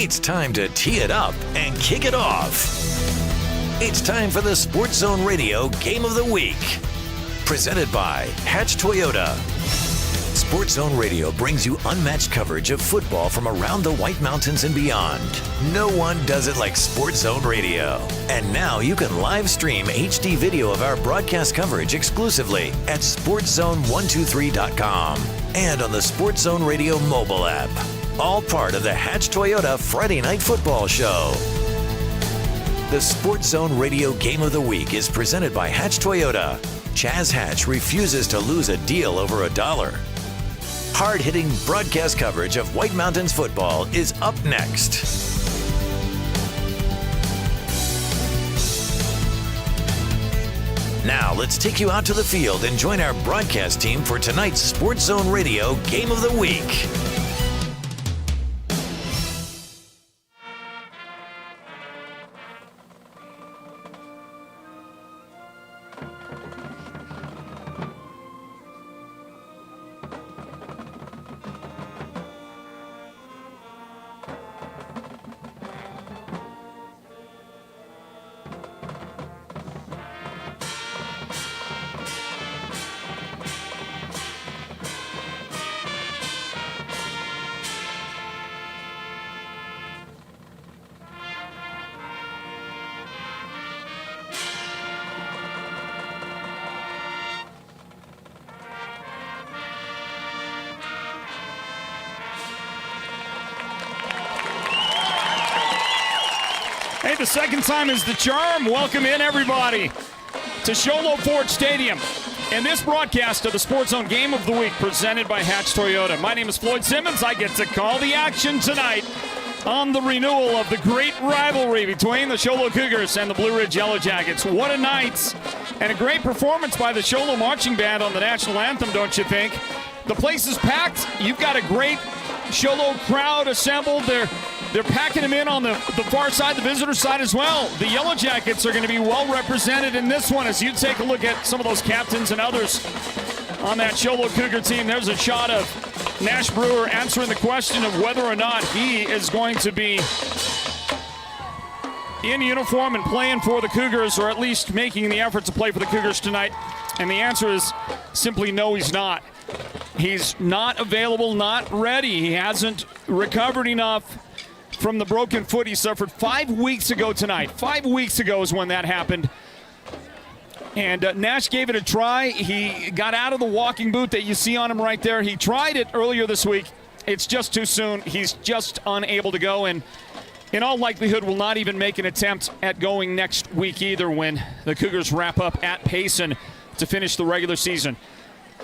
It's time to tee it up and kick it off. It's time for the Sports Zone Radio Game of the Week. Presented by Hatch Toyota. Sports Zone Radio brings you unmatched coverage of football from around the White Mountains and beyond. No one does it like Sports Zone Radio. And now you can live stream HD video of our broadcast coverage exclusively at sportszone123.com and on the Sports Zone Radio mobile app. All part of the Hatch Toyota Friday Night Football Show. The Sports Zone Radio Game of the Week is presented by Hatch Toyota. Chaz Hatch refuses to lose a deal over $1. Hard-hitting broadcast coverage of White Mountains football is up next. Now, let's take you out to the field and join our broadcast team for tonight's Sports Zone Radio Game of the Week. Hey, the second time is the charm. Welcome in, everybody, to Sholo Ford Stadium. And this broadcast of the Sports Zone Game of the Week presented by Hatch Toyota. My name is Floyd Simmons. I get to call the action tonight on the renewal of the great rivalry between the Show Low Cougars and the Blue Ridge Yellow Jackets. What a night and a great performance by the Sholo Marching Band on the national anthem, don't you think? The place is packed. You've got a great Sholo crowd assembled. They're packing them in on the far side, the visitor side as well. The Yellow Jackets are going to be well represented in this one as you take a look at some of those captains and others on that Sholo Cougar team. There's a shot of Nash Brewer answering the question of whether or not he is going to be in uniform and playing for the Cougars, or at least making the effort to play for the Cougars tonight. And the answer is simply no, he's not. He's not available, not ready. He hasn't recovered enough from the broken foot he suffered 5 weeks ago tonight. 5 weeks ago is when that happened. And Nash gave it a try. He got out of the walking boot that you see on him right there. He tried it earlier this week. It's just too soon. He's just unable to go, and in all likelihood will not even make an attempt at going next week either when the Cougars wrap up at Payson to finish the regular season.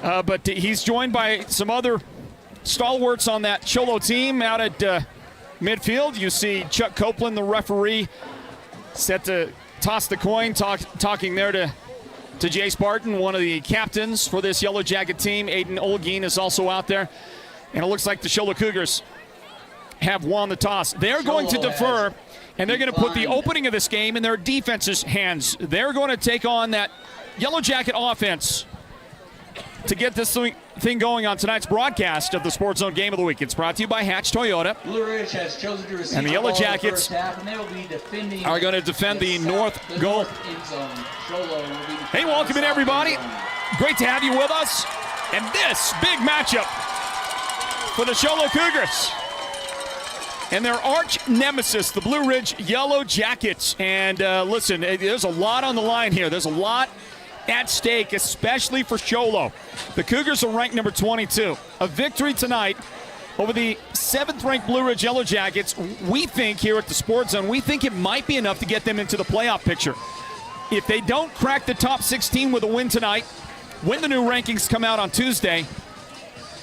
But he's joined by some other stalwarts on that Sholo team out at midfield. You see Chuck Copeland, the referee, set to toss the coin, talking there to Jay Spartan, one of the captains for this Yellow Jacket team. Aiden Olguin is also out there. And it looks like the Sholo Cougars have won the toss. They're going to defer, and they're going to put the opening of this game in their defense's hands. They're going to take on that Yellow Jacket offense to get this thing going on tonight's broadcast of the Sports Zone Game of the Week. It's brought to you by Hatch Toyota. Blue Ridge has chosen to receive and the Yellow Jackets are going to defend the north goal. Hey, welcome in, everybody. Great to have you with us. And this big matchup for the Sholo Cougars and their arch nemesis, the Blue Ridge Yellow Jackets. And listen, there's a lot on the line here. There's a lot at stake, especially for Sholo. The Cougars are ranked number 22. A victory tonight over the 7th-ranked Blue Ridge Yellow Jackets, we think here at the Sports Zone, we think it might be enough to get them into the playoff picture. If they don't crack the top 16 with a win tonight, when the new rankings come out on Tuesday,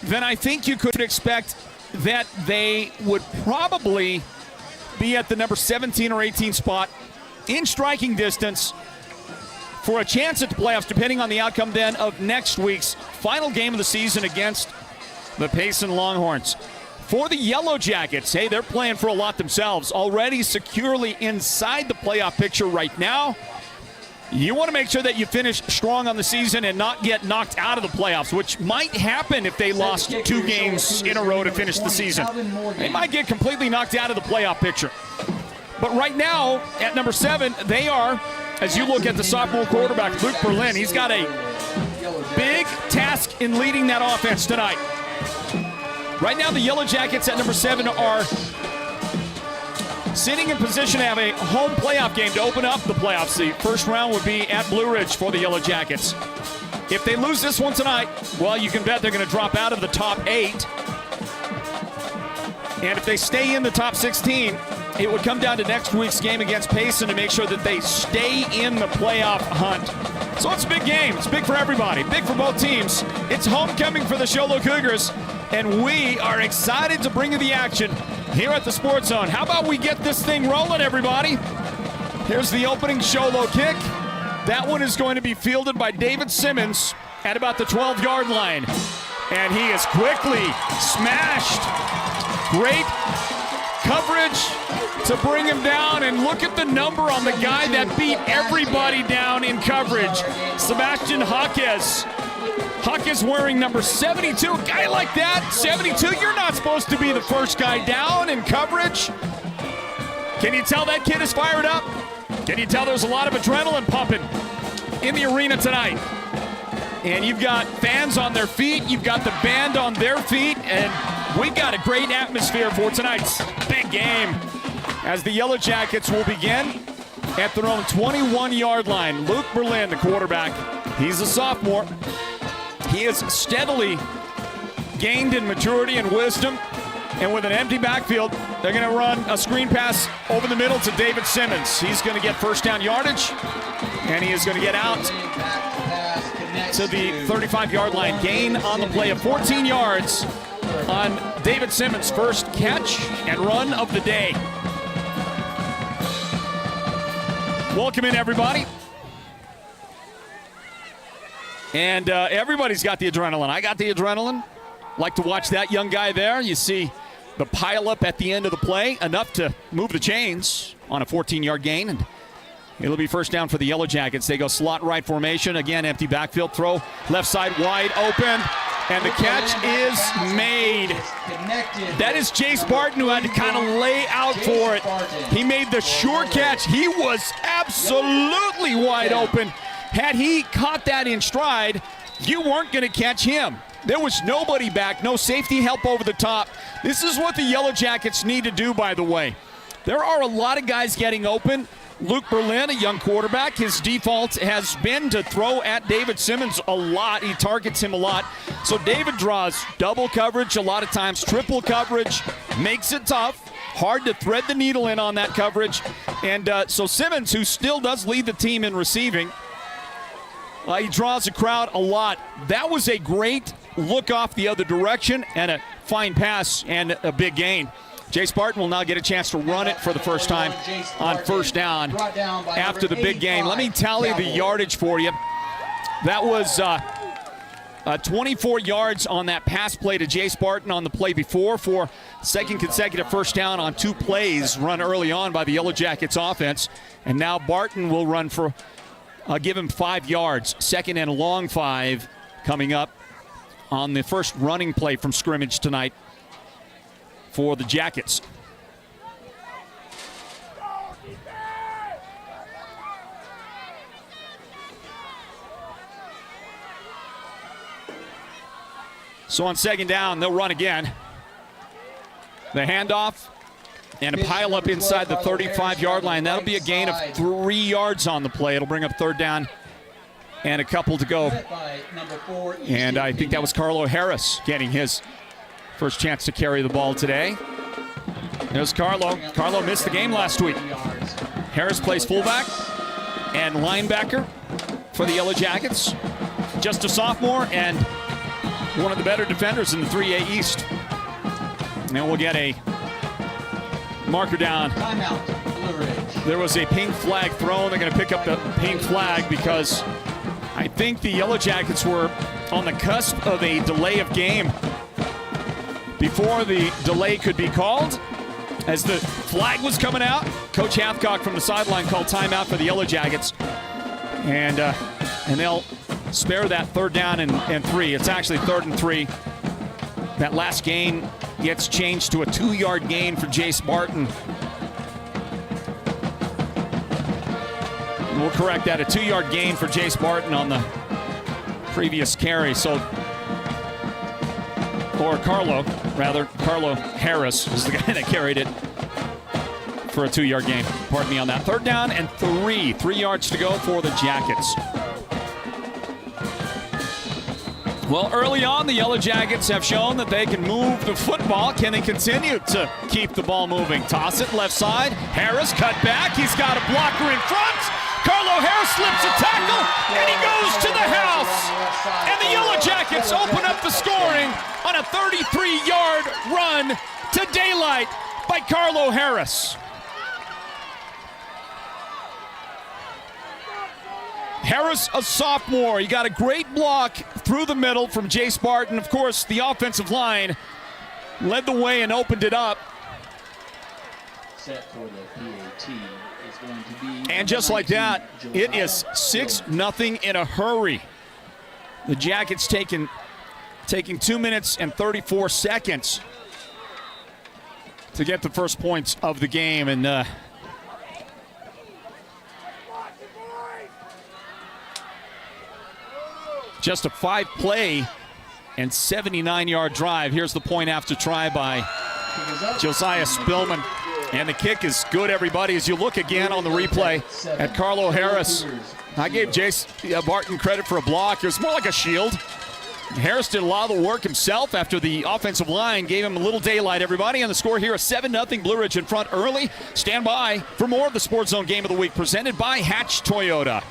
then I think you could expect that they would probably be at the number 17 or 18 spot in striking distance for a chance at the playoffs, depending on the outcome then of next week's final game of the season against the Payson Longhorns. For the Yellow Jackets, hey, they're playing for a lot themselves, already securely inside the playoff picture right now. You want to make sure that you finish strong on the season and not get knocked out of the playoffs, which might happen if they lost 2 games in a row to finish the season. They might get completely knocked out of the playoff picture. But right now, at number 7, they are, as you look at the sophomore quarterback, Luke Berlin, he's got a big task in leading that offense tonight. Right now, the Yellow Jackets at number 7 are sitting in position to have a home playoff game to open up the playoffs. The first round would be at Blue Ridge for the Yellow Jackets. If they lose this one tonight, well, you can bet they're going to drop out of the top 8. And if they stay in the top 16, it would come down to next week's game against Payson to make sure that they stay in the playoff hunt. So it's a big game. It's big for everybody. Big for both teams. It's homecoming for the Show Low Cougars, and we are excited to bring you the action here at the Sports Zone. How about we get this thing rolling, everybody? Here's the opening Show Low kick. That one is going to be fielded by David Simmons at about the 12-yard line. And he is quickly smashed. Great coverage to bring him down. And look at the number on the guy that beat everybody down in coverage. Sebastian Jaquez. Jaquez wearing number 72. A guy like that, 72, you're not supposed to be the first guy down in coverage. Can you tell that kid is fired up? Can you tell there's a lot of adrenaline pumping in the arena tonight? And you've got fans on their feet. You've got the band on their feet. And we've got a great atmosphere for tonight's big game as the Yellow Jackets will begin at their own 21-yard line. Luke Berlin, the quarterback. He's a sophomore. He has steadily gained in maturity and wisdom. And with an empty backfield, they're going to run a screen pass over the middle to David Simmons. He's going to get first down yardage, and he is going to get out to the 35-yard line. Gain on the play of 14 yards on David Simmons' first catch and run of the day. Welcome in, everybody. And everybody's got the adrenaline. I got the adrenaline. Like to watch that young guy there. You see the pile up at the end of the play, enough to move the chains on a 14-yard gain. And it'll be first down for the Yellow Jackets. They go slot right formation. Again, empty backfield throw. Left side wide open. And the catch is made. That is Jace Barton, who had to kind of lay out for it. He made the sure catch. He was absolutely wide open. Had he caught that in stride, you weren't going to catch him. There was nobody back, no safety help over the top. This is what the Yellow Jackets need to do, by the way. There are a lot of guys getting open. Luke Berlin, a young quarterback, his default has been to throw at David Simmons a lot. He targets him a lot. So David draws double coverage, a lot of times triple coverage, makes it tough. Hard to thread the needle in on that coverage. And so Simmons, who still does lead the team in receiving, he draws a crowd a lot. That was a great look off the other direction and a fine pass and a big gain. Jace Barton will now get a chance to run it for the first time on first down after the big gain. Let me tally the yardage for you. That was 24 yards on that pass play to Jace Barton on the play before for second consecutive first down on 2 plays run early on by the Yellow Jackets offense. And now Barton will run for give him 5 yards. Second and a long 5 coming up on the first running play from scrimmage tonight for the Jackets. So on second down, they'll run again. The handoff and a pile up inside the 35-yard line. That'll be a gain of 3 yards on the play. It'll bring up third down and a couple to go. And I think that was Carlo Harris getting his first chance to carry the ball today. There's Carlo. Carlo missed the game last week. Harris plays fullback and linebacker for the Yellow Jackets. Just a sophomore and one of the better defenders in the 3A East. And we'll get a marker down. There was a pink flag thrown. They're going to pick up the pink flag because I think the Yellow Jackets were on the cusp of a delay of game before the delay could be called. As the flag was coming out, Coach Hathcock from the sideline called timeout for the Yellow Jackets. And they'll spare that 3rd down and 3. It's actually 3rd and 3. That last gain gets changed to a 2-yard gain for Jace Barton. We'll correct that, a 2-yard gain for Jace Barton on the previous carry. So, or Carlo Harris is the guy that carried it for a 2-yard gain. Pardon me on that. 3rd down and 3. 3 yards to go for the Jackets. Well, early on, the Yellow Jackets have shown that they can move the football. Can they continue to keep the ball moving? Toss it left side. Harris cut back. He's got a blocker in front. Carlo Harris slips a tackle, and he goes to the house. And the Yellow Jackets open up the scoring on a 33-yard run to daylight by Carlo Harris. Harris, a sophomore. He got a great block through the middle from Jace Barton. Of course, the offensive line led the way and opened it up. Set for the PAT is going to be. And just like that, it is 6-0 in a hurry. The Jackets taking 2 minutes and 34 seconds to get the first points of the game. And just a 5-play and 79-yard drive. Here's the point after try by Josiah Spillman. And the kick is good, everybody. As you look again on the replay at Carlo Harris, I gave Jace Barton credit for a block. It was more like a shield. Harris did a lot of the work himself after the offensive line gave him a little daylight, everybody. And the score here, a 7-0 Blue Ridge in front early. Stand by for more of the Sports Zone Game of the Week presented by Hatch Toyota.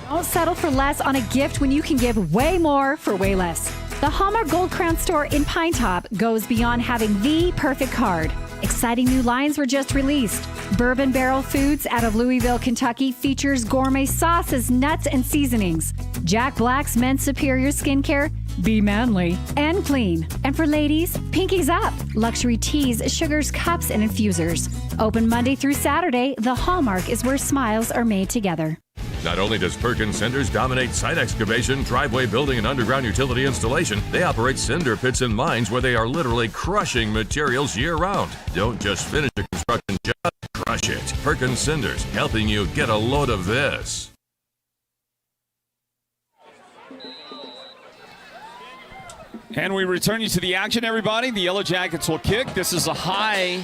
Don't settle for less on a gift when you can give way more for way less. The Hallmark Gold Crown store in Pine Top goes beyond having the perfect card. Exciting new lines were just released. Bourbon Barrel Foods out of Louisville, Kentucky features gourmet sauces, nuts, and seasonings. Jack Black's Men's Superior Skincare, be manly and clean. And for ladies, Pinkies Up, luxury teas, sugars, cups, and infusers. Open Monday through Saturday, the Hallmark is where smiles are made together. Not only does Perkins Cinders dominate site excavation, driveway building, and underground utility installation, they operate cinder pits and mines where they are literally crushing materials year-round. Don't just finish a construction job, crush it. Perkins Cinders, helping you get a load of this. And we return you to the action, everybody. The Yellow Jackets will kick. This is a high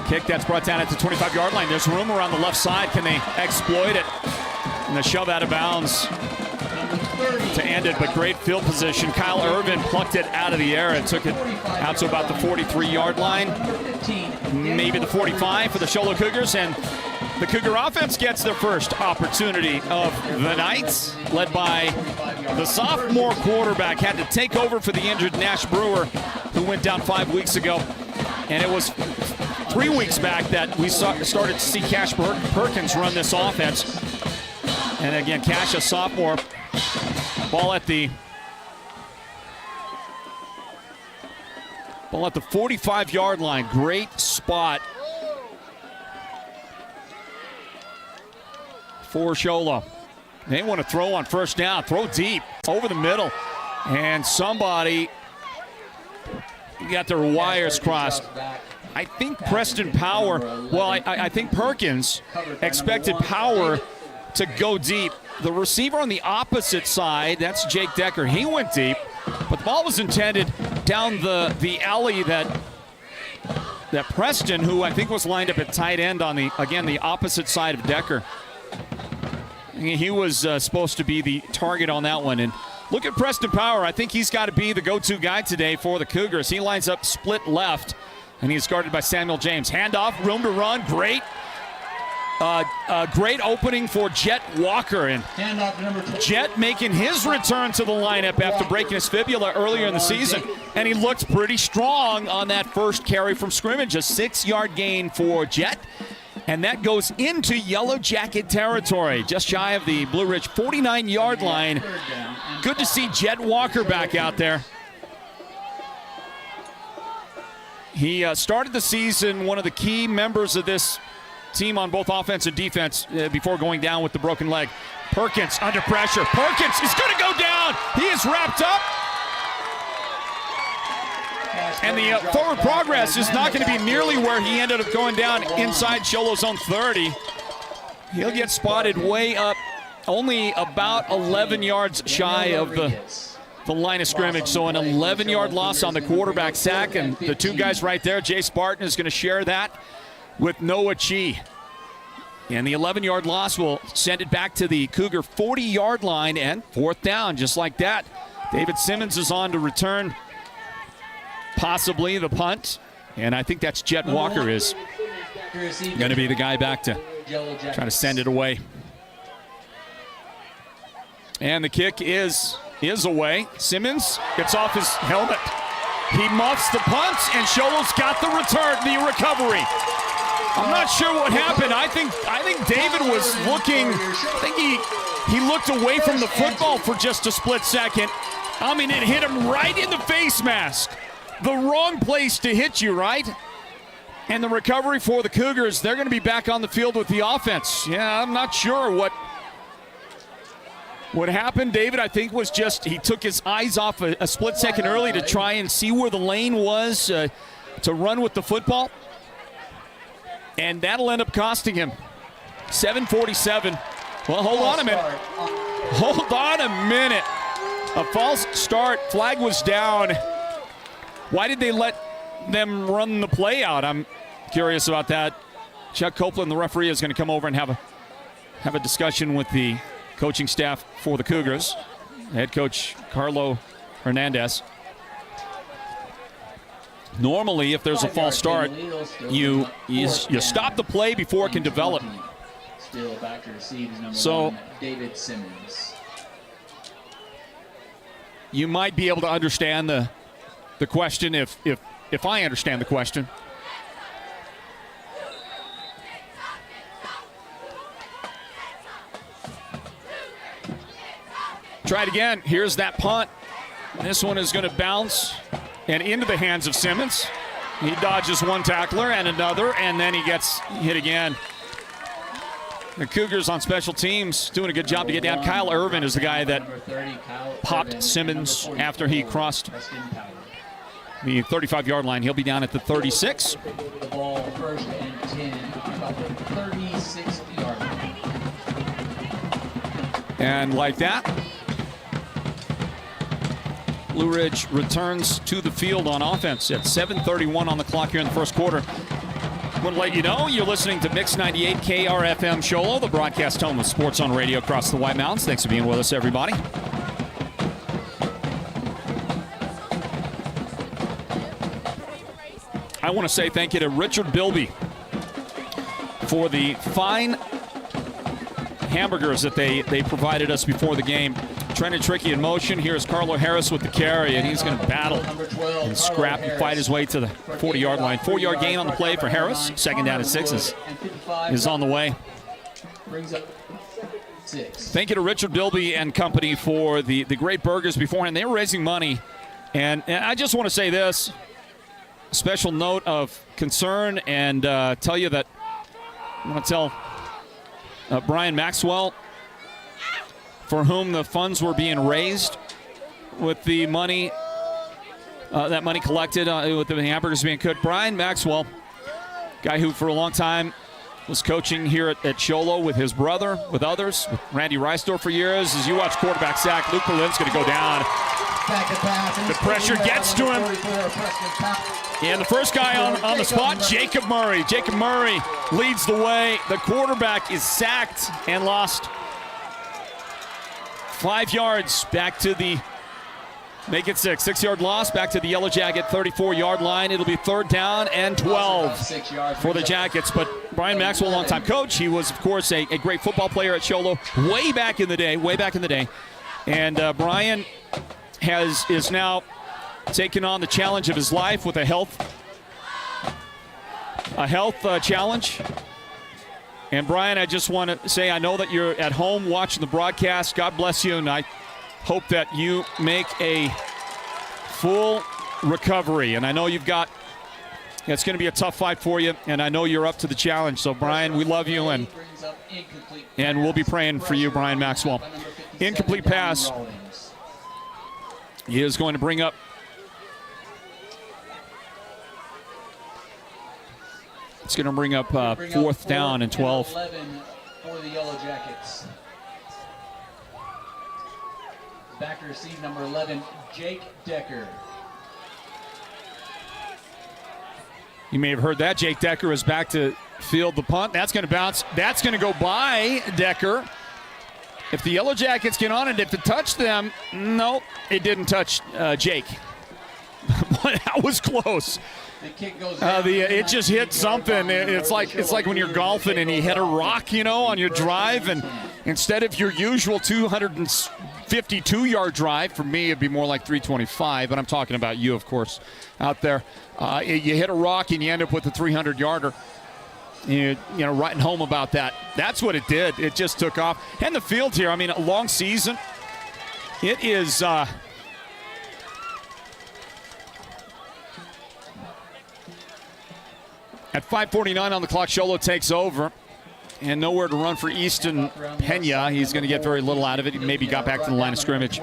kick that's brought down at the 25-yard line. There's room around the left side. Can they exploit it? And they shove out of bounds to end it, but great field position. Kyle Irvin plucked it out of the air and took it out to about the 43-yard line, maybe the 45 for the Show Low Cougars. And the Cougar offense gets their first opportunity of the night, led by the sophomore quarterback. Had to take over for the injured Nash Brewer, who went down 5 weeks ago. And it was 3 weeks back that we started to see Cash Perkins run this offense. And again, Cash, a sophomore, ball at the 45-yard line. Great spot for Sholo. They want to throw on first down, throw deep over the middle, and somebody got their wires crossed. I think Preston Power, I think Perkins expected Power to go deep. The receiver on the opposite side, that's Jake Decker, he went deep, but the ball was intended down the alley that Preston, who I think was lined up at tight end on the opposite side of Decker. He was supposed to be the target on that one. And look at Preston Power. I think he's got to be the go-to guy today for the Cougars. He lines up split left, and he's guarded by Samuel James. Handoff, room to run, great. Great opening for Jet Walker, and Jet making his return to the lineup after breaking his fibula earlier in the season, and he looked pretty strong on that first carry from scrimmage. A 6-yard gain for Jet, and that goes into Yellow Jacket territory, just shy of the Blue Ridge 49-yard line. Good to see Jet Walker back out there. He started the season one of the key members of this team on both offense and defense before going down with the broken leg. Perkins under pressure. Perkins is going to go down. He is wrapped up. And the forward progress is not going to be nearly where he ended up going down inside Sholo's own 30. He'll get spotted way up, only about 11 yards shy of the line of scrimmage. So an 11-yard loss on the quarterback sack, and the two guys right there, Jay Spartan is going to share that with Noah Chi. And the 11-yard loss will send it back to the Cougar 40-yard line, and fourth down, just like that. David Simmons is on to return possibly the punt, and I think that's Jet Walker is going to be the guy back to try to send it away. And the kick is away. Simmons gets off his helmet. He muffs the punt, and Sholo's got the return, the recovery. I'm not sure what happened. I think David was looking. I think he looked away from the football for just a split second. I mean, it hit him right in the face mask. The wrong place to hit you, right? And the recovery for the Cougars, they're going to be back on the field with the offense. Yeah, I'm not sure what happened. David, I think, was just he took his eyes off a split second early to try and see where the lane was to run with the football. And that'll end up costing him 7:47. Well, hold on a minute. Hold on a minute. A false start. Flag was down. Why did they let them run the play out? I'm curious about that. Chuck Copeland, the referee, is going to come over and have a discussion with the coaching staff for the Cougars. Head coach Carlo Hernandez. Normally, if there's a false start, you stop the play before it can develop. Still back to receive is number So, 1, David Simmons. You might be able to understand the question if I understand the question. Try it again. Here's that punt. This one is going to bounce and into the hands of Simmons. He dodges one tackler and another, and then he gets hit again. The Cougars on special teams doing a good job to get down. Kyle Irvin is the guy that popped Simmons after he crossed the 35-yard line. He'll be down at the 36. The ball first and 10 about the 36-yard line. And like that, Blue Ridge returns to the field on offense at 7:31 on the clock here in the first quarter. I want to let you know you're listening to Mix 98 KRFM Sholo, the broadcast home of Sports on Radio across the White Mountains. Thanks for being with us, everybody. I want to say thank you to Richard Bilby for the fine hamburgers that they provided us before the game. Trenton Tricky in motion. Here's Carlo Harris with the carry, and he's going to battle and scrap and fight his way to the 40-yard line. 4-yard gain on the play for Harris. Second down and 6 is on the way. Thank you to Richard Bilby and company for the great burgers beforehand. They were raising money, and I just want to say this. Special note of concern, and tell you that I want to tell Brian Maxwell, for whom the funds were being raised with the money, that money collected with the hamburgers being cooked. Brian Maxwell, guy who for a long time was coaching here at Sholo with his brother, with others, with Randy Reisdorf for years. As you watch quarterback sack, Luke Berlin's going to go down. The pressure gets to him. And the first guy on the spot, Jacob Murray. Jacob Murray leads the way. The quarterback is sacked and lost 5 yards back to the, make it 6. 6-yard loss back to the Yellow Jacket 34-yard line. It'll be 3rd down and 12 for the Jackets. But Brian Maxwell, longtime coach, he was, of course, a great football player at Sholo way back in the day. And Brian is now taking on the challenge of his life with a health challenge. And Brian, I just want to say, I know that you're at home watching the broadcast. God bless you, and I hope that you make a full recovery. And I know you've got It's going to be a tough fight for you, and I know you're up to the challenge. So, Brian, we love you, and we'll be praying for you, Brian Maxwell. Incomplete pass. He is going to bring up fourth down and 12. 11 for the Yellow Jackets. Back to receive number 11, Jake Decker. You may have heard that. Jake Decker is back to field the punt. That's going to bounce. That's going to go by Decker. If the Yellow Jackets get on it, if it touched them, no, it didn't touch Jake. But that was close. The kick goes it just hit something. It's like when you're golfing and you hit a rock, on your drive, and instead of your usual 252-yard drive, for me it'd be more like 325. But I'm talking about you, of course, out there. You hit a rock and you end up with a 300-yarder. Writing home about that. That's what it did. It just took off. And the field here, a long season. It is. At 5:49 on the clock, Sholo takes over. And nowhere to run for Easton Pena. He's going to get very little out of it. He maybe got back to the line of scrimmage.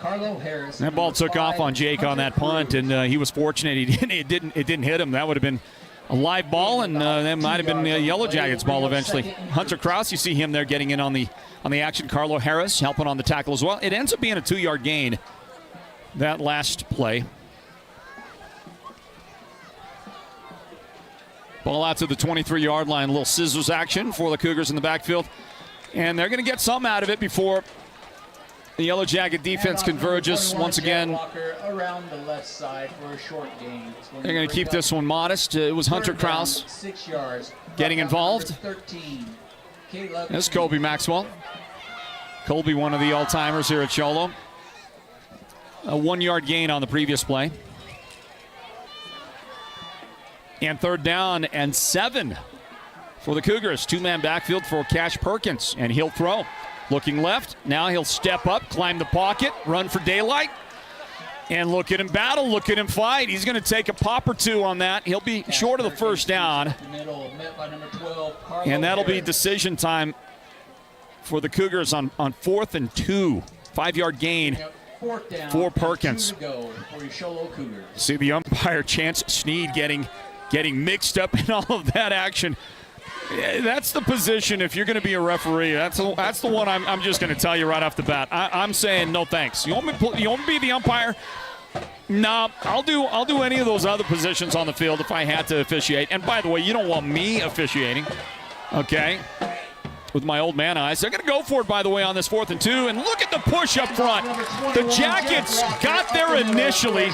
That ball took off on Jake on that punt, and he was fortunate. It didn't hit him. That would have been a live ball, and that might have been Yellow Jackets' ball eventually. Hunter Krause, you see him there getting in on the action. Carlo Harris helping on the tackle as well. It ends up being a 2-yard gain, that last play. Ball out to the 23-yard line. A little scissors action for the Cougars in the backfield. And they're going to get some out of it before the Yellow Jacket defense converges once again. Around the left side for a short gain. They're going to keep this one modest. It was Hunter Krause 6 yards. getting involved. 13. That's Colby Maxwell. Colby, one of the all-timers here at Sholo. A 1-yard gain on the previous play. And 3rd down and 7 for the Cougars. 2-man backfield for Cash Perkins, and he'll throw. Looking left. Now he'll step up, climb the pocket, run for daylight. And look at him battle. Look at him fight. He's going to take a pop or two on that. He'll be short of the first down. And that'll be decision time for the Cougars on 4th and 2. 5-yard gain for Perkins. See the umpire, Chance Sneed, getting mixed up in all of that action. That's the position if you're going to be a referee. That's the one I'm just going to tell you right off the bat. I'm saying no thanks. You want me to be the umpire? No, I'll do any of those other positions on the field if I had to officiate. And by the way, you don't want me officiating, okay? With my old man eyes. They're going to go for it, by the way, on this 4th and 2. And look at the push up front. The Jackets got there initially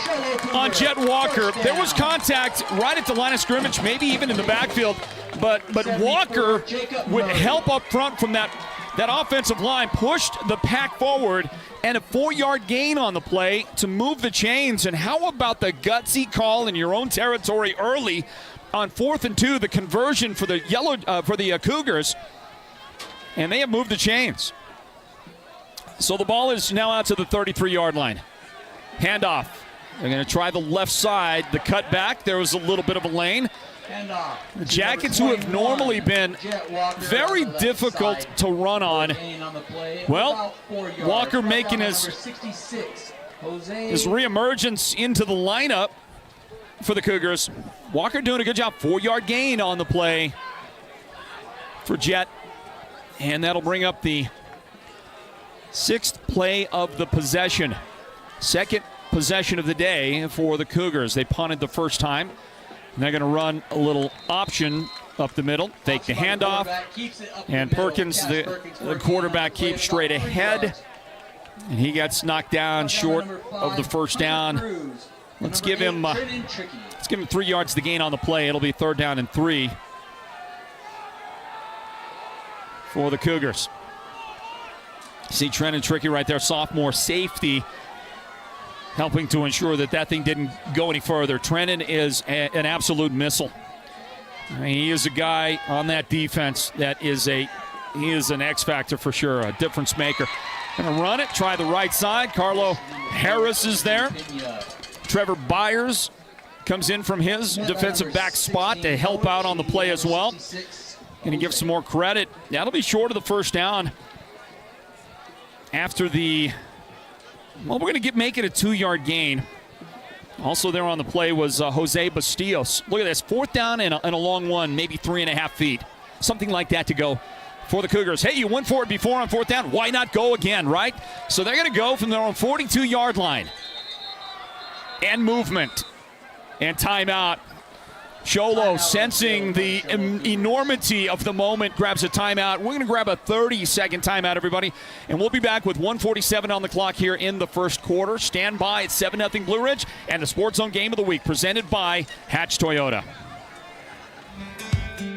on Jet Walker. There was contact right at the line of scrimmage, maybe even in the backfield. But Walker, with help up front from that offensive line, pushed the pack forward, and a 4-yard gain on the play to move the chains. And how about the gutsy call in your own territory early on 4th and 2, the conversion for the Cougars. And they have moved the chains. So the ball is now out to the 33-yard line. Handoff. They're going to try the left side. The cutback. There was a little bit of a lane. The Jackets, who have normally been very difficult to run on. Well, Walker making his reemergence into the lineup for the Cougars. Walker doing a good job. 4-yard gain on the play for Jet. And that'll bring up the 6th play of the possession. 2nd possession of the day for the Cougars. They punted the first time. And they're going to run a little option up the middle. Take the handoff. And Perkins, the quarterback, keeps straight ahead. And he gets knocked down short of the first down. Let's give him 3 yards to gain on the play. It'll be 3rd down and 3. For the Cougars. See Trenton Trickey right there, sophomore safety, helping to ensure that thing didn't go any further. Trenton is an absolute missile. He is a guy on that defense that he is an X factor for sure, a difference maker. Gonna run it, try the right side. Carlo Harris is there. Trevor Byers comes in from his defensive back spot to help out on the play as well. And he gives some more credit. That'll be short of the first down. After we're going to make it a 2-yard gain. Also there on the play was Jose Bastillos. Look at this, 4th down and a long one, maybe 3.5 feet. Something like that to go for the Cougars. Hey, you went for it before on 4th down. Why not go again, right? So they're going to go from their own 42-yard line. And movement. And timeout. Sholo, sensing the enormity of the moment, grabs a timeout. We're going to grab a 30-second timeout, everybody. And we'll be back with 1:47 on the clock here in the first quarter. Stand by at 7-0 Blue Ridge and the Sports Zone Game of the Week presented by Hatch Toyota.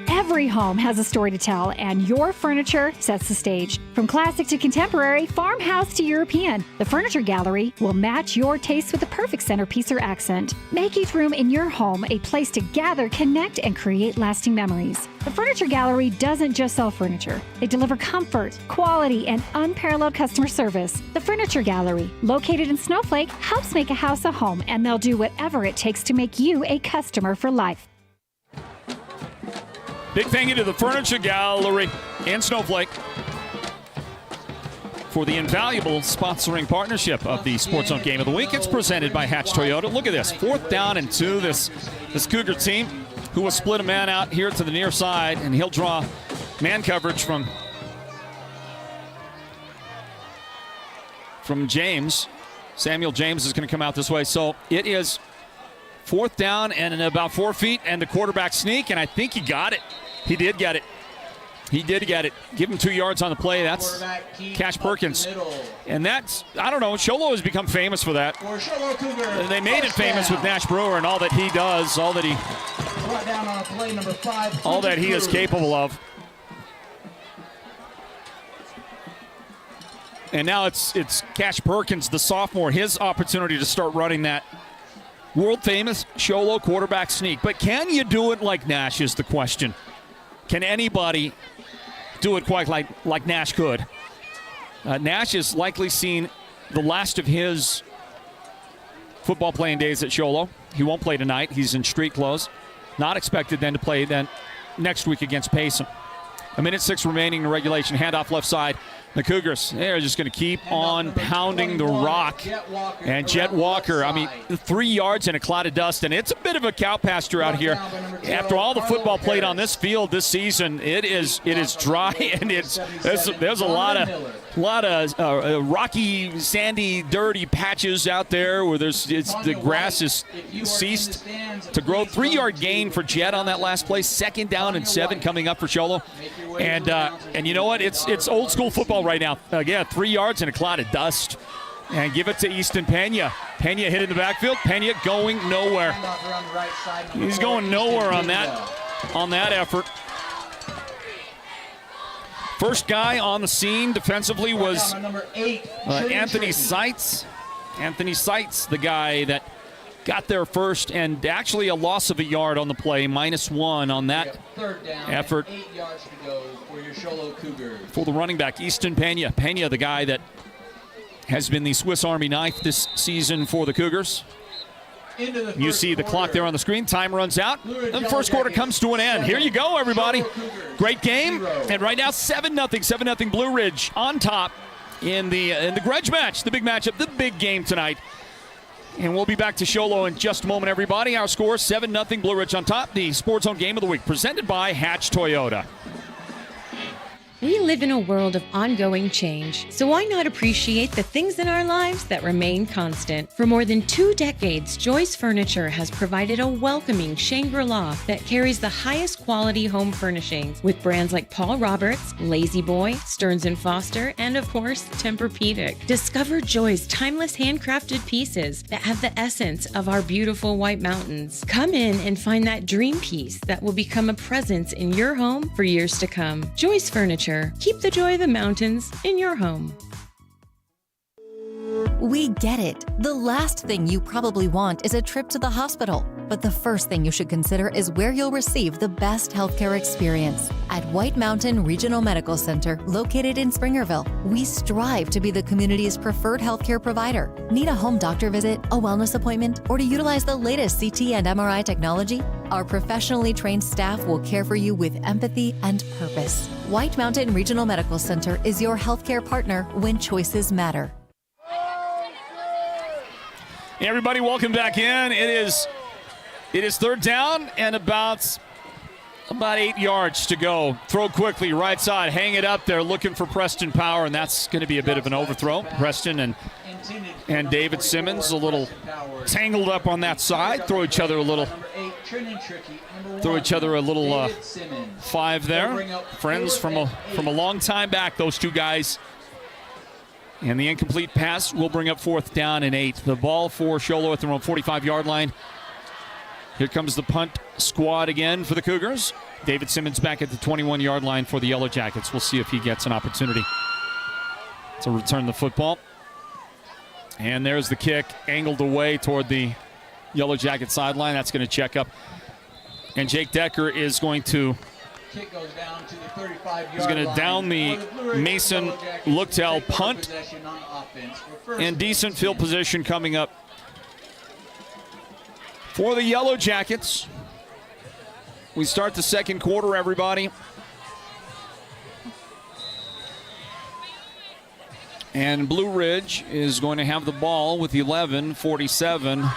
Every home has a story to tell, and your furniture sets the stage. From classic to contemporary, farmhouse to European, the Furniture Gallery will match your taste with the perfect centerpiece or accent. Make each room in your home a place to gather, connect, and create lasting memories. The Furniture Gallery doesn't just sell furniture. They deliver comfort, quality, and unparalleled customer service. The Furniture Gallery, located in Snowflake, helps make a house a home, and they'll do whatever it takes to make you a customer for life. Big thank you to the Furniture Gallery in Snowflake for the invaluable sponsoring partnership of the Sports Zone Game of the Week. It's presented by Hatch Toyota. Look at this, 4th down and 2. This Cougar team who will split a man out here to the near side, and he'll draw man coverage from James. Samuel James is going to come out this way. So it is 4th down and about 4 feet, and the quarterback sneak, and I think he got it. He did get it. He did get it. Give him 2 yards on the play. That's Cash Perkins. And that's, I don't know, Sholo has become famous for that. They made it famous with Nash Brewer and all that he does, all that he is capable of. And now it's Cash Perkins, the sophomore, his opportunity to start running that world-famous Sholo quarterback sneak. But can you do it like Nash is the question. Can anybody do it quite like Nash could? Nash has likely seen the last of his football playing days at Sholo. He won't play tonight. He's in street clothes. Not expected then to play then next week against Payson. 1:06 remaining in regulation. Handoff left side. The Cougars, they're just going to keep on pounding the rock. And Jet Walker, 3 yards in a cloud of dust. And it's a bit of a cow pasture out here. After all the football played on this field this season, it is dry, and there's a lot of rocky, sandy, dirty patches out there where the grass has ceased to grow. 3-yard gain for Jet on that last play. 2nd down and 7 coming up for Sholo. And you know what? It's old school football right now. Again, 3 yards in a cloud of dust. And give it to Easton Pena. Pena hit in the backfield. Pena going nowhere. He's going nowhere on that effort. First guy on the scene defensively was Anthony Seitz. Anthony Seitz, the guy that got there first, and actually a loss of a yard on the play, -1 on that effort. 8 yards to go for your Sholo Cougars. For the running back, Easton Pena. Pena, the guy that has been the Swiss Army knife this season for the Cougars. You see the clock there on the screen. Time runs out. And the first quarter comes to an end. Here you go, everybody. Great game. And right now, 7-0 Blue Ridge on top in the grudge match, the big matchup, the big game tonight. And we'll be back to Sholo in just a moment, everybody. Our score, 7-0 Blue Ridge on top. The Sports Zone Game of the Week presented by Hatch Toyota. We live in a world of ongoing change, so why not appreciate the things in our lives that remain constant? For more than 2 decades, Joyce Furniture has provided a welcoming Shangri-La that carries the highest quality home furnishings with brands like Paul Roberts, Lazy Boy, Stearns & Foster, and of course, Tempur-Pedic. Discover Joy's timeless handcrafted pieces that have the essence of our beautiful White Mountains. Come in and find that dream piece that will become a presence in your home for years to come. Joyce Furniture. Keep the joy of the mountains in your home. We get it. The last thing you probably want is a trip to the hospital. But the first thing you should consider is where you'll receive the best healthcare experience. At White Mountain Regional Medical Center, located in Springerville, we strive to be the community's preferred healthcare provider. Need a home doctor visit, a wellness appointment, or to utilize the latest CT and MRI technology? Our professionally trained staff will care for you with empathy and purpose. White Mountain Regional Medical Center is your healthcare partner when choices matter. Hey everybody, welcome back in. It is third down and about 8 yards to go. Throw quickly, right side, hang it up there, looking for Preston Power, and that's going to be a bit of an overthrow. Preston and David Simmons a little tangled up on that side. Throw each other a little five there. Friends from a long time back, those two guys. And the incomplete pass will bring up fourth down and 8. The ball for Sholo at their own 45-yard line. Here comes the punt squad again for the Cougars. David Simmons back at the 21-yard line for the Yellow Jackets. We'll see if he gets an opportunity to return the football. And there's the kick, angled away toward the Yellow Jacket sideline. That's going to check up. And Jake Decker is going to down the Mason Looktel punt. And decent field position coming up for the Yellow Jackets. We start the second quarter, everybody. And Blue Ridge is going to have the ball with 11:47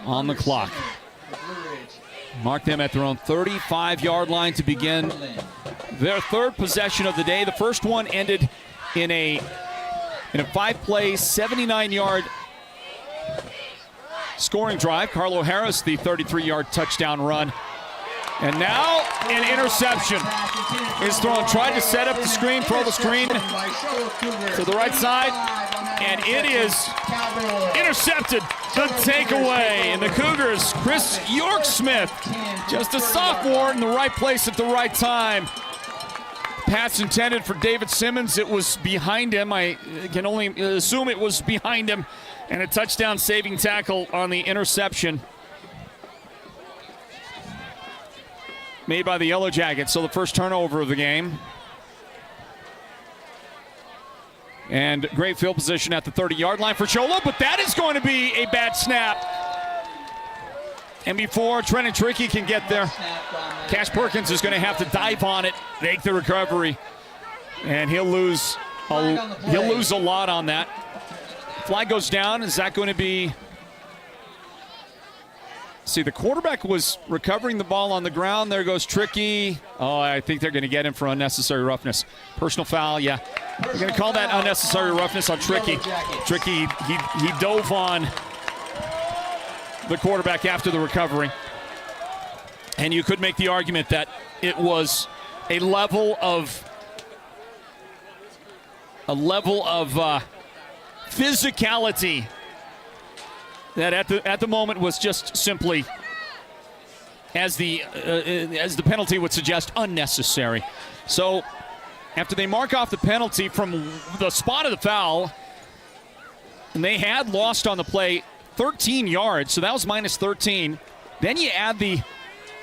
on the clock. Mark them at their own 35-yard line to begin their third possession of the day. The first one ended in a 5-play, 79-yard scoring drive. Carlo Harris, the 33-yard touchdown run. And now an interception is thrown. Tried to set up the screen, throw the screen to the right side, and it is intercepted. The takeaway. And the Cougars, Chris York-Smith, just a sophomore in the right place at the right time. Pass intended for David Simmons. It was behind him. I can only assume it was behind him. And a touchdown saving tackle on the interception made by the Yellow Jackets. So the first turnover of the game. And great field position at the 30-yard line for Sholo, but that is going to be a bad snap. And before Trenton Trickey can get there, Cash Perkins is going to have to dive on it, make the recovery, and he'll lose a lot on that. Flag goes down. Is that going to be... See, the quarterback was recovering the ball on the ground. There goes Trickey. Oh, I think they're going to get him for unnecessary roughness. Personal foul, yeah. They're going to call that unnecessary roughness on Trickey. Trickey, he dove on the quarterback after the recovery. And you could make the argument that it was a level of physicality that at the moment was just simply, as the penalty would suggest, unnecessary. So after they mark off the penalty from the spot of the foul, and they had lost on the play 13 yards, so that was minus 13. Then you add the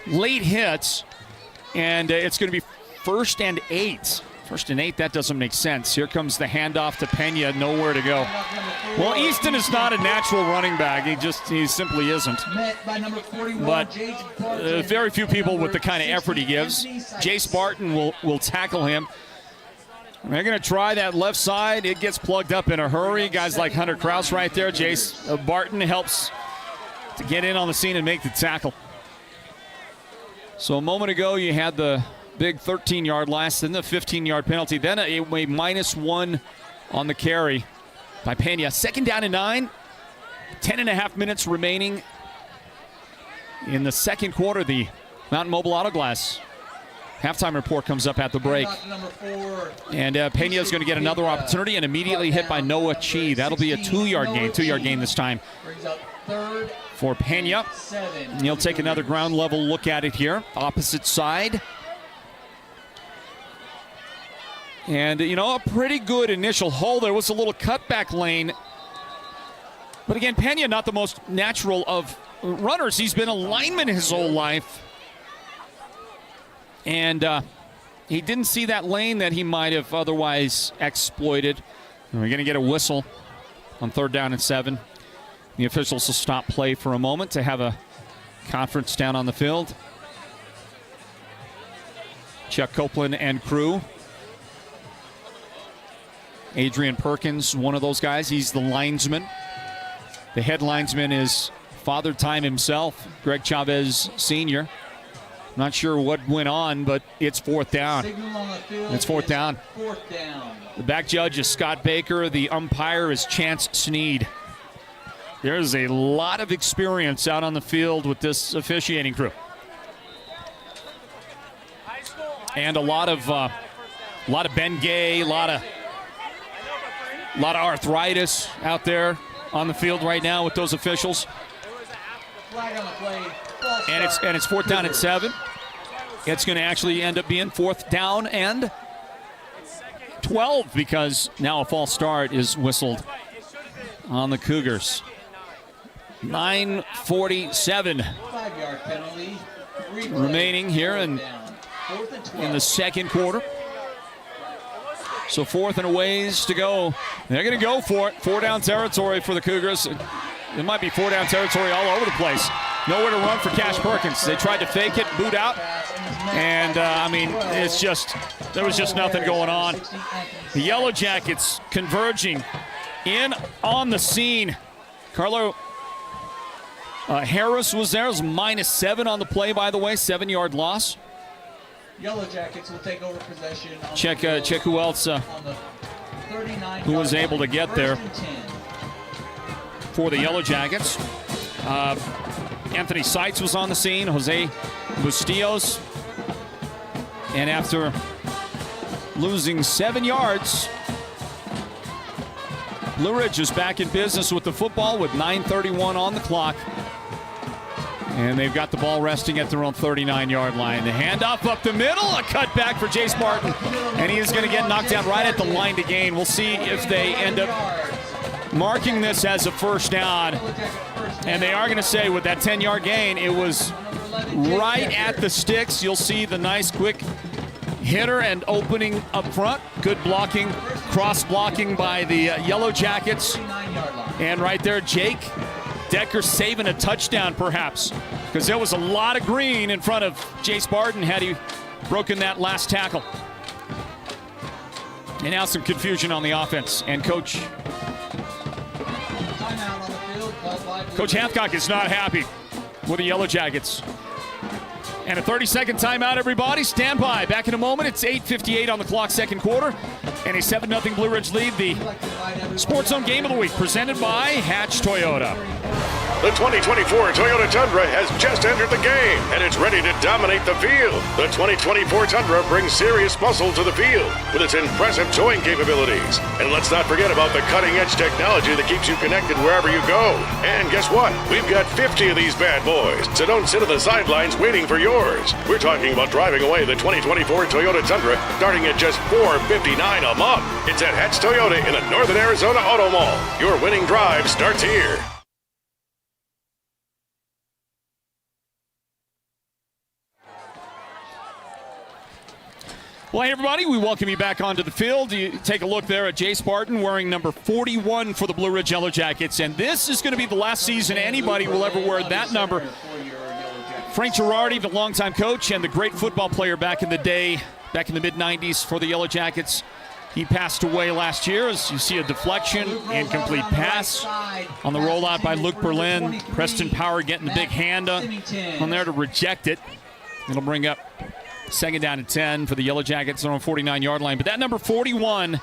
late hits, and it's going to be 1st and 8. 1st and 8, that doesn't make sense. Here comes the handoff to Pena, nowhere to go. Well, Easton is not a natural running back. He simply isn't. But very few people with the kind of effort he gives. Jace Barton will tackle him. They're going to try that left side. It gets plugged up in a hurry. Guys like Hunter Kraus right there. Jace Barton helps to get in on the scene and make the tackle. So a moment ago, you had the big 13-yard loss, then the 15-yard penalty, then a -1 on the carry by Pena. 2nd down and 9. 10.5 minutes remaining in the second quarter. The Mountain Mobile Auto Glass halftime report comes up at the break. And Pena is going to get another opportunity and immediately hit by Noah Chi. That'll be a 2-yard gain. 2-yard gain this time for Pena. And he'll take another ground level look at it here. Opposite side. And, a pretty good initial hole. There was a little cutback lane. But again, Pena, not the most natural of runners. He's been a lineman his whole life. And he didn't see that lane that he might have otherwise exploited. And we're going to get a whistle on 3rd down and 7. The officials will stop play for a moment to have a conference down on the field. Chuck Copeland and crew. Adrian Perkins, one of those guys. He's the linesman. The head linesman is Father Time himself, Greg Chavez Sr. Not sure what went on, but it's 4th down. It's 4th down. The back judge is Scott Baker. The umpire is Chance Sneed. There's a lot of experience out on the field with this officiating crew. And a lot of Ben Gay, a lot of arthritis out there on the field right now with those officials. And it's 4th down and 7. It's going to actually end up being 4th down and 12 because now a false start is whistled on the Cougars. 9:47 remaining here in the second quarter. So 4th and a ways to go. They're going to go for it. 4-down territory for the Cougars. It might be 4-down territory all over the place. Nowhere to run for Cash Perkins. They tried to fake it, boot out. And, there was just nothing going on. The Yellow Jackets converging in on the scene. Carlo Harris was there. It was -7 on the play, by the way. 7-yard loss. Yellow Jackets will take over possession. Check who else who was able to get there for the Yellow Jackets. Anthony Seitz was on the scene. Jose Bustillos. And after losing 7 yards, Blue Ridge is back in business with the football with 9:31 on the clock. And they've got the ball resting at their own 39-yard line. The handoff up the middle, a cutback for Jace Martin. And he is going to get knocked down right at the line to gain. We'll see if they end up marking this as a 1st down. And they are going to say with that 10-yard gain, it was right at the sticks. You'll see the nice quick hitter and opening up front. Good blocking, cross blocking by the Yellow Jackets. And right there, Jake Decker saving a touchdown perhaps, because there was a lot of green in front of Jace Barton had he broken that last tackle. And now some confusion on the offense. And Coach Hathcock is not happy with the Yellow Jackets. And a 30-second timeout, everybody. Stand by. Back in a moment. It's 8:58 on the clock, second quarter. And a 7-0 Blue Ridge lead. The Sports Zone Game of the Week presented by Hatch Toyota. The 2024 Toyota Tundra has just entered the game, and it's ready to dominate the field. The 2024 Tundra brings serious muscle to the field with its impressive towing capabilities. And let's not forget about the cutting-edge technology that keeps you connected wherever you go. And guess what? We've got 50 of these bad boys, so don't sit on the sidelines waiting for yours. We're talking about driving away the 2024 Toyota Tundra starting at just $459 a month. It's at Hatch Toyota in the Northern Arizona Auto Mall. Your winning drive starts here. Well, hey, everybody, we welcome you back onto the field. You take a look there at Jace Barton wearing number 41 for the Blue Ridge Yellow Jackets. And this is going to be the last season anybody will ever wear that number. Frank Gerardi, the longtime coach and the great football player back in the day, back in the mid-90s for the Yellow Jackets. He passed away last year as you see a deflection, incomplete pass on the rollout by Luke Berlin. Preston Power getting the big hand on there to reject it. It'll bring up 2nd down and 10 for the Yellow Jackets on the 49-yard line. But that number 41,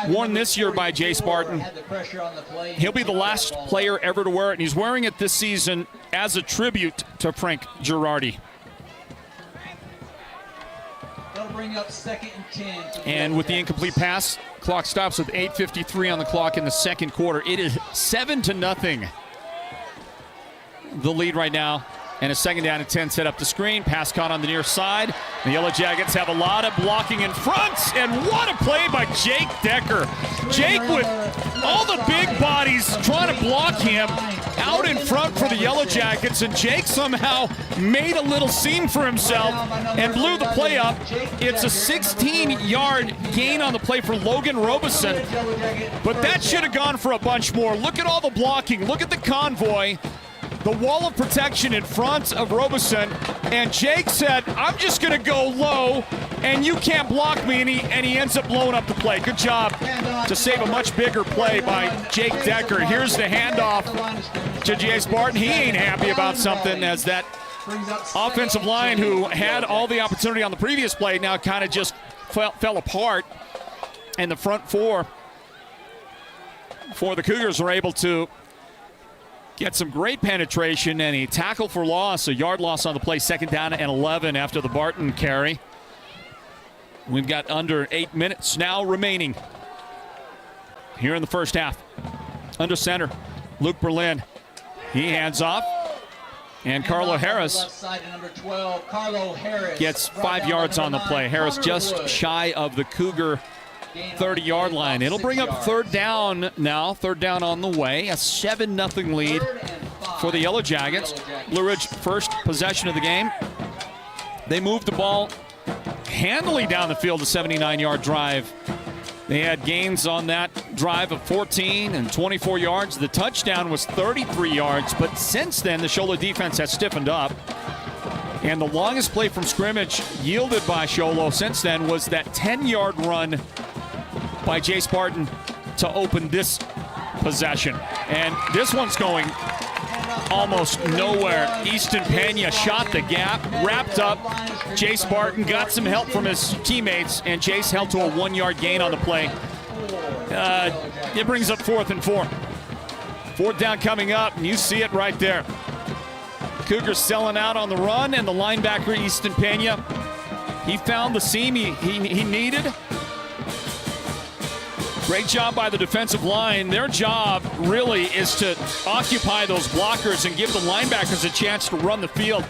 worn this year by Jace Barton, he'll be the last player ever to wear it, and he's wearing it this season as a tribute to Frank Gerardi. That'll bring up 2nd and 10. And with the incomplete pass, clock stops with 8:53 on the clock in the second quarter. It is 7-0. The lead right now And a 2nd down and 10 set up the screen. Pass caught on the near side. The Yellow Jackets have a lot of blocking in front. And what a play by Jake Decker. Jake with all the big bodies trying to block him out in front for the Yellow Jackets. And Jake somehow made a little seam for himself and blew the play up. It's a 16-yard gain on the play for Logan Robeson. But that should have gone for a bunch more. Look at all the blocking. Look at the convoy. The wall of protection in front of Robeson, and Jake said, I'm just going to go low, and you can't block me, and he ends up blowing up the play. Good job to save a much bigger play by Jake Decker. Here's the handoff to Jace Barton. He ain't happy about something, as that offensive line, who had all the opportunity on the previous play, now kind of just fell apart, and the front four for the Cougars were able to get some great penetration, and a tackle for loss, a yard loss on the play, 2nd down and 11 after the Barton carry. We've got under 8 minutes now remaining here in the first half. Under center, Luke Berlin. He hands off, and Carlo Harris gets 5 yards on the play. Harris just shy of the Cougar 30-yard line. It'll bring up 3rd down now. 3rd down on the way. A 7-0 lead for the Yellow Jackets. Blue Ridge first possession of the game. They moved the ball handily down the field, a 79-yard drive. They had gains on that drive of 14 and 24 yards. The touchdown was 33 yards, but since then the Sholo defense has stiffened up. And the longest play from scrimmage yielded by Sholo since then was that 10-yard run by Jace Barton to open this possession. And this one's going almost nowhere. Easton Pena shot the gap, wrapped up. Jace Barton got some help from his teammates, and Jace held to a 1-yard gain on the play. It brings up 4th and 4. 4th down coming up, and you see it right there. Cougars selling out on the run, and the linebacker, Easton Pena, he found the seam he needed. Great job by the defensive line. Their job really is to occupy those blockers and give the linebackers a chance to run the field.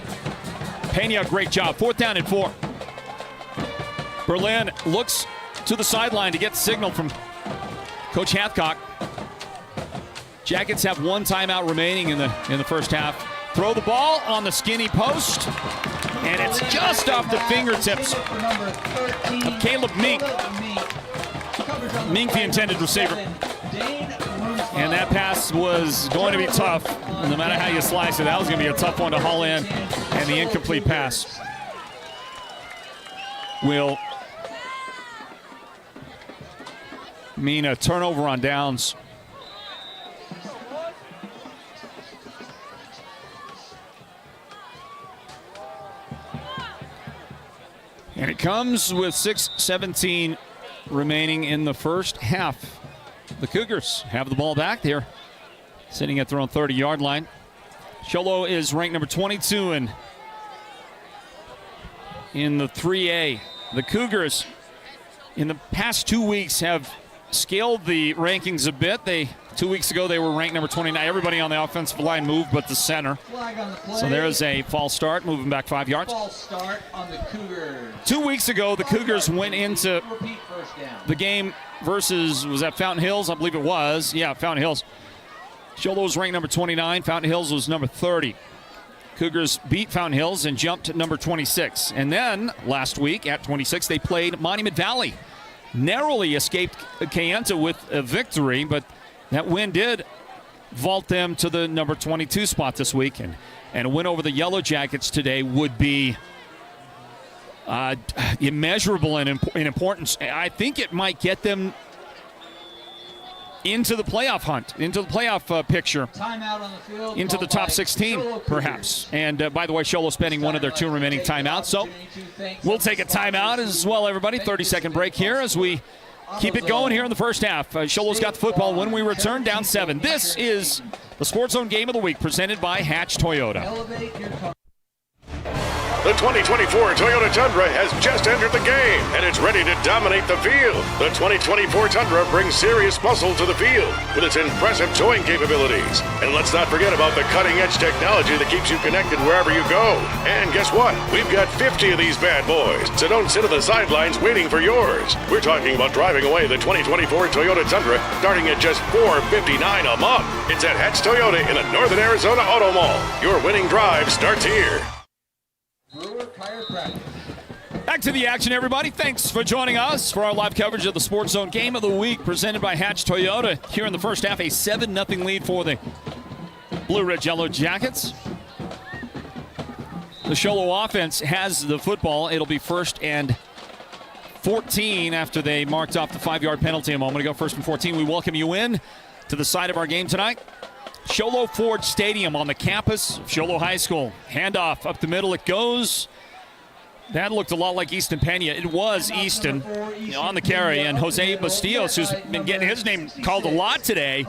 Pena, great job. 4th down and 4. Berlin looks to the sideline to get the signal from Coach Hathcock. Jackets have 1 timeout remaining in the first half. Throw the ball on the skinny post, and it's just off the fingertips of Caleb Mink. Mink, the intended receiver. And that pass was going to be tough. No matter how you slice it, that was going to be a tough one to haul in. And the incomplete pass will mean a turnover on downs. And it comes with 6:17 remaining in the first half. The Cougars have the ball back there, sitting at their own 30-yard line. Sholo is ranked number 22 in the 3A. The Cougars, in the past 2 weeks, have scaled the rankings a bit. 2 weeks ago, they were ranked number 29. Everybody on the offensive line moved but the center. So there is a false start, moving back 5 yards. False start on the Cougars. 2 weeks ago, the Cougars went into the game versus, was that Fountain Hills? I believe it was. Yeah, Fountain Hills. Sholo was ranked number 29. Fountain Hills was number 30. Cougars beat Fountain Hills and jumped to number 26. And then last week at 26, they played Monument Valley. Narrowly escaped Kayenta with a victory, but that win did vault them to the number 22 spot this week. And a win over the Yellow Jackets today would be immeasurable in importance. I think it might get them into the playoff hunt, into the playoff picture, Timeout on the field, into the top 16, perhaps. And by the way, Sholo spending one of their 2 remaining timeouts. So we'll take a timeout as well, everybody. 30-second break here as we keep it going here in the first half. Sholo's got the football when we return, down 7. This is the Sports Zone Game of the Week, presented by Hatch Toyota. Elevate your car. The 2024 Toyota Tundra has just entered the game, and it's ready to dominate the field. The 2024 Tundra brings serious muscle to the field with its impressive towing capabilities. And let's not forget about the cutting-edge technology that keeps you connected wherever you go. And guess what? We've got 50 of these bad boys, so don't sit on the sidelines waiting for yours. We're talking about driving away the 2024 Toyota Tundra starting at just $459 a month. It's at Hatch Toyota in the Northern Arizona Auto Mall. Your winning drive starts here. Back to the action, everybody. Thanks for joining us for our live coverage of the Sports Zone Game of the Week presented by Hatch Toyota. Here in the first half, a 7-0 lead for the Blue Ridge Yellow Jackets. The Sholo offense has the football. It'll be 1st and 14 after they marked off the 5-yard penalty a moment ago. 1st and 14. We welcome you in to the site of our game tonight. Sholo Ford Stadium on the campus of Sholo High School. Handoff up the middle it goes. That looked a lot like Easton Pena. It was Easton on the carry, and Jose Bastillos, who's been getting his name called a lot today,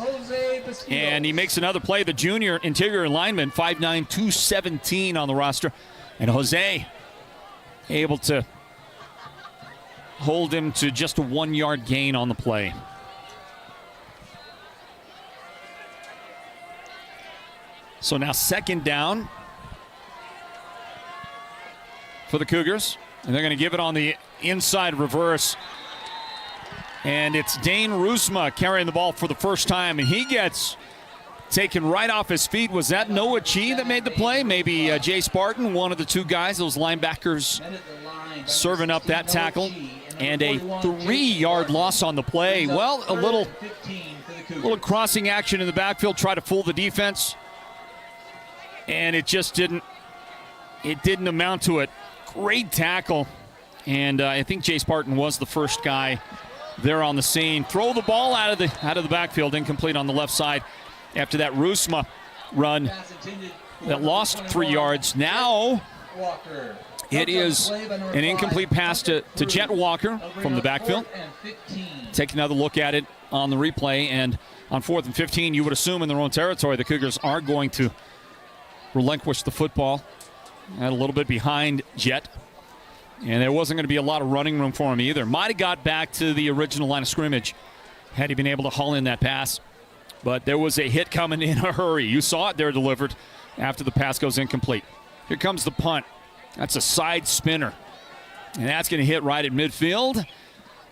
and he makes another play. The junior interior lineman, 5'9", 217 on the roster, and Jose able to hold him to just a 1-yard gain on the play. So now 2nd down for the Cougars, and they're going to give it on the inside reverse. And it's Dane Rusma carrying the ball for the first time, and he gets taken right off his feet. Was that Noah Chi that made the play? Maybe Jay Spartan, one of the two guys, those linebackers serving up that tackle. And a 3-yard loss on the play. Well, a little crossing action in the backfield, try to fool the defense. And it just didn't amount to it. Great tackle. And I think Jay Spartan was the first guy there on the scene. Throw the ball out of the backfield, incomplete on the left side after that Rusma run that lost 3 yards. Now it is an incomplete pass to Jet Walker from the backfield. Take another look at it on the replay, and on 4th and 15, you would assume in their own territory the Cougars are going to relinquish the football. And a little bit behind Jet. And there wasn't going to be a lot of running room for him either. Might have got back to the original line of scrimmage had he been able to haul in that pass. But there was a hit coming in a hurry. You saw it there delivered after the pass goes incomplete. Here comes the punt. That's a side spinner. And that's going to hit right at midfield.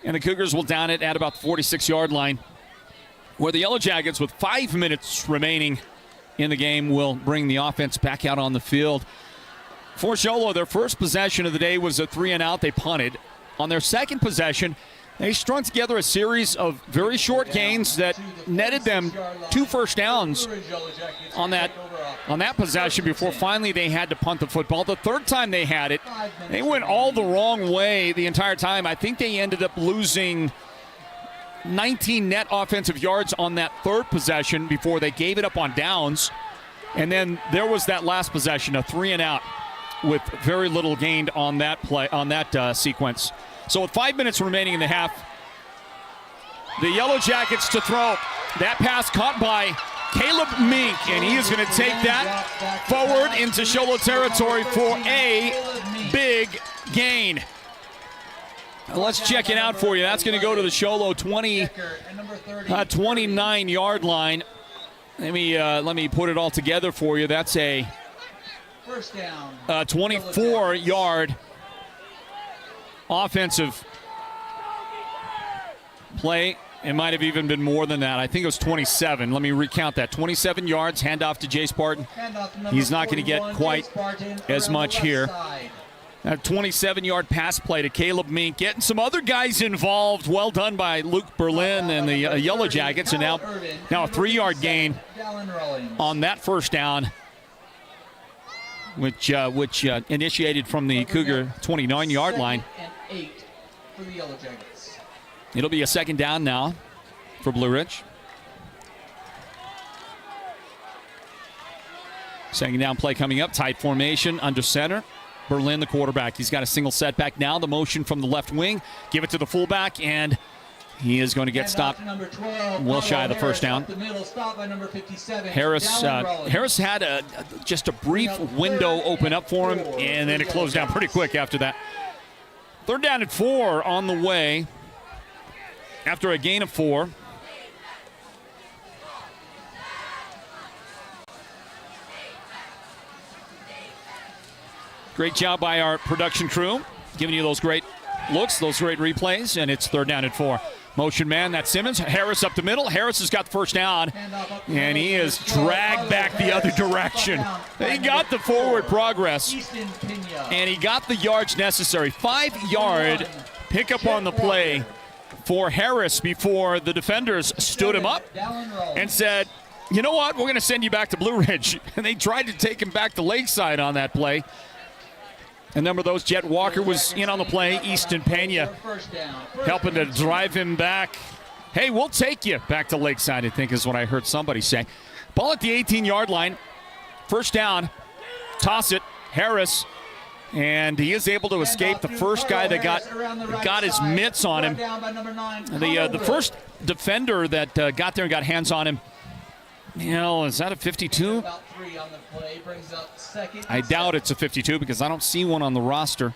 And the Cougars will down it at about the 46-yard line, where the Yellow Jackets, with 5 minutes remaining in the game, will bring the offense back out on the field. For Sholo, their first possession of the day was a 3-and-out. They punted. On their second possession, they strung together a series of very short gains that netted them 2 first downs on that possession before finally they had to punt the football. The third time they had it, they went all the wrong way the entire time. I think they ended up losing 19 net offensive yards on that third possession before they gave it up on downs. And then there was that last possession, a 3-and-out, with very little gained on that play, on that sequence. So with 5 minutes remaining in the half, the Yellow Jackets to throw. That pass caught by Caleb Mink, and he is going to take that forward into Sholo territory for a big gain. Let's check it out for you. That's going to go to the Sholo 29-yard line. Let me put it all together for you. That's a 24-yard offensive play. It might have even been more than that. I think it was 27. Let me recount that. 27 yards, handoff to Jay Spartan. He's not going to get quite as much here. A 27-yard pass play to Caleb Mink. Getting some other guys involved. Well done by Luke Berlin and the Yellow Jackets. And now a 3-yard gain on that first down, which initiated from the Cougar 29-yard line. It'll be a 2nd down now for Blue Ridge. 2nd down play coming up. Tight formation under center. Berlin, the quarterback. He's got a single setback now. The motion from the left wing. Give it to the fullback, and He is going to get stopped well shy of the first down. Harris had just a brief window open up for him, and then it closed down pretty quick after that. 3rd down and 4 on the way after a gain of 4. Great job by our production crew, giving you those great looks, those great replays, and it's 3rd down and 4. Motion man, that's Simmons. Harris up the middle. Harris has got the first down, and he is dragged back the other direction. He got the forward progress, and he got the yards necessary. 5-yard pickup on the play for Harris before the defenders stood him up and said, you know what, we're going to send you back to Blue Ridge. And they tried to take him back to Lakeside on that play. A number of those, Jet Walker was in on the play. Easton Pena helping to drive him back. Hey, we'll take you back to Lakeside, I think is what I heard somebody say. Ball at the 18-yard line. First down. Toss it. Harris. And he is able to escape the first guy that got his mitts on him. The first defender that got there and got hands on him, you know, is that a 52? I doubt it's a 52 because I don't see one on the roster.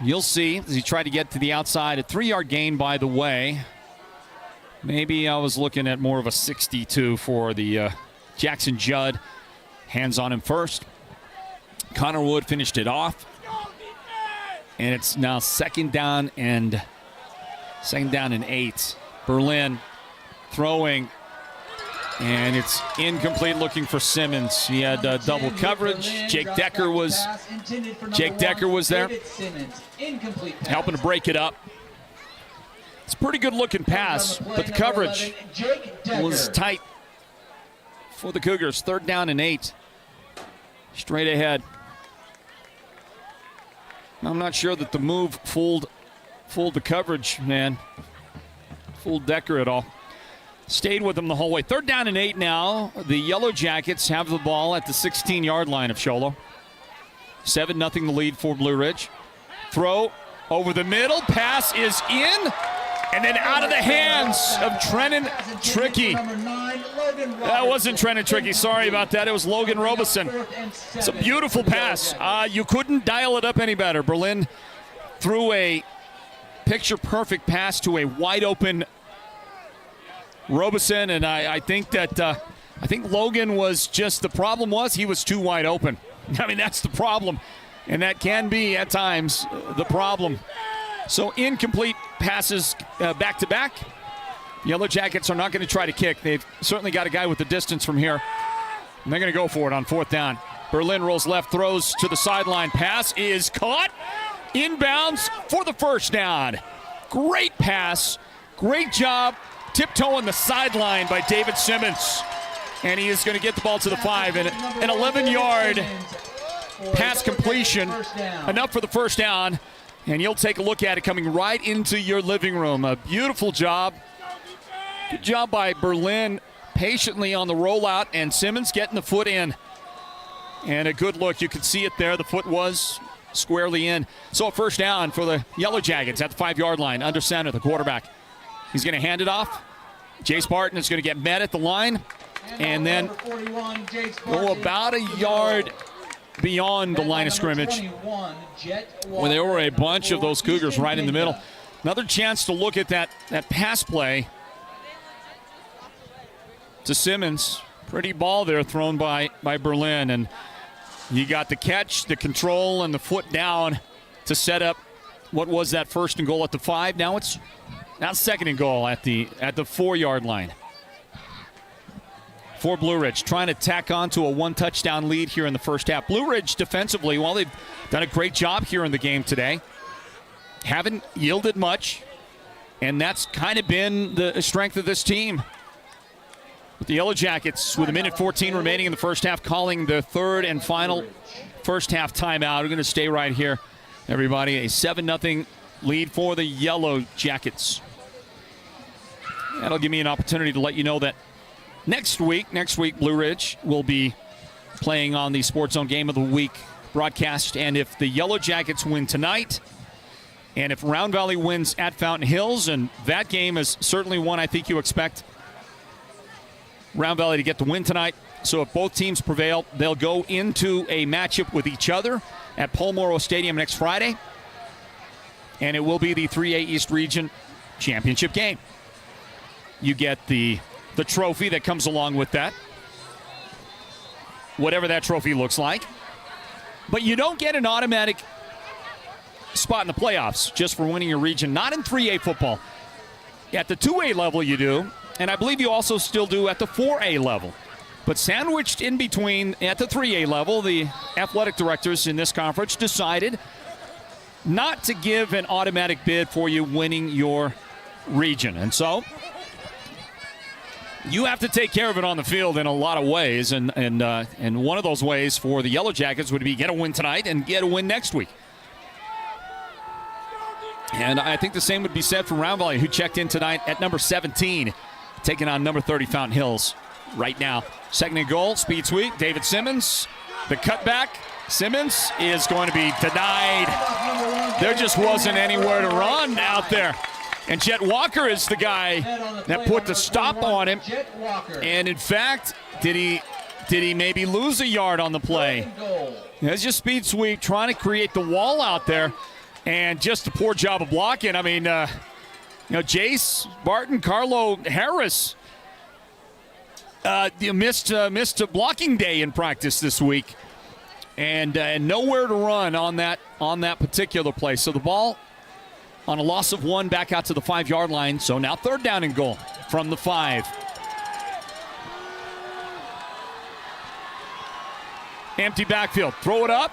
You'll see as he tried to get to the outside. A 3-yard gain, by the way. Maybe I was looking at more of a 62 for the Jackson Judd. Hands on him first. Connor Wood finished it off. And it's now second down and 8. Berlin throwing. And it's incomplete, looking for Simmons. He had double coverage. Jake Decker was there, helping to break it up. It's a pretty good looking pass, but the coverage was tight for the Cougars. 3rd down and 8. Straight ahead. I'm not sure that the move fooled the coverage, man. Fooled Decker at all. Stayed with them the whole way. 3rd down and 8 now. The Yellow Jackets have the ball at the 16-yard line of Sholo. 7-0 the lead for Blue Ridge. Throw over the middle. Pass is in. And then out of the hands of Trenton Trickey. That wasn't Trenton Trickey. Sorry about that. It was Logan Robeson. It's a beautiful pass. You couldn't dial it up any better. Berlin threw a picture-perfect pass to a wide-open Robeson, and I think that Logan was just, the problem was he was too wide open. I mean, that's the problem, and that can be at times the problem. So incomplete passes back-to-back. Yellow Jackets are not going to try to kick. They've certainly got a guy with the distance from here, and they're going to go for it on 4th down. Berlin rolls left, throws to the sideline. Pass is caught. Inbounds for the first down. Great pass. Great job. Tiptoeing the sideline by David Simmons. And he is going to get the ball to the 5. And an 11-yard pass completion. Enough for the first down. And you'll take a look at it coming right into your living room. A beautiful job. Good job by Berlin patiently on the rollout. And Simmons getting the foot in. And a good look. You can see it there. The foot was squarely in. So a first down for the Yellow Jackets at the 5-yard line. Under center, the quarterback. He's going to hand it off. Jace Barton is going to get met at the line and then go about a yard beyond the line of scrimmage when there were a bunch of those Cougars right in the middle. Another chance to look at that pass play to Simmons. Pretty ball there thrown by Berlin, and you got the catch, the control, and the foot down to set up what was that 1st and goal at the 5. Now it's 2nd and goal at the 4-yard line. For Blue Ridge, trying to tack on to a 1-touchdown lead here in the first half. Blue Ridge defensively, well, they've done a great job here in the game today. Haven't yielded much, and that's kind of been the strength of this team. With the Yellow Jackets, with 1:14 remaining in the first half, calling the 3rd and final first half timeout. We're going to stay right here, everybody. A 7-0 lead for the Yellow Jackets. That'll give me an opportunity to let you know that next week, Blue Ridge will be playing on the Sports Zone Game of the Week broadcast. And if the Yellow Jackets win tonight And if Round Valley wins at Fountain Hills, and that game is certainly one I think you expect Round Valley to get the win tonight. So if both teams prevail, they'll go into a matchup with each other at Palmoro Stadium next Friday. And it will be the 3A East Region Championship game. You get the trophy that comes along with that, whatever that trophy looks like. But you don't get an automatic spot in the playoffs just for winning your region. Not in 3A football. At the 2A level you do, and I believe you also still do at the 4A level. But sandwiched in between at the 3A level, the athletic directors in this conference decided not to give an automatic bid for you winning your region. And so you have to take care of it on the field in a lot of ways, and one of those ways for the Yellow Jackets would be get a win tonight and get a win next week. And I think the same would be said for Round Valley, who checked in tonight at number 17, taking on number 30 Fountain Hills right now. Second and goal, speed sweep, David Simmons. The cutback, Simmons is going to be denied. There just wasn't anywhere to run out there. And Jet Walker is the guy that put the stop on him. And in fact, did he maybe lose a yard on the play? There's just speed sweep, trying to create the wall out there. And just a poor job of blocking. I mean, Jace Barton, Carlo Harris missed a blocking day in practice this week. And nowhere to run on that particular play. So the ball on a loss of 1 back out to the 5-yard line. So now third down and goal from the 5. Empty backfield. Throw it up.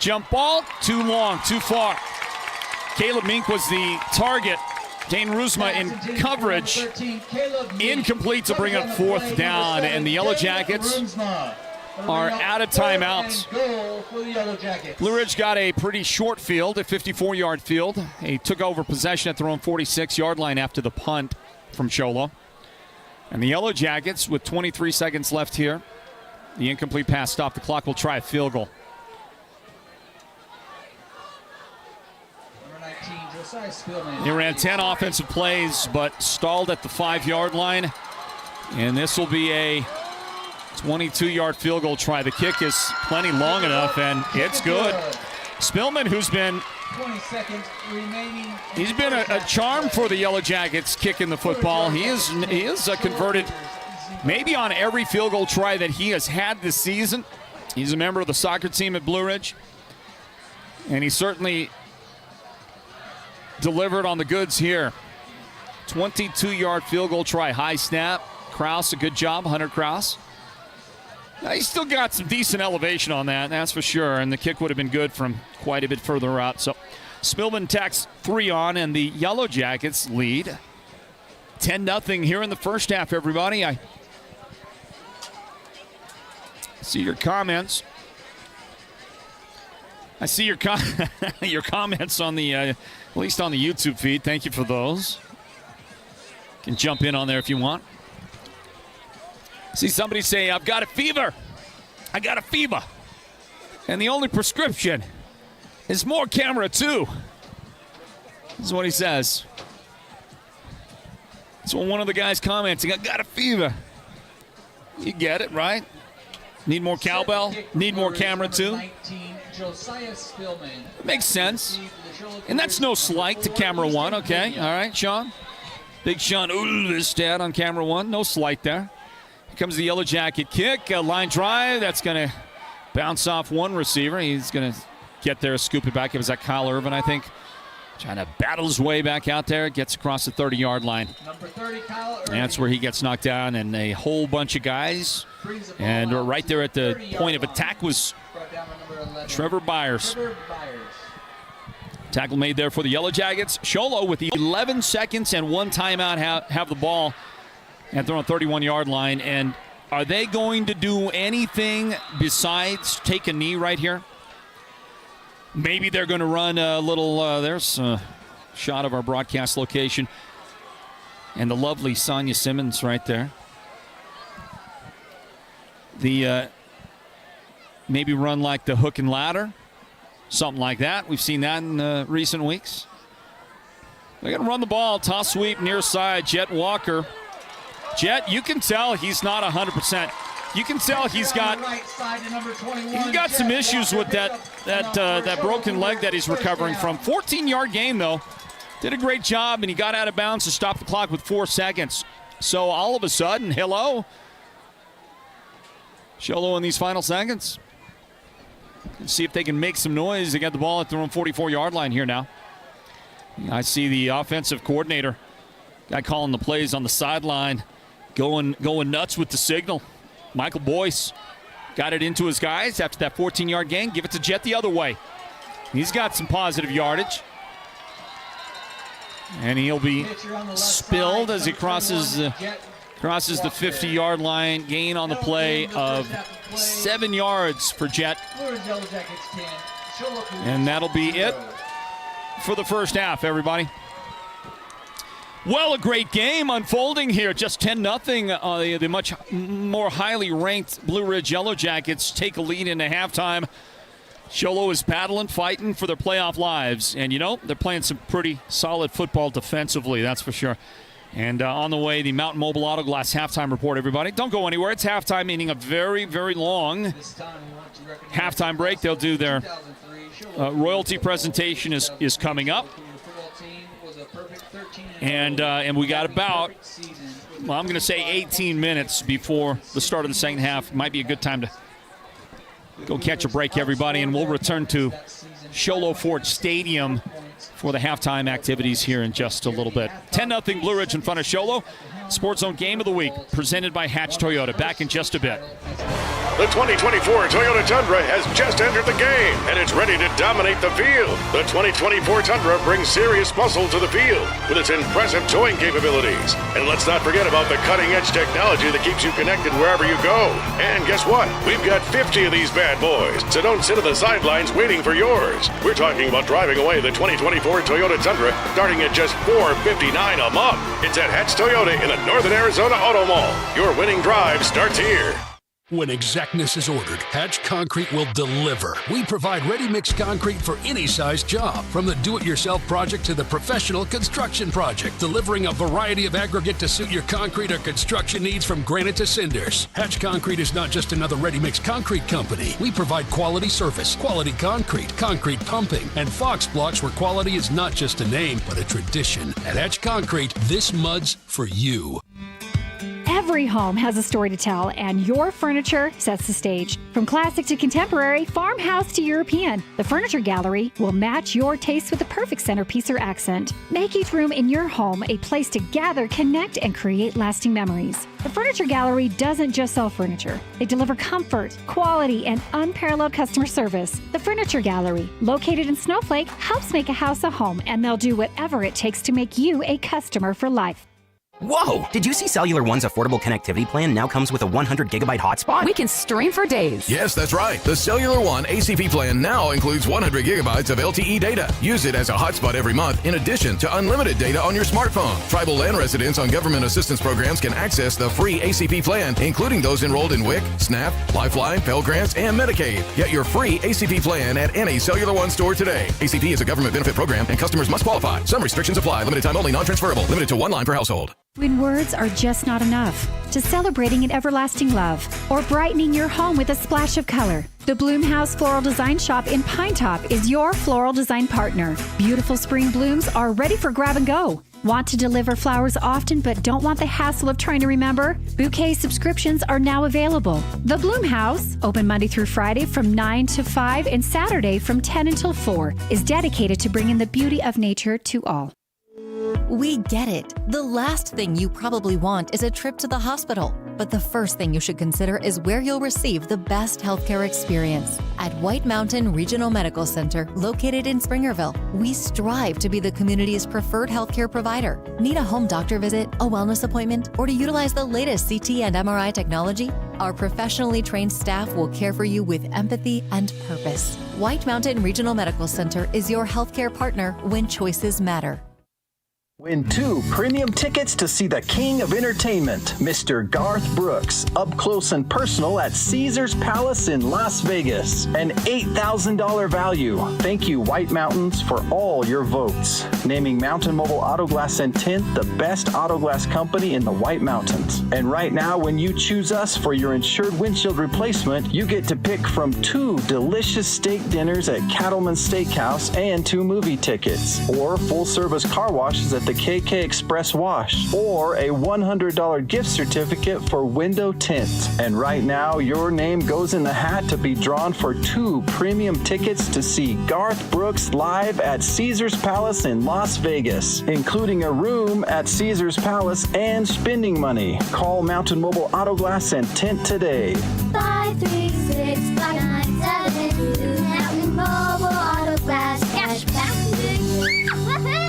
Jump ball. Too long. Too far. Caleb Mink was the target. Dane Rusma in coverage. Incomplete to bring up fourth down. And the Yellow Jackets are out of timeouts. Blue Ridge got a pretty short field, a 54-yard field. He took over possession at their own 46-yard line after the punt from Sholo. And the Yellow Jackets, with 23 seconds left here, the incomplete pass stopped the clock, will try a field goal. He ran 10 offensive plays, but stalled at the 5-yard line. And this will be a 22-yard field goal try. The kick is plenty long enough, and it's good. Spillman, who's been 20 seconds remaining. He's been a charm for the Yellow Jackets kicking the football. He is converted maybe on every field goal try that he has had this season. He's a member of the soccer team at Blue Ridge, and he certainly delivered on the goods here. 22-yard field goal try, high snap. Krause, a good job, Hunter Krause. Now, he's still got some decent elevation on that's for sure, and the kick would have been good from quite a bit further out. So Spillman tacks 3 on, and the Yellow Jackets lead 10-0 here in the first half, everybody. I see your comments. I see your your comments on the, at least on the YouTube feed. Thank you for those. You can jump in on there if you want. See somebody say, I've got a fever. I got a fever. And the only prescription is more camera 2. This is what he says. That's what one of the guys commenting. I got a fever. You get it, right? Need more cowbell? Need more camera 2? It makes sense. And that's no slight to camera 1, okay? All right, Sean? Big Sean Ulvestad on camera 1. No slight there. Here comes the Yellow Jacket kick. A line drive. That's going to bounce off one receiver. He's going to get there, scoop it back. It was that Kyle Irvin, I think. Trying to battle his way back out there. Gets across the 30-yard line. Number 30, Kyle Irvin. And that's where he gets knocked down. And a whole bunch of guys. And right there at the point of attack was Trevor Byers. Tackle made there for the Yellow Jackets. Sholo with the 11 seconds and 1 timeout have the ball at their own 31-yard line. And are they going to do anything besides take a knee right here? Maybe they're going to run a little, there's a shot of our broadcast location. And the lovely Sonia Simmons right there. The maybe run like the hook and ladder. something like that. We've seen that in recent weeks. They're going to run the ball. Toss sweep near side. Jet Walker. Jet, you can tell he's not 100%. You can tell he's got some issues with that broken leg that he's recovering from. 14-yard gain, though. Did a great job, and he got out of bounds to stop the clock with 4 seconds. So all of a sudden, hello. Sholo in these final seconds. Let's see if they can make some noise. They got the ball at their own 44-yard line here now. I see the offensive coordinator, guy calling the plays on the sideline, going nuts with the signal. Michael Boyce got it into his guys after that 14-yard gain. Give it to Jet the other way. He's got some positive yardage. And he'll be spilled as he crosses the 50-yard line. Gain on the play of 7 yards for Jet. And that'll be it for the first half, everybody. Well, a great game unfolding here. Just 10-0. The much more highly ranked Blue Ridge Yellow Jackets take a lead into halftime. Sholo is battling, fighting for their playoff lives. And, they're playing some pretty solid football defensively, that's for sure. And on the way, the Mountain Mobile Auto Glass halftime report, everybody. Don't go anywhere. It's halftime, meaning a very, very long halftime break. They'll do their royalty presentation is coming up. And we got about, I'm going to say 18 minutes before the start of the second half. Might be a good time to go catch a break, everybody, and we'll return to Sholo Ford Stadium for the halftime activities here in just a little bit. 10-0 Blue Ridge in front of Sholo. Sports Zone Game of the Week presented by Hatch Toyota. Back in just a bit. The 2024 Toyota Tundra has just entered the game, and it's ready to dominate the field. The 2024 Tundra brings serious muscle to the field with its impressive towing capabilities. And let's not forget about the cutting-edge technology that keeps you connected wherever you go. And guess what? We've got 50 of these bad boys, so don't sit on the sidelines waiting for yours. We're talking about driving away the 2024 Toyota Tundra starting at just $459 a month. It's at Hatch Toyota in the Northern Arizona Auto Mall. Your winning drive starts here. When exactness is ordered, Hatch Concrete will deliver. We provide ready-mix concrete for any size job, from the do-it-yourself project to the professional construction project, delivering a variety of aggregate to suit your concrete or construction needs from granite to cinders. Hatch Concrete is not just another ready-mix concrete company. We provide quality surface, quality concrete, concrete pumping, and Fox blocks where quality is not just a name, but a tradition. At Hatch Concrete, this mud's for you. Every home has a story to tell, and your furniture sets the stage. From classic to contemporary, farmhouse to European, the Furniture Gallery will match your taste with the perfect centerpiece or accent. Make each room in your home a place to gather, connect, and create lasting memories. The Furniture Gallery doesn't just sell furniture. They deliver comfort, quality, and unparalleled customer service. The Furniture Gallery, located in Snowflake, helps make a house a home, and they'll do whatever it takes to make you a customer for life. Whoa! Did you see Cellular One's affordable connectivity plan now comes with a 100 gigabyte hotspot? We can stream for days. Yes, that's right. The Cellular One ACP plan now includes 100 gigabytes of LTE data. Use it as a hotspot every month in addition to unlimited data on your smartphone. Tribal land residents on government assistance programs can access the free ACP plan, including those enrolled in WIC, SNAP, Lifeline, Pell Grants, and Medicaid. Get your free ACP plan at any Cellular One store today. ACP is a government benefit program and customers must qualify. Some restrictions apply. Limited time only, non-transferable. Limited to one line per household. When words are just not enough, to celebrating an everlasting love, or brightening your home with a splash of color, the Bloomhouse Floral Design Shop in Pine Top is your floral design partner. Beautiful spring blooms are ready for grab and go. Want to deliver flowers often but don't want the hassle of trying to remember? Bouquet subscriptions are now available. The Bloomhouse, open Monday through Friday from 9 to 5 and Saturday from 10 until 4, is dedicated to bringing the beauty of nature to all. We get it. The last thing you probably want is a trip to the hospital. But the first thing you should consider is where you'll receive the best healthcare experience. At White Mountain Regional Medical Center, located in Springerville, we strive to be the community's preferred healthcare provider. Need a home doctor visit, a wellness appointment, or to utilize the latest CT and MRI technology? Our professionally trained staff will care for you with empathy and purpose. White Mountain Regional Medical Center is your healthcare partner when choices matter. Win 2 premium tickets to see the king of entertainment, Mr. Garth Brooks, up close and personal at Caesars Palace in Las Vegas. An $8,000 value. Thank you, White Mountains, for all your votes. Naming Mountain Mobile Auto Glass and Tint the best auto glass company in the White Mountains. And right now, when you choose us for your insured windshield replacement, you get to pick from 2 delicious steak dinners at Cattleman's Steakhouse and 2 movie tickets, or full-service car washes at the KK Express Wash, or a $100 gift certificate for window tint. And right now, your name goes in the hat to be drawn for 2 premium tickets to see Garth Brooks live at Caesars Palace in Las Vegas, including a room at Caesars Palace and spending money. Call Mountain Mobile Auto Glass and Tint today. 536-5972. Mountain Mobile Auto Glass. Cash back. Woohoo!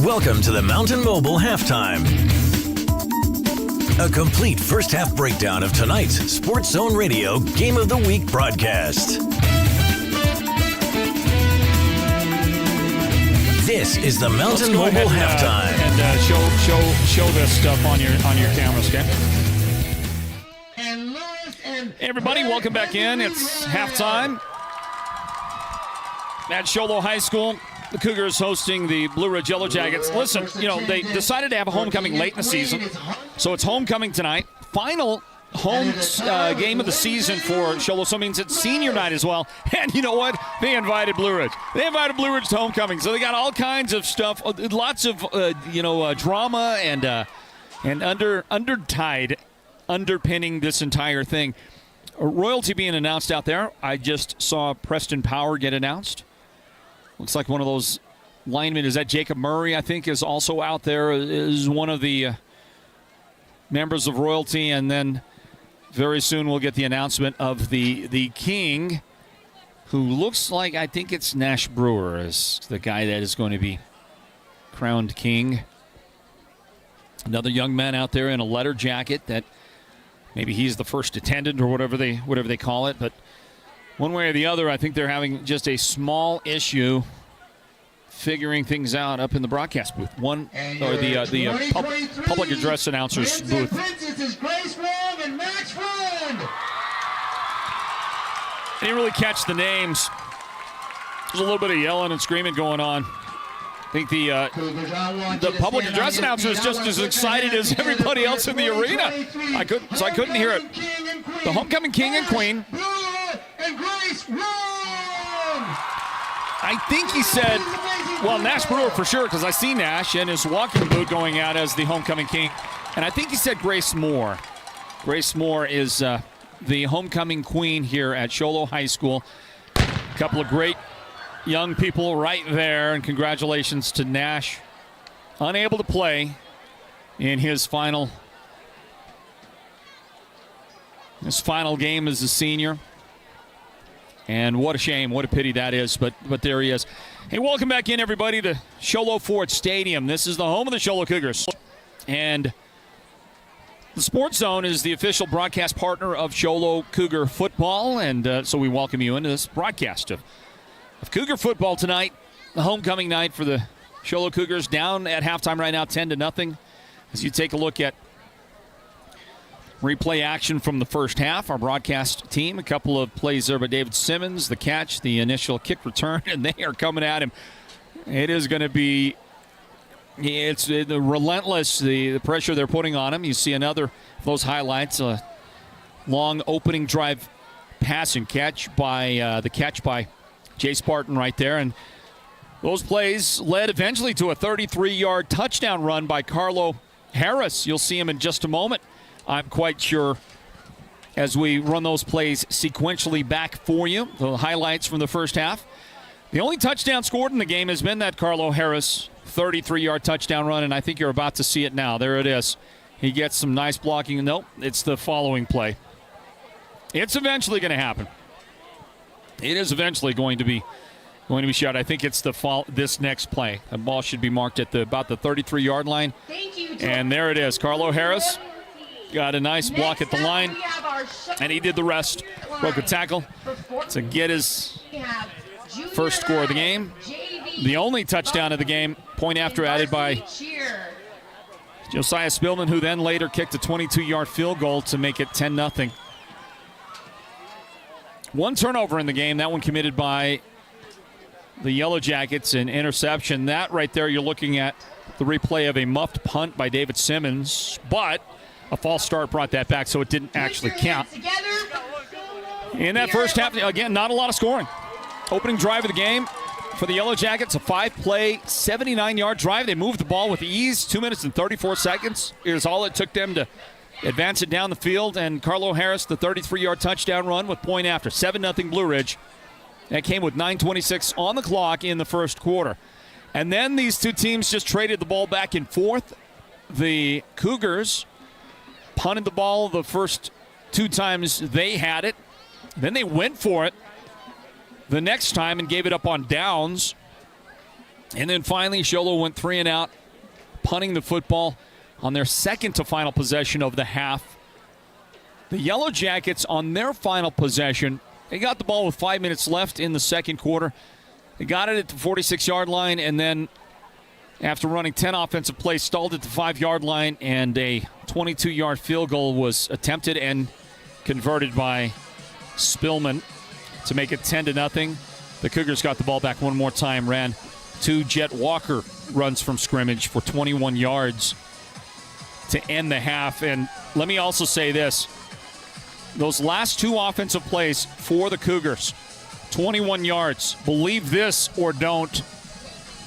Welcome to the Mountain Mobile Halftime. A complete first half breakdown of tonight's Sports Zone Radio Game of the Week broadcast. This is the Mountain Mobile Halftime. And show this stuff on your cameras, okay? Hey everybody, welcome back in. It's halftime at Sholo High School. The Cougars hosting the Blue Ridge Yellow Jackets. Listen, they decided to have a homecoming late in the season, so it's homecoming tonight. Final home game of the season for Sholo, so it means it's senior night as well. And you know what? They invited Blue Ridge. They invited Blue Ridge to homecoming, so they got all kinds of stuff, lots of drama and undertide underpinning this entire thing. Royalty being announced out there. I just saw Preston Power get announced. Looks like one of those linemen. Is that Jacob Murray, I think, is also out there, is one of the members of Royalty. And then very soon we'll get the announcement of the king, who looks like, I think it's Nash Brewer is the guy that is going to be crowned king. Another young man out there in a letter jacket that maybe he's the first attendant or whatever they call it. But one way or the other, I think they're having just a small issue figuring things out up in the broadcast booth. Public address announcers booth. I didn't really catch the names. There's a little bit of yelling and screaming going on. I think the public address announcer is just as excited as everybody else in the arena. I couldn't hear it. The homecoming king and queen. I think he said, well, Nash Brewer for sure, because I see Nash in his walking boot going out as the homecoming king. And I think he said Grace Moore. Grace Moore is the homecoming queen here at Sholo High School. A couple of great young people right there, and congratulations to Nash. Unable to play in his final game as a senior. And what a shame, what a pity that is, but there he is. Hey, welcome back in, everybody, to Sholo Ford Stadium. This is the home of the Sholo Cougars. And the Sports Zone is the official broadcast partner of Sholo Cougar Football, and so we welcome you into this broadcast of Cougar football tonight, the homecoming night for the Sholo Cougars, down at halftime right now, 10-0. As you take a look at replay action from the first half, our broadcast team, a couple of plays there by David Simmons, the catch, the initial kick return, and they are coming at him. It is going to be, it's the relentless, the pressure they're putting on him. You see another of those highlights, a long opening drive pass and catch by Jay Spartan right there. And those plays led eventually to a 33-yard touchdown run by Carlo Harris. You'll see him in just a moment, I'm quite sure, as we run those plays sequentially back for you. The highlights from the first half. The only touchdown scored in the game has been that Carlo Harris 33-yard touchdown run, and I think you're about to see it now. There it is. He gets some nice blocking. Nope, it's the following play. It's eventually going to happen. It is eventually going to be shot. I think it's this next play. The ball should be marked at about the 33-yard line. And there it is. Carlo Harris got a nice block at the line, and he did the rest. Broke a tackle to get his first score of the game. the only touchdown of the game, point after added by Josiah Spillman, who then later kicked a 22-yard field goal to make it 10-0. One turnover in the game, that one committed by the Yellow Jackets, an interception. That right there, you're looking at the replay of a muffed punt by David Simmons, but a false start brought that back, so it didn't actually count. In that first half, again, not a lot of scoring. Opening drive of the game for the Yellow Jackets, a 5-play, 79-yard drive. They moved the ball with ease, 2 minutes and 34 seconds. It was all it took them to advance it down the field, and Carlo Harris, the 33-yard touchdown run with point after. 7-0 Blue Ridge. That came with 9:26 on the clock in the first quarter. And then these two teams just traded the ball back and forth. The Cougars punted the ball the first 2 times they had it. Then they went for it the next time and gave it up on downs. And then finally, Sholo went 3 and out, punting the football on their second to final possession of the half. The Yellow Jackets on their final possession, they got the ball with 5 minutes left in the second quarter. They got it at the 46-yard line, and then after running 10 offensive plays, stalled at the 5-yard line, and a 22-yard field goal was attempted and converted by Spillman to make it 10-0. The Cougars got the ball back one more time, ran 2 Jet Walker runs from scrimmage for 21 yards to end the half. And let me also say this. Those last 2 offensive plays for the Cougars, 21 yards. Believe this or don't,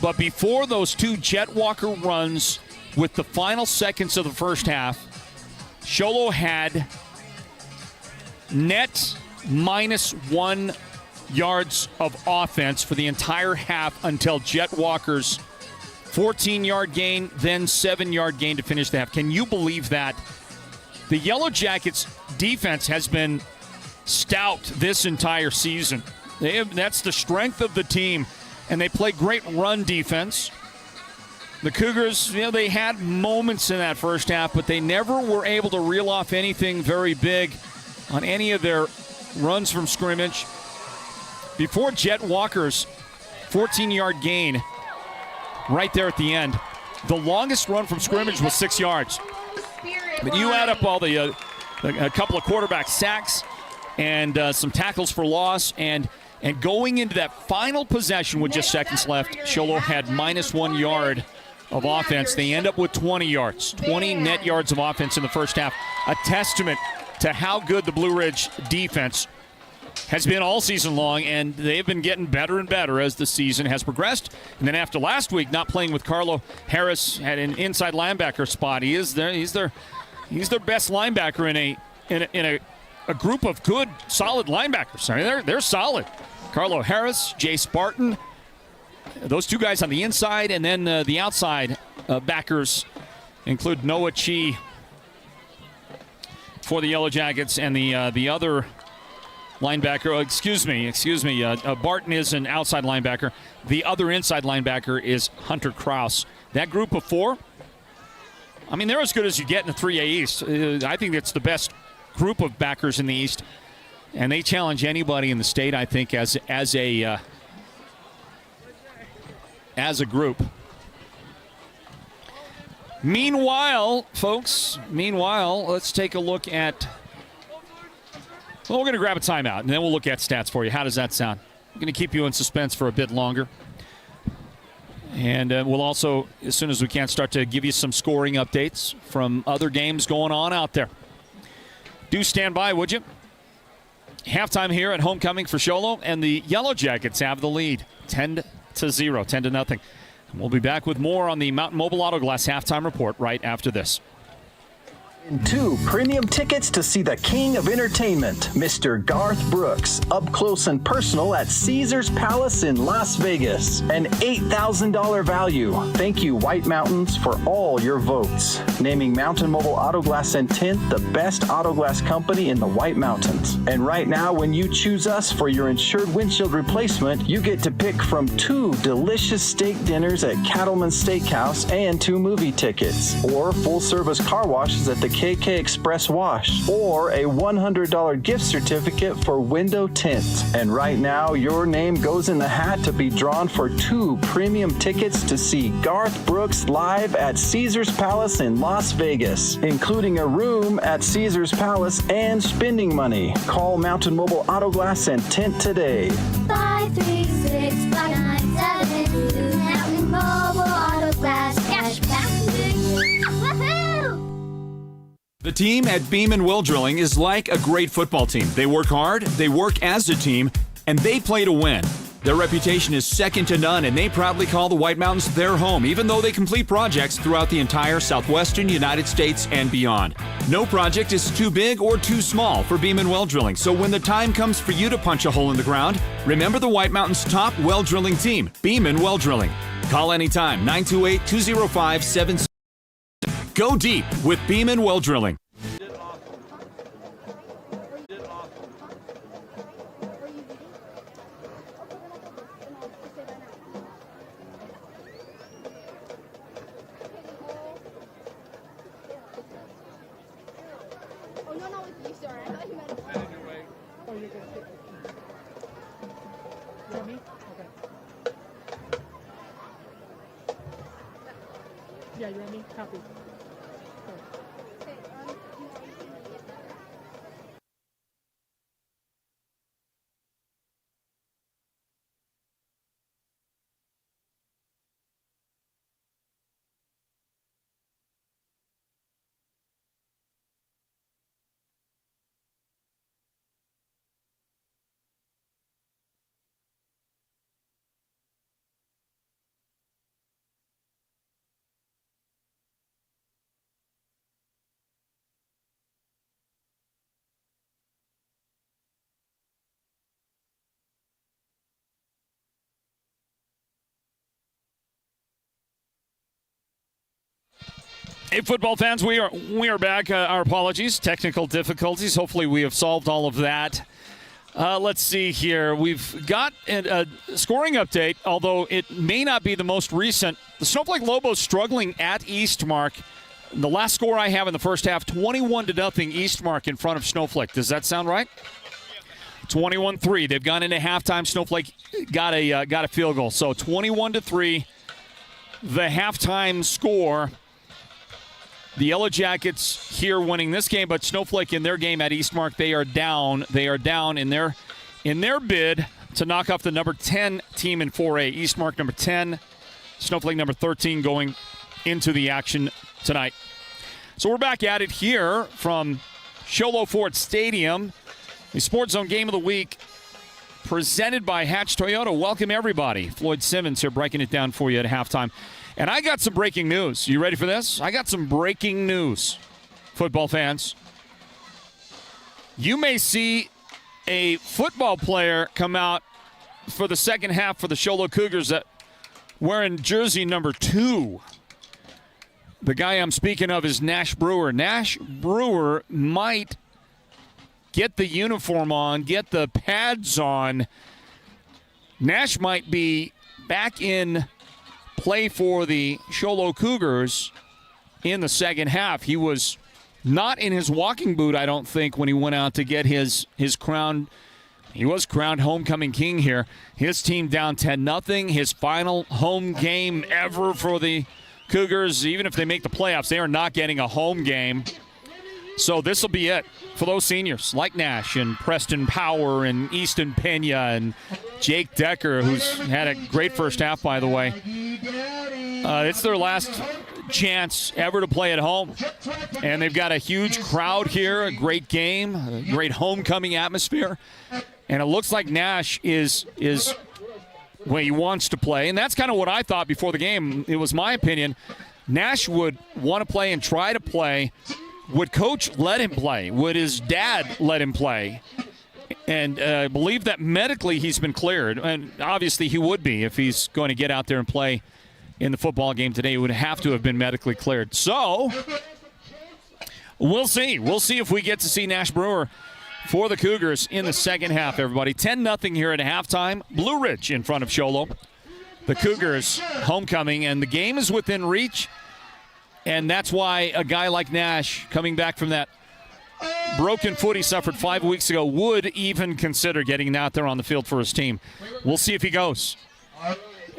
but before those 2 Jet Walker runs with the final seconds of the first half, Sholo had net -1 yards of offense for the entire half until Jet Walker's 14-yard gain, then 7-yard gain to finish the half. Can you believe that? The Yellow Jackets defense has been stout this entire season. That's the strength of the team, and they play great run defense. The Cougars, they had moments in that first half, but they never were able to reel off anything very big on any of their runs from scrimmage. Before Jet Walker's 14-yard gain right there at the end, the longest run from scrimmage was 6 yards. But you add up all a couple of quarterback sacks and some tackles for loss, and going into that final possession with just seconds left, Sholo had -1 yard of offense. They end up with 20 yards, 20 net yards of offense in the first half. A testament to how good the Blue Ridge defense has been all season long, and they've been getting better and better as the season has progressed. And then after last week, not playing with Carlo Harris at an inside linebacker spot, he's their best linebacker in a group of good, solid linebackers. I mean, they're solid. Carlo Harris, Jay Spartan, those 2 guys on the inside, and then the outside backers include Noah Chi for the Yellow Jackets, and the other linebacker, excuse me, Barton is an outside linebacker. The other inside linebacker is Hunter Kraus. That group of 4, I mean, they're as good as you get in the 3A East. I think it's the best group of backers in the East, and they challenge anybody in the state, I think, as a group. Meanwhile, folks, let's take a look at, well, we're going to grab a timeout, and then we'll look at stats for you. How does that sound? I'm going to keep you in suspense for a bit longer. And we'll also, as soon as we can, start to give you some scoring updates from other games going on out there. Do stand by, would you? Halftime here at homecoming for Sholo, and the Yellow Jackets have the lead, 10-0, 10-0. And we'll be back with more on the Mountain Mobile Auto Glass halftime report right after this. 2 premium tickets to see the king of entertainment, Mr. Garth Brooks, up close and personal at Caesars Palace in Las Vegas. An $8,000 value. Thank you, White Mountains, for all your votes. Naming Mountain Mobile Auto Glass and Tint the best auto glass company in the White Mountains. And right now, when you choose us for your insured windshield replacement, you get to pick from 2 delicious steak dinners at Cattleman's Steakhouse and 2 movie tickets, or full-service car washes at the KK Express Wash or a $100 gift certificate for window tint. And right now, your name goes in the hat to be drawn for 2 premium tickets to see Garth Brooks live at Caesars Palace in Las Vegas, including a room at Caesars Palace and spending money. Call Mountain Mobile Auto Glass and Tint today. 536-5972. Mountain Mobile Auto Glass. Cash back. Woohoo! The team at Beeman Well Drilling is like a great football team. They work hard, they work as a team, and they play to win. Their reputation is second to none, and they proudly call the White Mountains their home, even though they complete projects throughout the entire southwestern United States and beyond. No project is too big or too small for Beeman Well Drilling, so when the time comes for you to punch a hole in the ground, remember the White Mountains' top well drilling team, Beeman Well Drilling. Call anytime, 928-205-76. Go deep with Beeman Well Drilling. Yeah, you want me? Copy. Hey, football fans, we are back. Our apologies, technical difficulties. Hopefully we have solved all of that. Let's see here. We've got a scoring update, although it may not be the most recent. The Snowflake Lobos struggling at Eastmark. The last score I have in the first half, 21-0 Eastmark in front of Snowflake. Does that sound right? 21-3. They've gone into halftime. Snowflake got a field goal. So 21-3, the halftime score. The Yellow Jackets here winning this game, but Snowflake in their game at Eastmark, they are down. They are down in their bid to knock off the number 10 team in 4A. Eastmark number 10, Snowflake number 13 going into the action tonight. So we're back at it here from Sholo Ford Stadium. The Sports Zone Game of the Week presented by Hatch Toyota. Welcome everybody. Floyd Simmons here breaking it down for you at halftime. And I got some breaking news. You ready for this? I got some breaking news, football fans. You may see a football player come out for the second half for the Show Low Cougars that wearing jersey number 2. The guy I'm speaking of is Nash Brewer. Nash Brewer might get the uniform on, get the pads on. Nash might be back in play for the Show Low Cougars in the second half. He was not in his walking boot, I don't think, when he went out to get his crown. He was crowned homecoming king here. His team down 10-0. His final home game ever for the Cougars. Even if they make the playoffs, they are not getting a home game. So this will be it for those seniors like Nash and Preston Power and Easton Pena and Jake Decker, who's had a great first half, by the way. It's their last chance ever to play at home. And they've got a huge crowd here, a great game, a great homecoming atmosphere. And it looks like Nash is where he wants to play. And that's kind of what I thought before the game. It was my opinion. Nash would want to play and try to play. Would Coach let him play? Would his dad let him play? And I believe that medically he's been cleared. And obviously he would be if he's going to get out there and play in the football game today. He would have to have been medically cleared. So we'll see. We'll see if we get to see Nash Brewer for the Cougars in the second half, everybody. 10-0 here at halftime. Blue Ridge in front of Sholo. The Cougars homecoming, and the game is within reach. And that's why a guy like Nash, coming back from that broken foot he suffered 5 weeks ago, would even consider getting out there on the field for his team. We'll see if he goes.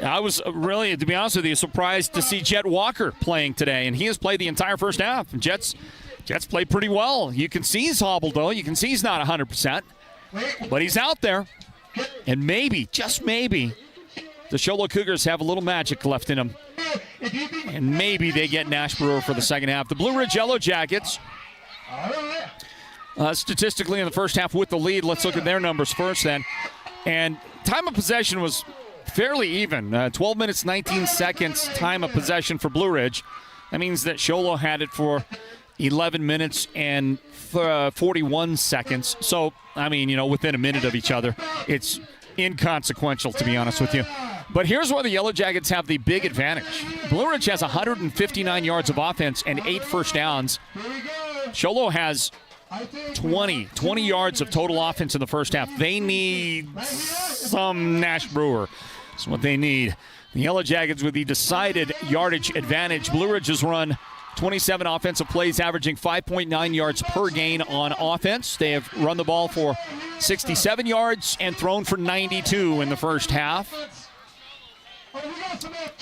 I was really, to be honest with you, surprised to see Jet Walker playing today, and he has played the entire first half. Jets played pretty well. You can see he's hobbled, though. You can see he's not 100%, but he's out there. And maybe, just maybe, the Show Low Cougars have a little magic left in them, and maybe they get Nash Brewer for the second half. The Blue Ridge Yellow Jackets, statistically in the first half with the lead. Let's look at their numbers first then. And time of possession was fairly even. 12 minutes, 19 seconds time of possession for Blue Ridge. That means that Sholo had it for 11 minutes and 41 seconds. So, I mean, within a minute of each other. It's inconsequential, to be honest with you. But here's where the Yellow Jackets have the big advantage. Blue Ridge has 159 yards of offense and 8 first downs. Sholo has 20 yards of total offense in the first half. They need some Nash Brewer. That's what they need. The Yellow Jackets with the decided yardage advantage. Blue Ridge has run 27 offensive plays, averaging 5.9 yards per gain on offense. They have run the ball for 67 yards and thrown for 92 in the first half.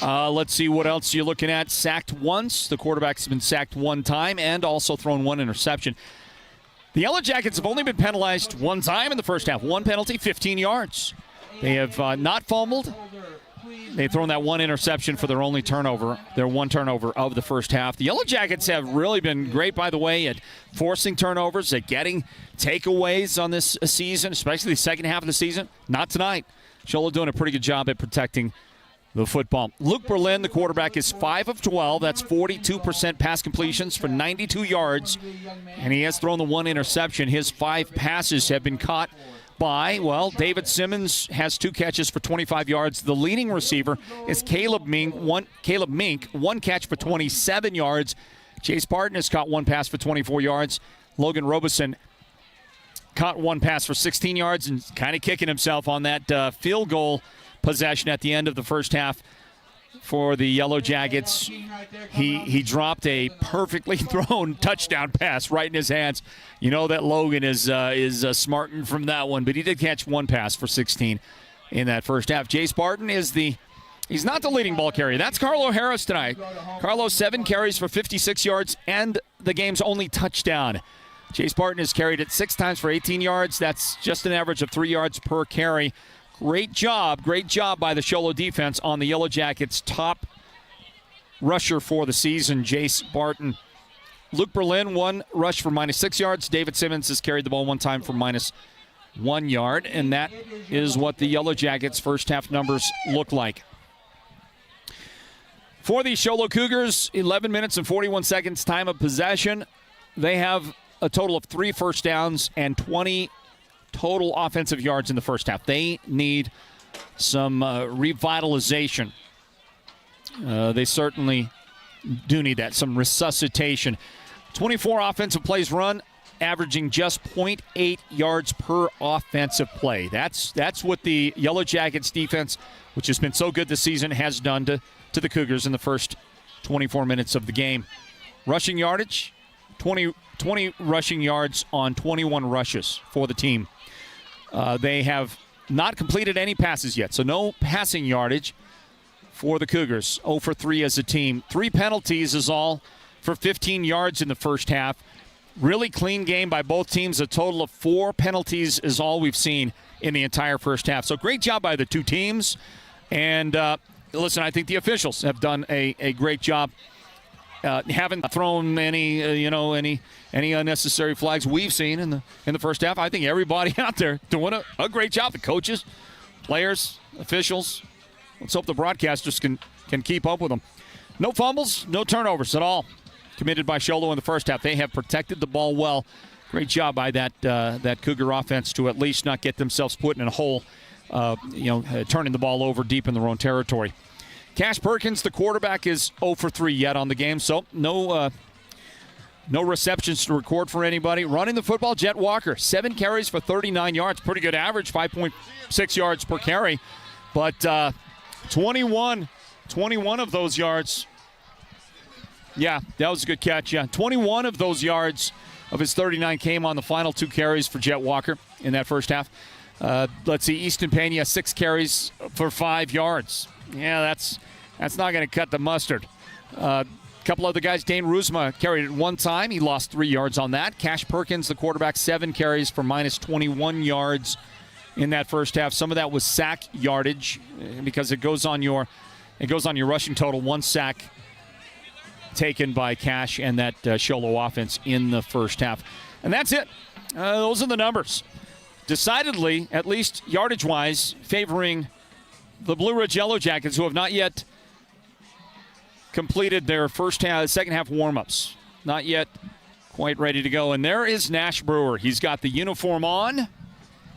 Let's see what else you're looking at. Sacked once. The quarterback's been sacked one time and also thrown one interception. The Yellow Jackets have only been penalized one time in the first half. One penalty, 15 yards. They have not fumbled. They've thrown that one interception for their only turnover, their one turnover of the first half. The Yellow Jackets have really been great, by the way, at forcing turnovers, at getting takeaways on this season, especially the second half of the season. Not tonight. Sholo doing a pretty good job at protecting the football. Luke Berlin, the quarterback, is 5 of 12. That's 42% pass completions for 92 yards. And he has thrown the one interception. His 5 passes have been caught by, David Simmons has 2 catches for 25 yards. The leading receiver is Caleb Mink, one catch for 27 yards. Chase Barton has caught 1 pass for 24 yards. Logan Robeson caught 1 pass for 16 yards and kind of kicking himself on that field goal possession at the end of the first half for the Yellow Jackets. He dropped a perfectly thrown touchdown pass right in his hands. You know that Logan is smarting from that one, but he did catch 1 pass for 16 in that first half. Jace Barton he's not the leading ball carrier. That's Carlo Harris tonight. Carlo, 7 carries for 56 yards and the game's only touchdown. Jace Barton has carried it 6 times for 18 yards. That's just an average of 3 yards per carry. Great job by the Sholo defense on the Yellow Jackets' top rusher for the season, Jace Barton. Luke Berlin, 1 rush for -6 yards. David Simmons has carried the ball 1 time for -1 yard, and that is what the Yellow Jackets' first half numbers look like. For the Sholo Cougars, 11 minutes and 41 seconds time of possession. They have a total of 3 first downs and 20 total offensive yards in the first half. They need some revitalization. They certainly do need that, some resuscitation. 24 offensive plays run, averaging just 0.8 yards per offensive play. That's what the Yellow Jackets defense, which has been so good this season, has done to the Cougars in the first 24 minutes of the game. Rushing yardage, 20 rushing yards on 21 rushes for the team. They have not completed any passes yet, so no passing yardage for the Cougars. 0 for 3 as a team. 3 penalties is all for 15 yards in the first half. Really clean game by both teams. A total of 4 penalties is all we've seen in the entire first half. So great job by the 2 teams. And listen, I think the officials have done a great job. Haven't thrown any unnecessary flags we've seen in the first half. I think everybody out there doing a great job. The coaches, players, officials. Let's hope the broadcasters can keep up with them. No fumbles, no turnovers at all committed by Sholo in the first half. They have protected the ball well. Great job by that Cougar offense to at least not get themselves put in a hole, turning the ball over deep in their own territory. Cash Perkins, the quarterback, is 0 for 3 yet on the game, so no receptions to record for anybody. Running the football, Jet Walker, 7 carries for 39 yards. Pretty good average, 5.6 yards per carry. But 21 of those yards Yeah, that was a good catch. Yeah, 21 of those yards of his 39 came on the final 2 carries for Jet Walker in that first half. Let's see, Easton Pena, 6 carries for 5 yards. Yeah, that's not going to cut the mustard. A couple other guys, Dane Ruzma carried it 1 time. He lost 3 yards on that. Cash Perkins, the quarterback, 7 carries for minus 21 yards in that first half. Some of that was sack yardage because it goes on your rushing total. 1 sack taken by Cash and that Sholo offense in the first half. And that's it. Those are the numbers. Decidedly, at least yardage-wise, favoring the Blue Ridge Yellow Jackets, who have not yet completed their second half warm-ups. Not yet quite ready to go. And there is Nash Brewer. He's got the uniform on.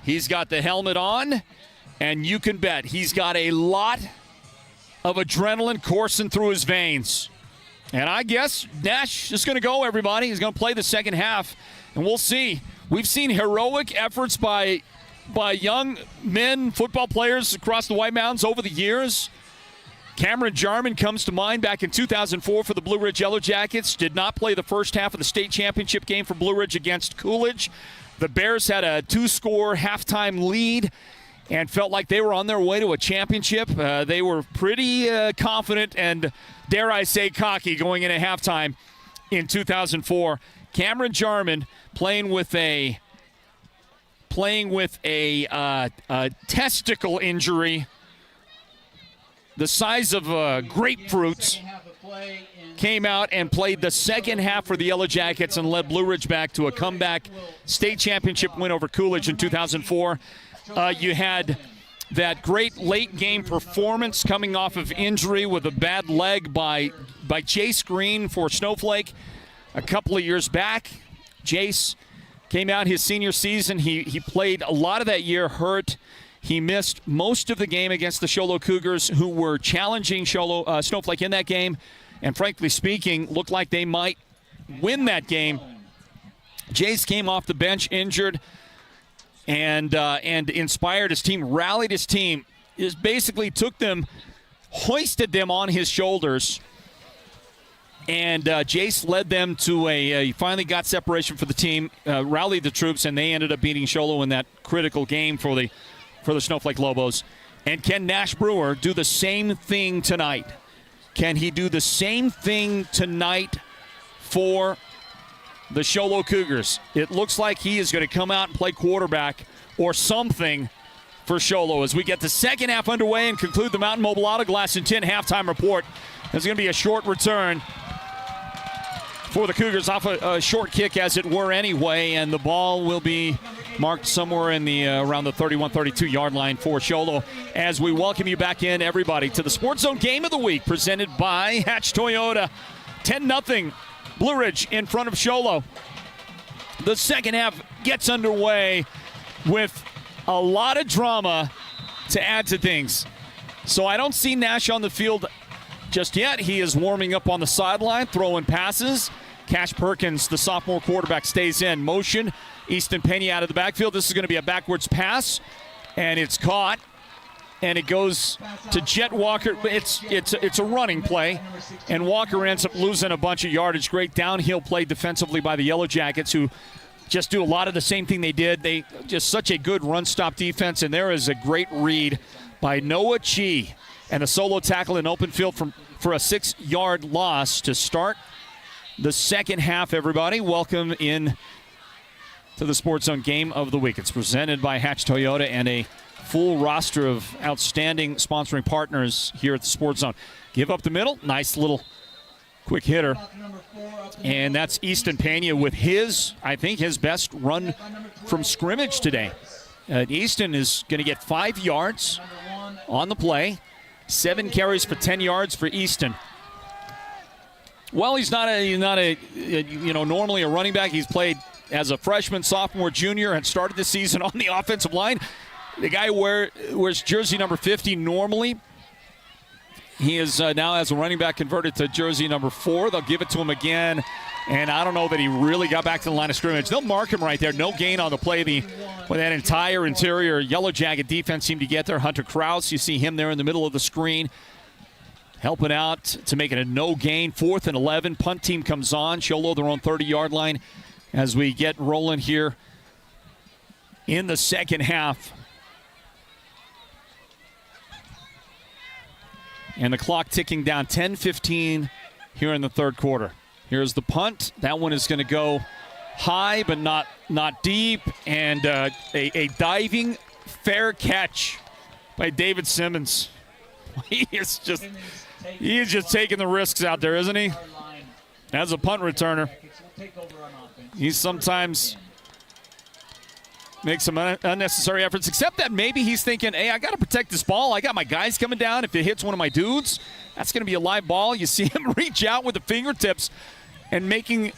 He's got the helmet on. And you can bet he's got a lot of adrenaline coursing through his veins. And I guess Nash is going to go, everybody. He's going to play the second half, and we'll see. We've seen heroic efforts by young men, football players across the White Mountains over the years. Cameron Jarman comes to mind back in 2004 for the Blue Ridge Yellow Jackets. Did not play the first half of the state championship game for Blue Ridge against Coolidge. The Bears had a 2-score halftime lead and felt like they were on their way to a championship. They were pretty confident and, dare I say, cocky going into halftime in 2004. Cameron Jarman playing with a testicle injury the size of grapefruits, came out and played the second half for the Yellow Jackets and led Blue Ridge back to a comeback state championship win over Coolidge in 2004. You had that great late game performance coming off of injury with a bad leg by Jace Green for Snowflake a couple of years back. Jace came out his senior season. He played a lot of that year hurt. He missed most of the game against the Show Low Cougars, who were challenging Snowflake in that game, and frankly speaking, looked like they might win that game. Jace came off the bench injured and inspired his team, rallied his team, basically took them, hoisted them on his shoulders, and Jace led them to he finally got separation for the team, rallied the troops, and they ended up beating Sholo in that critical game for the Snowflake Lobos. And can Nash Brewer do the same thing tonight? Can he do the same thing tonight for the Show Low Cougars? It looks like he is going to come out and play quarterback or something for Sholo as we get the second half underway and conclude the Mountain Mobile Auto Glass and Tin halftime report. There's going to be a short return for the Cougars off a short kick, as it were anyway, and the ball will be marked somewhere in the around the 31-32 yard line for Sholo as we welcome you back in, everybody, to the Sports Zone Game of the Week presented by Hatch Toyota. 10-0 Blue Ridge in front of Sholo. The second half gets underway with a lot of drama to add to things. So I don't see Nash on the field just yet. He is warming up on the sideline, throwing passes. Cash Perkins, the sophomore quarterback, stays in motion. Easton Pena out of the backfield. This is going to be a backwards pass, and it's caught, and it goes to Jet Walker. It's a running play, and Walker ends up losing a bunch of yardage. Great downhill play defensively by the Yellow Jackets, who just do a lot of the same thing they did. They just such a good run-stop defense, and there is a great read by Noah Chi and a solo tackle in open field for a 6-yard loss to start the second half, everybody. Welcome in to the Sports Zone Game of the Week. It's presented by Hatch Toyota and a full roster of outstanding sponsoring partners here at the Sports Zone. Give up the middle. Nice little quick hitter. And that's Easton Pena with his best run from scrimmage today. Easton is going to get 5 yards on the play. 7 carries for 10 yards for Easton. Well, he's not normally a running back. He's played as a freshman, sophomore, junior, and started the season on the offensive line. The guy wears jersey number 50 normally. He is now, as a running back, converted to jersey number 4. They'll give it to him again, and I don't know that he really got back to the line of scrimmage. They'll mark him right there. No gain on the play. When that entire interior Yellow Jacket defense seemed to get there. Hunter Krause, you see him there in the middle of the screen. helping out to make it a no gain. 4th and 11. Punt team comes on. Sholo their own 30-yard line as we get rolling here in the second half. And the clock ticking down, 10:15 here in the third quarter. Here's the punt. That one is going to go high but not deep. And a diving fair catch by David Simmons. He is just taking the risks out there, isn't he? As a punt returner, he sometimes makes some unnecessary efforts, except that maybe he's thinking, hey, I got to protect this ball. I got my guys coming down. If it hits one of my dudes, that's going to be a live ball. You see him reach out with the fingertips and making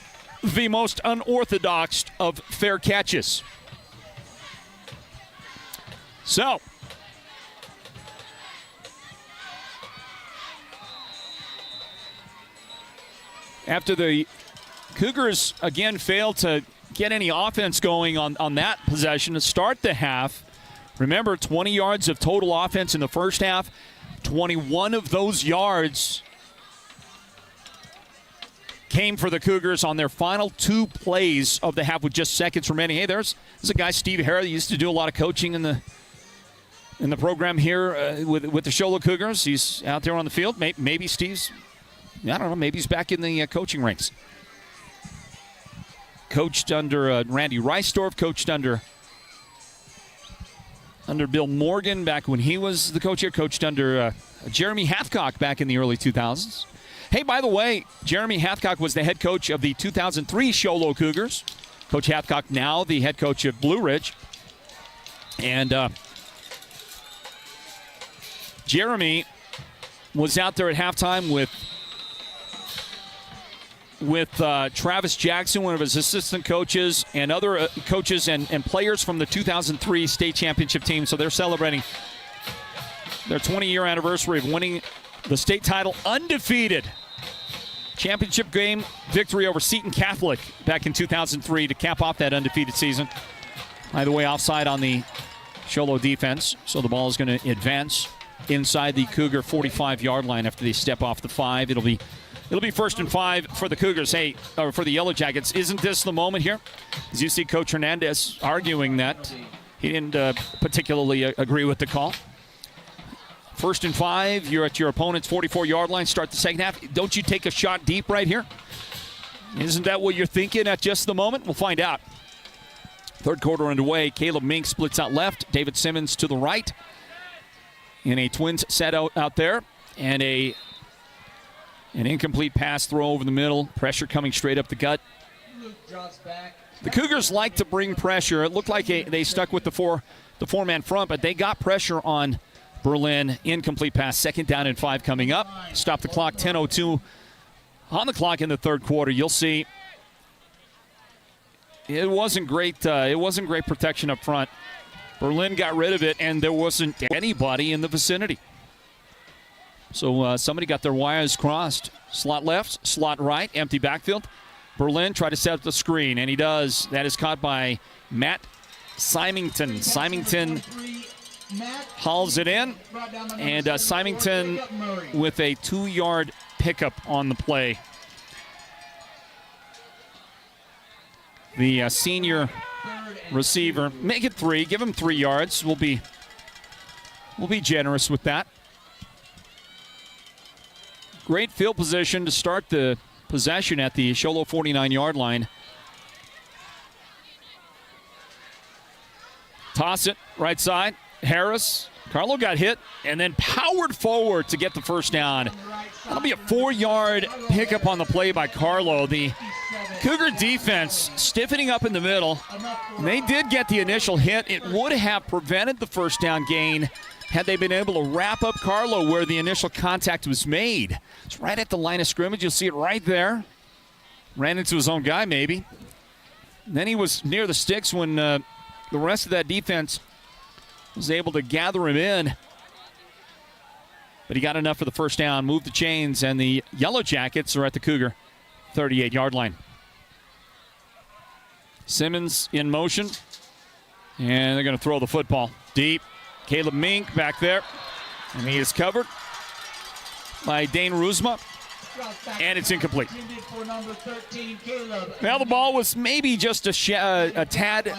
the most unorthodox of fair catches. So, after the Cougars again failed to get any offense going on that possession to start the half, remember 20 yards of total offense in the first half, 21 of those yards came for the Cougars on their final 2 plays of the half with just seconds remaining. Hey, there's a guy, Steve Harrah, that used to do a lot of coaching in the program here with the Show Low Cougars. He's out there on the field. Maybe Steve's, I don't know, maybe he's back in the coaching ranks. Coached under Randy Reisdorf, coached under Bill Morgan back when he was the coach here, coached under Jeremy Hathcock back in the early 2000s. Hey, by the way, Jeremy Hathcock was the head coach of the 2003 Show Low Cougars. Coach Hathcock now the head coach of Blue Ridge. And Jeremy was out there at halftime with Travis Jackson, one of his assistant coaches, and other coaches and players from the 2003 state championship team. So they're celebrating their 20-year anniversary of winning the state title undefeated. Championship game victory over Seton Catholic back in 2003 to cap off that undefeated season. By the way, offside on the Sholo defense, so the ball is going to advance inside the Cougar 45-yard line after they step off the 5. It'll be 1st and 5 for the Cougars. Hey, or for the Yellow Jackets. Isn't this the moment here? As you see Coach Hernandez arguing that he didn't particularly agree with the call. 1st and 5, you're at your opponent's 44-yard line, start the second half. Don't you take a shot deep right here? Isn't that what you're thinking at just the moment? We'll find out. Third quarter underway. Caleb Mink splits out left. David Simmons to the right. In a twins set out there. And an incomplete pass throw over the middle. Pressure coming straight up the gut. The Cougars like to bring pressure. It looked like they stuck with the four-man front, but they got pressure on Berlin. Incomplete pass. 2nd down and 5 coming up. Stop the clock. 10:02 on the clock in the third quarter. You'll see it wasn't great. It wasn't great protection up front. Berlin got rid of it, and there wasn't anybody in the vicinity. So somebody got their wires crossed. Slot left, slot right, empty backfield. Berlin tried to set up the screen, and he does. That is caught by Matt Symington. Symington hauls it in, and Symington with a 2-yard pickup on the play. The senior receiver, make it 3, give him 3 yards. We'll be generous with that. Great field position to start the possession at the Sholo 49-yard line. Toss it right side. Harris. Carlo got hit and then powered forward to get the first down. That'll be a 4-yard pickup on the play by Carlo. The Cougar defense stiffening up in the middle. They did get the initial hit. It would have prevented the first down gain had they been able to wrap up Carlo where the initial contact was made. It's right at the line of scrimmage. You'll see it right there. Ran into his own guy, maybe. And then he was near the sticks when the rest of that defense was able to gather him in. But he got enough for the first down, moved the chains, and the Yellow Jackets are at the Cougar 38-yard line. Simmons in motion, and they're going to throw the football deep. Caleb Mink back there, and he is covered by Dane Ruzma, and it's incomplete. Now the ball was maybe just a tad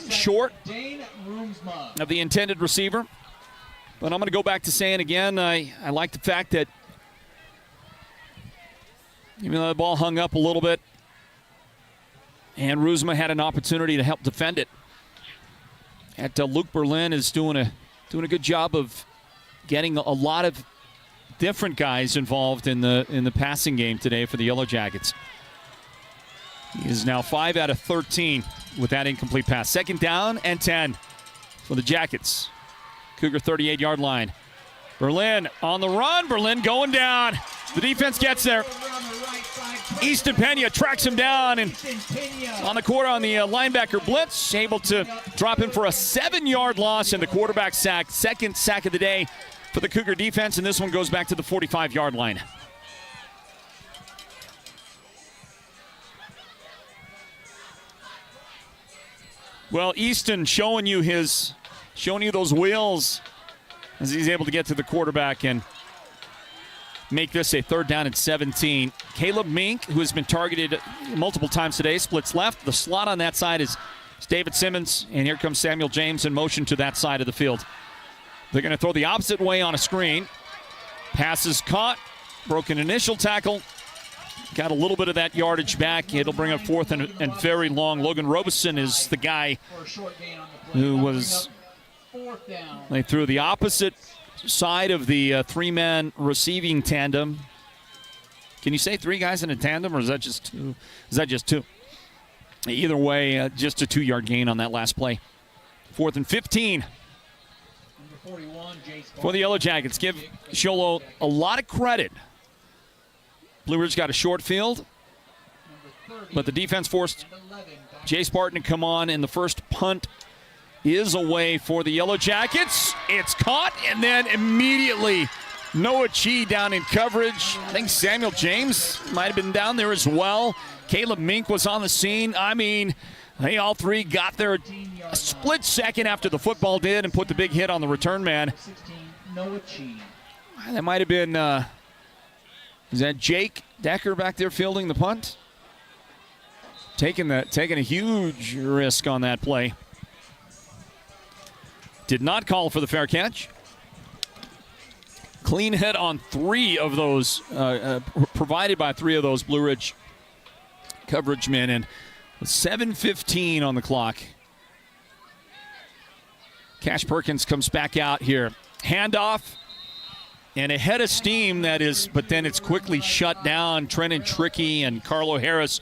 short of the intended receiver. But I'm going to go back to saying again, I like the fact that even though the ball hung up a little bit, and Ruzma had an opportunity to help defend it. Luke Berlin is doing a good job of getting a lot of different guys involved in the passing game today for the Yellow Jackets. He is now 5 out of 13 with that incomplete pass. Second down and 10 for the Jackets. Cougar 38-yard line. Berlin on the run. Berlin going down. The defense gets there. Easton Pena tracks him down, and on the quarter on the linebacker blitz, able to drop him for a 7-yard loss and the quarterback sack. Second sack of the day for the Cougar defense, and this one goes back to the 45-yard line. Well, Easton showing you those wheels as he's able to get to the quarterback and make this a 3rd down and 17. Caleb Mink, who has been targeted multiple times today, splits left. The slot on that side is David Simmons, and here comes Samuel James in motion to that side of the field. They're going to throw the opposite way on a screen. Pass is caught. Broken initial tackle. Got a little bit of that yardage back. It'll bring up 4th and very long. Logan Robeson is the guy who was... They threw the opposite side of the 3-man receiving tandem. Can you say 3 guys in a tandem, or is that just 2? Either way, just a 2-yard gain on that last play. 4th and 15 for the Yellow Jackets. Give Sholo a lot of credit. Blue Ridge got a short field, but the defense forced Jay Spartan to come on, and the first punt is away for the Yellow Jackets. It's caught, and then immediately Noah Chi down in coverage. I think Samuel James might have been down there as well. Caleb Mink was on the scene. I mean, they all 3 got there a split second after the football did and put the big hit on the return man. That might have been, is that Jake Decker back there fielding the punt? Taking a huge risk on that play. Did not call for the fair catch. Clean hit on 3 of those, provided by 3 of those Blue Ridge coverage men, and 7:15 on the clock. Cash Perkins comes back out here. Handoff, and a head of steam that is, but then it's quickly shut down. Trenton Trickey and Carlo Harris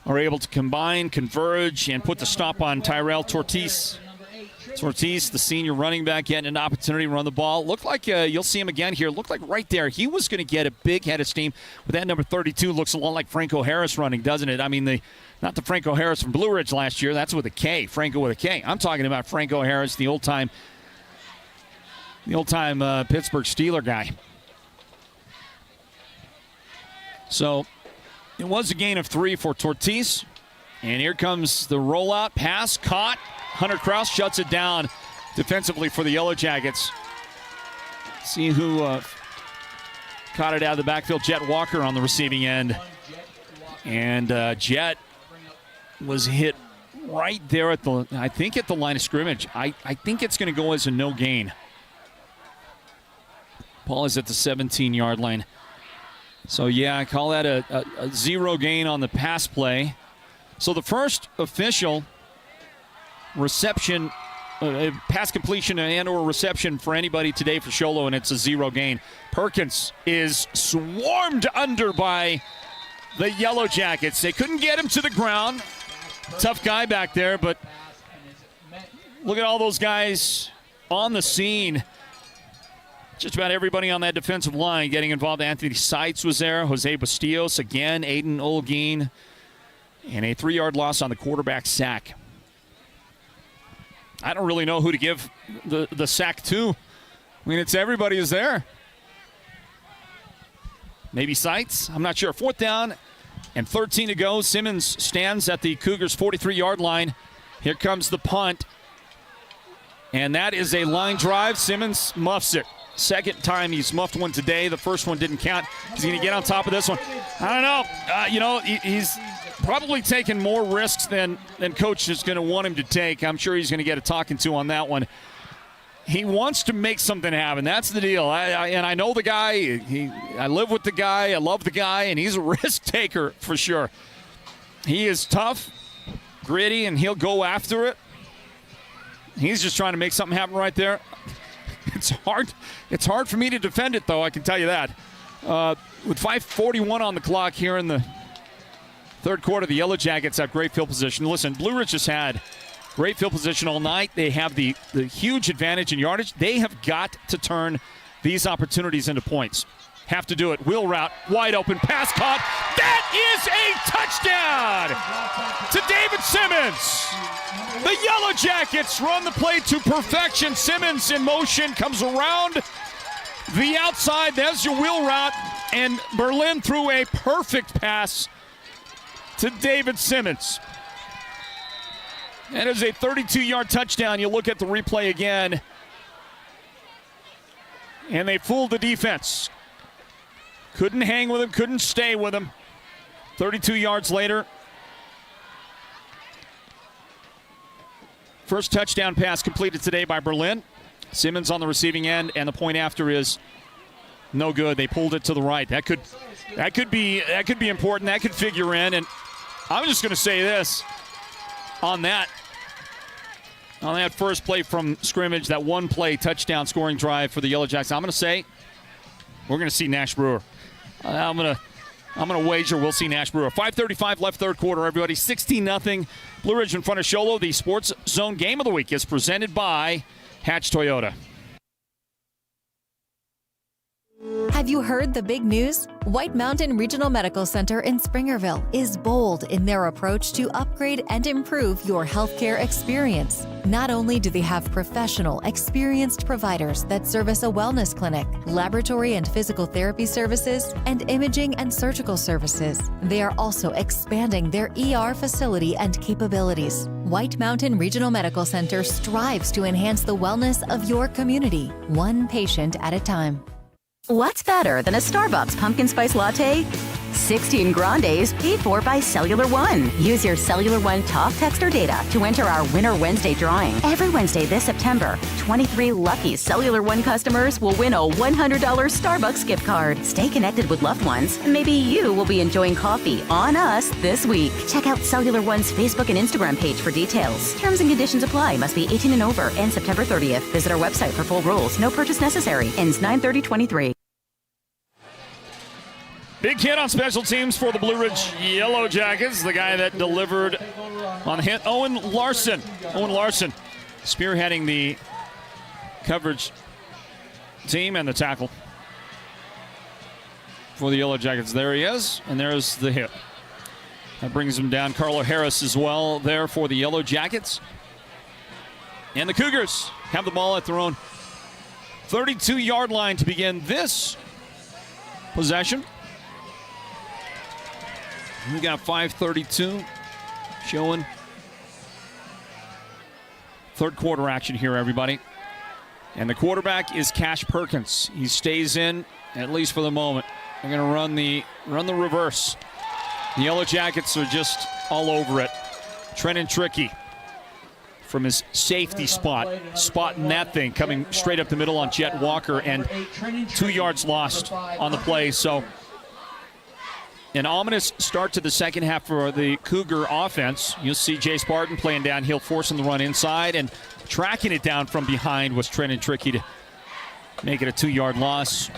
are able to combine, converge, and put the stop on Tyrell Tortis. Tortis, the senior running back, getting an opportunity to run the ball. Looked like you'll see him again here. Looked like right there he was going to get a big head of steam. But that number 32 looks a lot like Franco Harris running, doesn't it? I mean, not the Franco Harris from Blue Ridge last year. That's with a K, Franco with a K. I'm talking about Franco Harris, the old-time Pittsburgh Steeler guy. So it was a gain of 3 for Tortis. And here comes the rollout. Pass caught. Hunter Kraus shuts it down defensively for the Yellow Jackets. See who caught it out of the backfield. Jet Walker on the receiving end. And Jet was hit right there at the line of scrimmage. I think it's going to go as a no gain. Paul is at the 17-yard line. So, yeah, I call that a 0 gain on the pass play. So the first official reception, pass completion and or reception for anybody today for Sholo, and it's a 0 gain. Perkins is swarmed under by the Yellow Jackets. They couldn't get him to the ground. Tough guy back there, but look at all those guys on the scene. Just about everybody on that defensive line getting involved. Anthony Seitz was there. Jose Bastillos again. Aiden Olguin. And a 3-yard loss on the quarterback sack. I don't really know who to give the sack to. I mean, it's everybody is there. Maybe Seitz? I'm not sure. 4th down and 13 to go. Simmons stands at the Cougars' 43-yard line. Here comes the punt. And that is a line drive. Simmons muffs it. Second time he's muffed one today. The first one didn't count. He's going to get on top of this one. I don't know. He's probably taking more risks than Coach is going to want him to take. I'm sure he's going to get a talking to on that one. He wants to make something happen. That's the deal. I know the guy. I live with the guy. I love the guy, and he's a risk taker for sure. He is tough, gritty, and he'll go after it. He's just trying to make something happen right there. It's hard. It's hard for me to defend it, though, I can tell you that. With 5:41 on the clock here in the third quarter, the Yellow Jackets have great field position. Listen, Blue Ridge has had great field position all night. They have the huge advantage in yardage. They have got to turn these opportunities into points. Have to do it. Wheel route, wide open, pass caught. That is a touchdown to David Simmons. The Yellow Jackets run the play to perfection. Simmons in motion, comes around the outside. There's your wheel route, and Berlin threw a perfect pass to David Simmons. That is a 32-yard touchdown. You look at the replay again, and they fooled the defense. Couldn't hang with him, couldn't stay with him. 32 yards later. First touchdown pass completed today by Berlin. Simmons on the receiving end, and the point after is no good. They pulled it to the right. That could be important. That could figure in. And I'm just going to say this on that first play from scrimmage, that one play touchdown scoring drive for the Yellow Jackets. I'm going to say we're going to see Nash Brewer. I'm gonna wager we'll see Nash Brewer. 5:35 left third quarter, everybody. 16-0. Blue Ridge in front of Sholo. The Sports Zone Game of the Week is presented by Hatch Toyota. Have you heard the big news? White Mountain Regional Medical Center in Springerville is bold in their approach to upgrade and improve your healthcare experience. Not only do they have professional, experienced providers that service a wellness clinic, laboratory and physical therapy services, and imaging and surgical services, they are also expanding their ER facility and capabilities. White Mountain Regional Medical Center strives to enhance the wellness of your community, one patient at a time. What's better than a Starbucks pumpkin spice latte? 16 grandes paid for by Cellular One. Use your Cellular One talk, text, or data to enter our Winter Wednesday drawing. Every Wednesday this September, 23 lucky Cellular One customers will win a $100 Starbucks gift card. Stay connected with loved ones, and maybe you will be enjoying coffee on us this week. Check out Cellular One's Facebook and Instagram page for details. Terms and conditions apply. Must be 18 and over and September 30th. Visit our website for full rules. No purchase necessary. Ends 9/30/23. Big hit on special teams for the Blue Ridge Yellow Jackets. The guy that delivered on the hit, Owen Larson. Owen Larson spearheading the coverage team and the tackle for the Yellow Jackets. There he is, and there's the hit. That brings him down. Carlo Harris as well there for the Yellow Jackets. And the Cougars have the ball at their own 32-yard line to begin this possession. We got 5:32 showing third quarter action here, everybody. And the quarterback is Cash Perkins. He stays in, at least for the moment. They're going to run the reverse. The Yellow Jackets are just all over it. Trenton Tricky from his safety spotting that thing, coming straight up the middle on Jet Walker, and 2 yards lost on the play. So an ominous start to the second half for the Cougar offense. You'll see Jay Spartan playing downhill, forcing the run inside, and tracking it down from behind was Trenton Tricky to make it a 2-yard loss.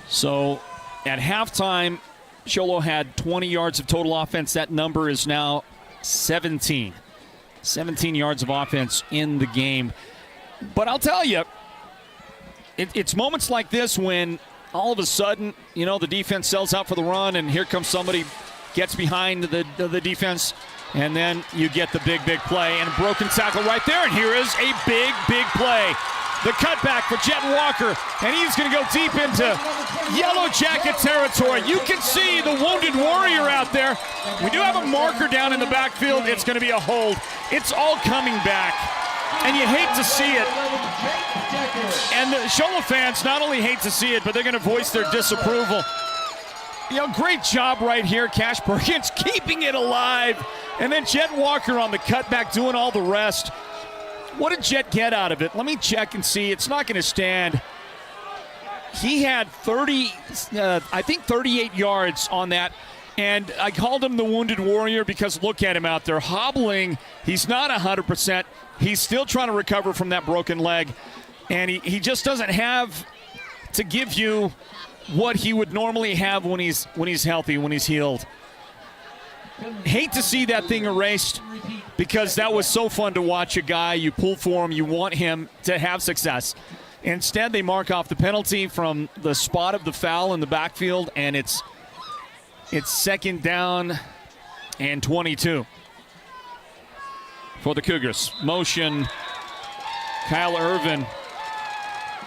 So at halftime, Sholo had 20 yards of total offense. That number is now 17. 17 yards of offense in the game. But I'll tell you, it's moments like this when all of a sudden, the defense sells out for the run, and here comes somebody, gets behind the defense, and then you get the big play, and a broken tackle right there, and here is a big play. The cutback for Jet Walker, and he's going to go deep into Yellow Jacket territory. You can see the wounded warrior out there. We do have a marker down in the backfield. It's going to be a hold. It's all coming back. And you hate to see it. And the Sholo fans not only hate to see it, but they're going to voice their disapproval. Great job right here, Cash Perkins keeping it alive. And then Jet Walker on the cutback doing all the rest. What did Jet get out of it? Let me check and see. It's not going to stand. He had 38 yards on that. And I called him the Wounded Warrior because look at him out there hobbling. He's not 100%. He's still trying to recover from that broken leg. And he just doesn't have to give you what he would normally have when he's healthy, when he's healed. Hate to see that thing erased because that was so fun to watch a guy. You pull for him. You want him to have success. Instead, they mark off the penalty from the spot of the foul in the backfield, and it's second down and 22 for the Cougars. Motion, Kyle Irvin.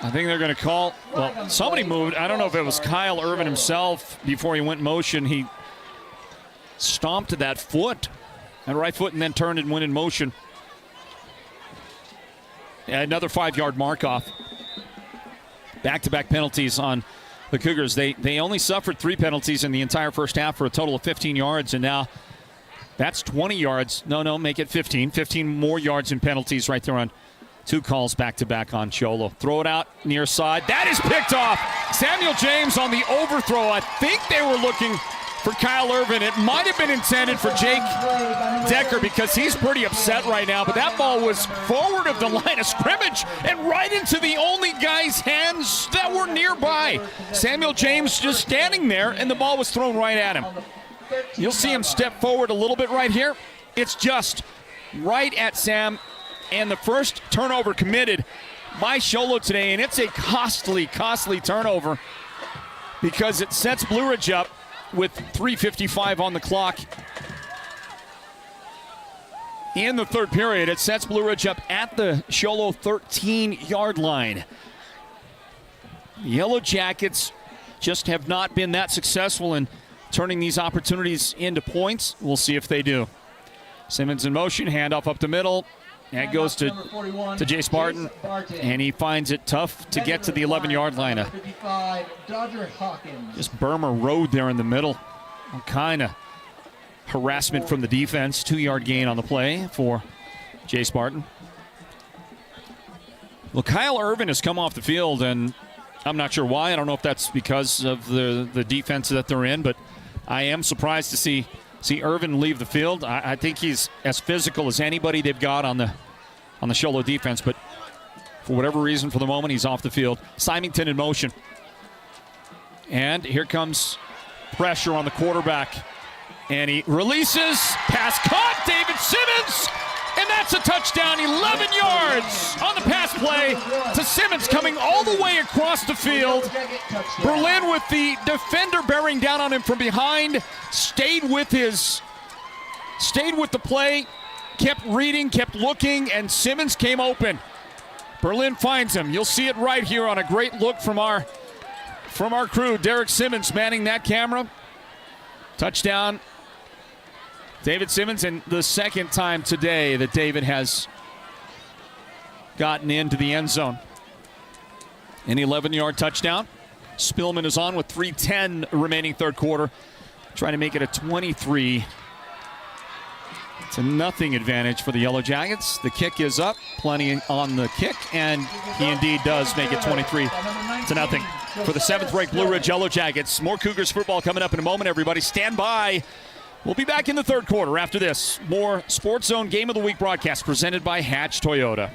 I think they're going to call. Well, somebody moved. I don't know if it was Kyle Irvin himself before he went motion. He stomped that foot, that right foot, and then turned and went in motion. Another 5-yard mark off. Back-to-back penalties on the Cougars. They only suffered 3 penalties in the entire first half for a total of 15 yards, and now that's 20 yards. No, make it 15. 15 more yards in penalties right there on 2 calls back-to-back on Sholo. Throw it out near side. That is picked off. Samuel James on the overthrow. I think they were looking for Kyle Irvin. It might have been intended for Jake Decker because he's pretty upset right now, but that ball was forward of the line of scrimmage and right into the only guy's hands that were nearby. Samuel James just standing there, and the ball was thrown right at him. You'll see him step forward a little bit right here. It's just right at Sam, and the first turnover committed by Sholo today, and it's a costly turnover because it sets Blue Ridge up with 3:55 on the clock in the third period. It sets Blue Ridge up at the Sholo 13-yard line. The Yellow Jackets just have not been that successful in turning these opportunities into points. We'll see if they do. Simmons in motion, handoff up the middle. That goes to Jay Spartan, and he finds it tough to get to the 11-yard line. Just Burma Road there in the middle. All kind of harassment from the defense. 2-yard gain on the play for Jay Spartan. Well, Kyle Irvin has come off the field, and I'm not sure why. I don't know if that's because of the defense that they're in, but I am surprised to see Irvin leave the field. I think he's as physical as anybody they've got on the Sholo defense, but for whatever reason, for the moment, he's off the field. Symington in motion. And here comes pressure on the quarterback. And he releases. Pass caught. David Simmons. And that's a touchdown. 11 yards on the pass play to Simmons, coming all the way across the field. Berlin with the defender bearing down on him from behind. Stayed with the play. Kept reading, kept looking, and Simmons came open. Berlin finds him. You'll see it right here on a great look from our crew. Derek Simmons manning that camera. Touchdown. David Simmons, and the second time today that David has gotten into the end zone. An 11-yard touchdown. Spillman is on with 3:10 remaining third quarter. Trying to make it a 23-0 advantage for the Yellow Jackets. The kick is up. Plenty on the kick, and he indeed does make it 23-0 for the 7th-ranked Blue Ridge Yellow Jackets. More Cougars football coming up in a moment, everybody. Stand by. We'll be back in the third quarter after this. More Sports Zone Game of the Week broadcast presented by Hatch Toyota.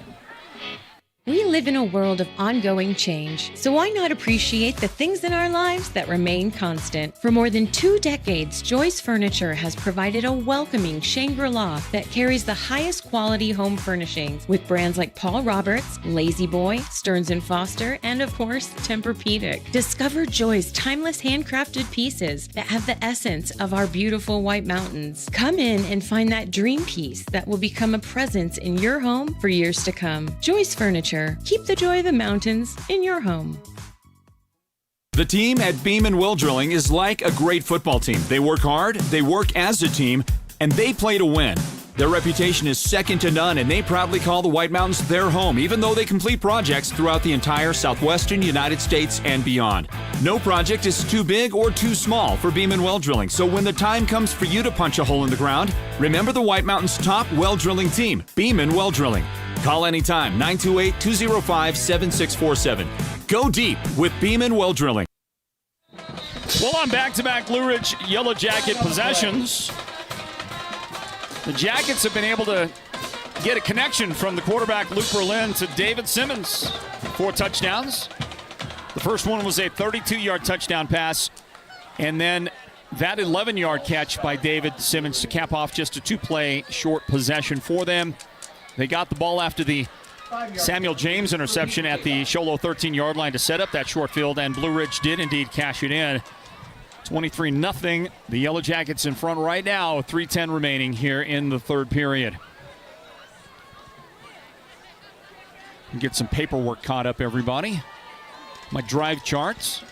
We live in a world of ongoing change, so why not appreciate the things in our lives that remain constant? For more than 2 decades, Joyce Furniture has provided a welcoming Shangri-La that carries the highest quality home furnishings with brands like Paul Roberts, Lazy Boy, Stearns & Foster, and of course, Tempur-Pedic. Discover Joy's timeless handcrafted pieces that have the essence of our beautiful White Mountains. Come in and find that dream piece that will become a presence in your home for years to come. Joyce Furniture. Keep the joy of the mountains in your home. The team at Beam & Will Drilling is like a great football team. They work hard, they work as a team, and they play to win. Their reputation is second to none, and they proudly call the White Mountains their home, even though they complete projects throughout the entire southwestern United States and beyond. No project is too big or too small for Beam & Well Drilling, so when the time comes for you to punch a hole in the ground, remember the White Mountains' top well drilling team, Beam & Well Drilling. Call anytime, 928-205-7647. Go deep with Beam & Well Drilling. Well, on back-to-back Blue Ridge Yellow Jacket possessions, the Jackets have been able to get a connection from the quarterback Luke Berlin to David Simmons. 4 touchdowns. The first one was a 32-yard touchdown pass, and then that 11-yard catch by David Simmons to cap off just a 2-play short possession for them. They got the ball after the Samuel James interception at the Sholo 13-yard line to set up that short field, and Blue Ridge did indeed cash it in. 23-0. The Yellow Jackets in front right now, 3:10 remaining here in the third period. Get some paperwork caught up, everybody. My drive charts.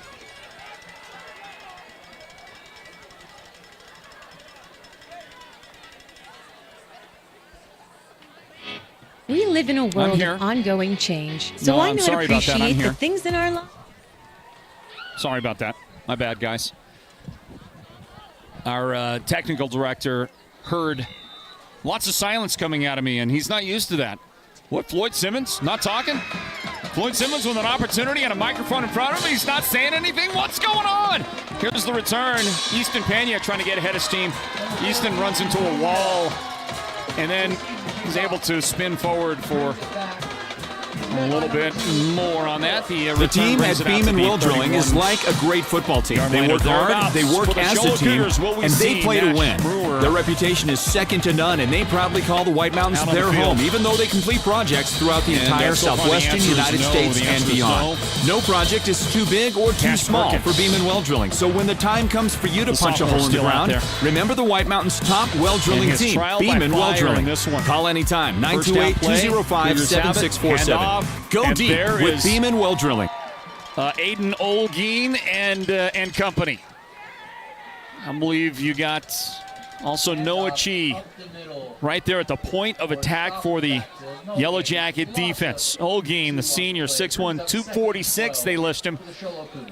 We live in a world of ongoing change, so why not appreciate the things in our life? Sorry about that. My bad, guys. Our technical director heard lots of silence coming out of me, and he's not used to that. What, Floyd Simmons not talking? Floyd Simmons with an opportunity and a microphone in front of him. He's not saying anything. What's going on? Here's the return. Easton Pena trying to get ahead of steam. Easton runs into a wall, and then he's able to spin forward for a little bit more on that. The team at Beam & Well Drilling is like a great football team. They work hard, they work as a team, and they play to win. Their reputation is second to none, and they proudly call the White Mountains their home, even though they complete projects throughout the entire southwestern United States and beyond. No project is too big or too small for Beam & Well Drilling, so when the time comes for you to punch a hole in the ground, remember the White Mountains' top well drilling team, Beam & Well Drilling. Call anytime, 928-205-7647. Go deep with Beam & Well Drilling. Aiden Olguin and company. I believe you got also Noah Chi right there at the point of attack for the Yellow Jacket defense. Olguin, the senior, 6'1", 246. They list him.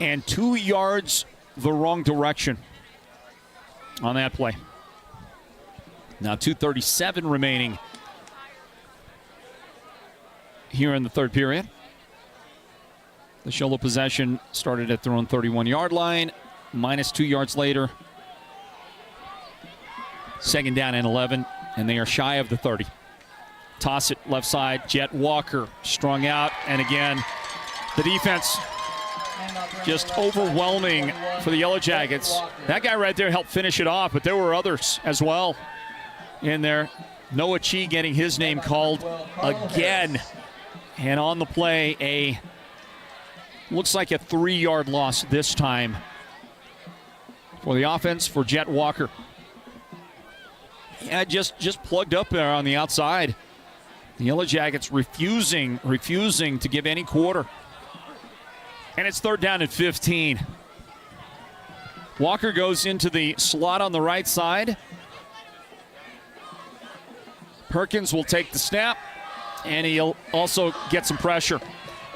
And 2 yards the wrong direction on that play. Now 2:37 remaining here in the third period. The Sholo possession started at their own 31-yard line. Minus 2 yards later. Second down and 11, and they are shy of the 30. Toss it left side. Jet Walker strung out, and again, the defense just overwhelming for the Yellow Jackets. That guy right there helped finish it off, but there were others as well in there. Noah Chi getting his name called again. And on the play, looks like a 3-yard loss this time for the offense for Jet Walker. Yeah, just plugged up there on the outside. The Yellow Jackets refusing to give any quarter. And it's third down and 15. Walker goes into the slot on the right side. Perkins will take the snap. And he'll also get some pressure.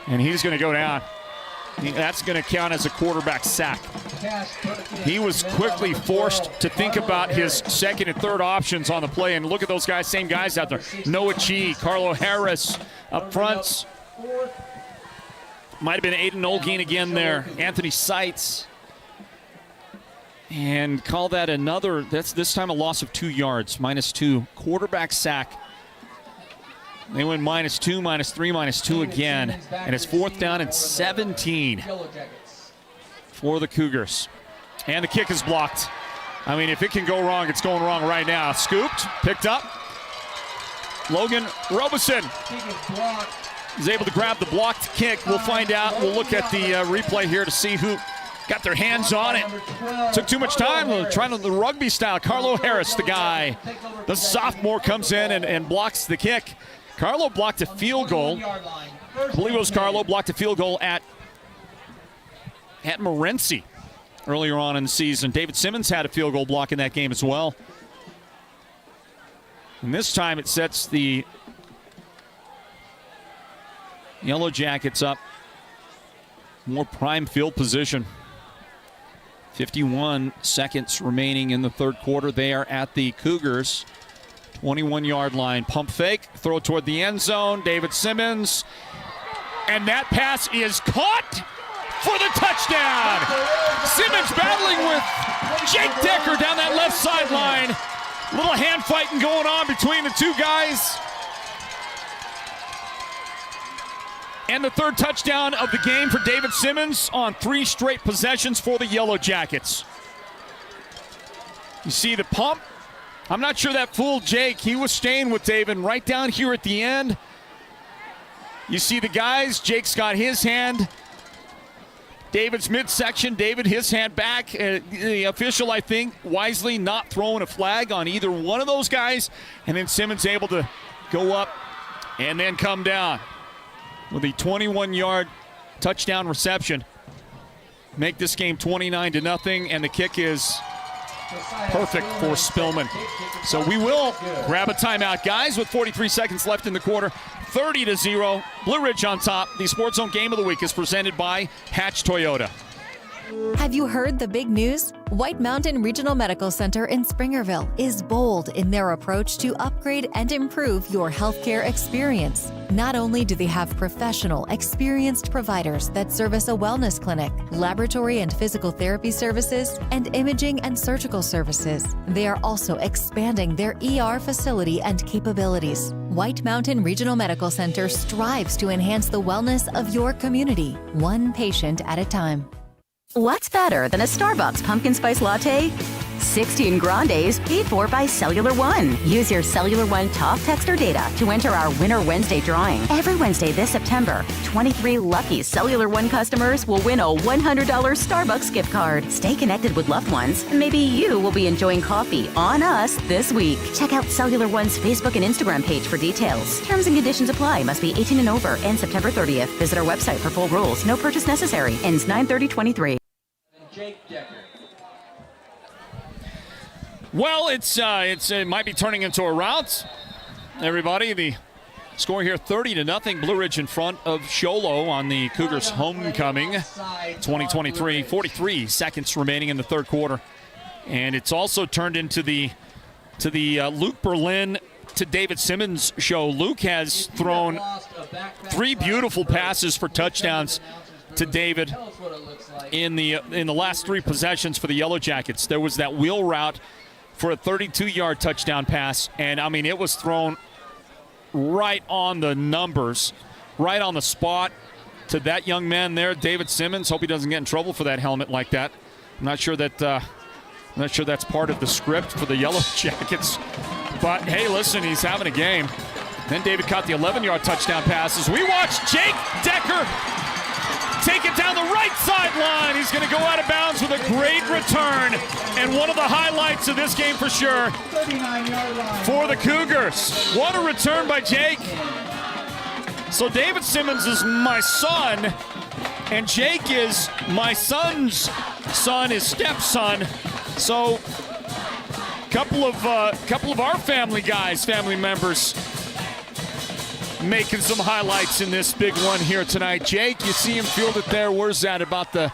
And he's going to go down. That's going to count as a quarterback sack. He was quickly forced to think about his second and third options on the play. And look at those guys, same guys out there. Noah Chi, Carlo Harris up front. Might have been Aiden Olguin again there. Anthony Seitz. And call that another, that's this time a loss of 2 yards. -2. Quarterback sack. They went -2, -3, -2 again. And it's fourth down and 17 for the Cougars. And the kick is blocked. I mean, if it can go wrong, it's going wrong right now. Scooped, picked up. Logan Robeson is able to grab the blocked kick. We'll find out. We'll look at the replay here to see who got their hands on it. Took too much time. Trying to the rugby style. Carlo Harris, the guy. The sophomore comes in and blocks the kick. Carlo blocked a field goal. I believe it was Carlo blocked a field goal at Morenci earlier on in the season. David Simmons had a field goal block in that game as well. And this time it sets the Yellow Jackets up. More prime field position. 51 seconds remaining in the third quarter. They are at the Cougars' 21-yard line. Pump fake, throw toward the end zone. David Simmons. And that pass is caught for the touchdown. Simmons battling with Jake Decker down that left sideline. Little hand fighting going on between the two guys. And the third touchdown of the game for David Simmons on 3 straight possessions for the Yellow Jackets. You see the pump. I'm not sure that fooled Jake. He was staying with David right down here at the end. You see the guys. Jake's got his hand. David's midsection. David, his hand back. The official, I think, wisely not throwing a flag on either one of those guys. And then Simmons able to go up and then come down with a 21-yard touchdown reception. Make this game 29-0, and the kick is perfect for Spillman. So we will grab a timeout, guys, with 43 seconds left in the quarter. 30-0, Blue Ridge on top. The Sports Zone Game of the Week is presented by Hatch Toyota. Have you heard the big news? White Mountain Regional Medical Center in Springerville is bold in their approach to upgrade and improve your healthcare experience. Not only do they have professional, experienced providers that service a wellness clinic, laboratory and physical therapy services, and imaging and surgical services, they are also expanding their ER facility and capabilities. White Mountain Regional Medical Center strives to enhance the wellness of your community, one patient at a time. What's better than a Starbucks pumpkin spice latte? 16 grandes paid for by Cellular One. Use your Cellular One talk, text, or data to enter our Winner Wednesday drawing. Every Wednesday this September, 23 lucky Cellular One customers will win a $100 Starbucks gift card. Stay connected with loved ones, and maybe you will be enjoying coffee on us this week. Check out Cellular One's Facebook and Instagram page for details. Terms and conditions apply. Must be 18 and over and September 30th. Visit our website for full rules. No purchase necessary. Ends 9/30/23. Jake Decker. Well, it might be turning into a rout. Everybody, the score here 30-0. Blue Ridge in front of Sholo on the Cougars homecoming 2023. 43 seconds remaining in the third quarter. And it's also turned into the Luke Berlin to David Simmons show. Luke has thrown 3 beautiful passes for touchdowns to David in the last 3 possessions for the Yellow Jackets. There was that wheel route for a 32-yard touchdown pass, and I mean, it was thrown right on the numbers, right on the spot to that young man there, David Simmons. Hope he doesn't get in trouble for that helmet like that. I'm not sure that's part of the script for the Yellow Jackets. But hey, listen, he's having a game. Then David caught the 11-yard touchdown pass as we watch Jake Decker take it down the right sideline. He's going to go out of bounds with a great return. And one of the highlights of this game for sure for the Cougars. What a return by Jake. So David Simmons is my son, and Jake is my son's son, his stepson. So couple of our family members making some highlights in this big one here tonight. Jake, you see him field it there. Where's that? About the,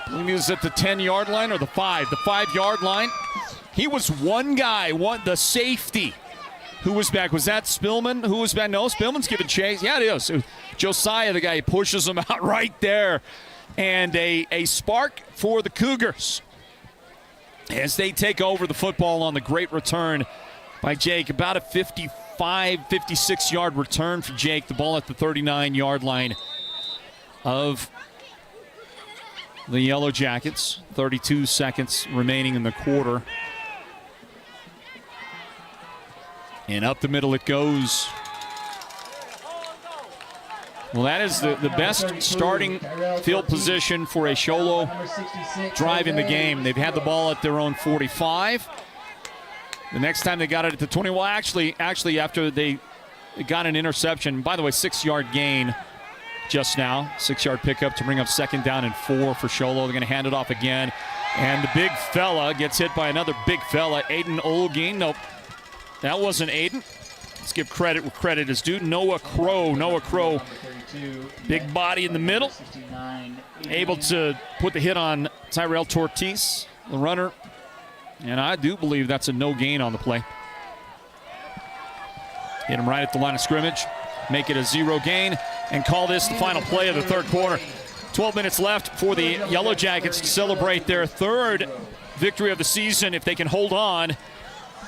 I believe he was at the 10-yard line or the 5-yard line. He was one guy, the safety who was back. Was that Spillman who was back? No, Spillman's giving chase. Yeah, it is. Josiah, the guy, pushes him out right there. And a spark for the Cougars as they take over the football on the great return by Jake. About a 56-yard return for Jake. The ball at the 39-yard line of the Yellow Jackets. 32 seconds remaining in the quarter. And up the middle it goes. Well, that is the best starting field position for a Sholo drive in the game. They've had the ball at their own 45. The next time they got it at the 20, well, actually after they got an interception, by the way, 6-yard gain just now, 6-yard pickup to bring up 2nd down and 4 for Sholo. They're going to hand it off again. And the big fella gets hit by another big fella, Aiden Olguin. Nope. That wasn't Aiden. Let's give credit where credit is due. Noah Crow, big body in the middle. Able to put the hit on Tyrell Tortis, the runner. And I do believe that's a no gain on the play. Hit him right at the line of scrimmage. Make it a 0 gain and call this the final play of the third quarter. 12 minutes left for the Yellow Jackets to celebrate their third victory of the season if they can hold on.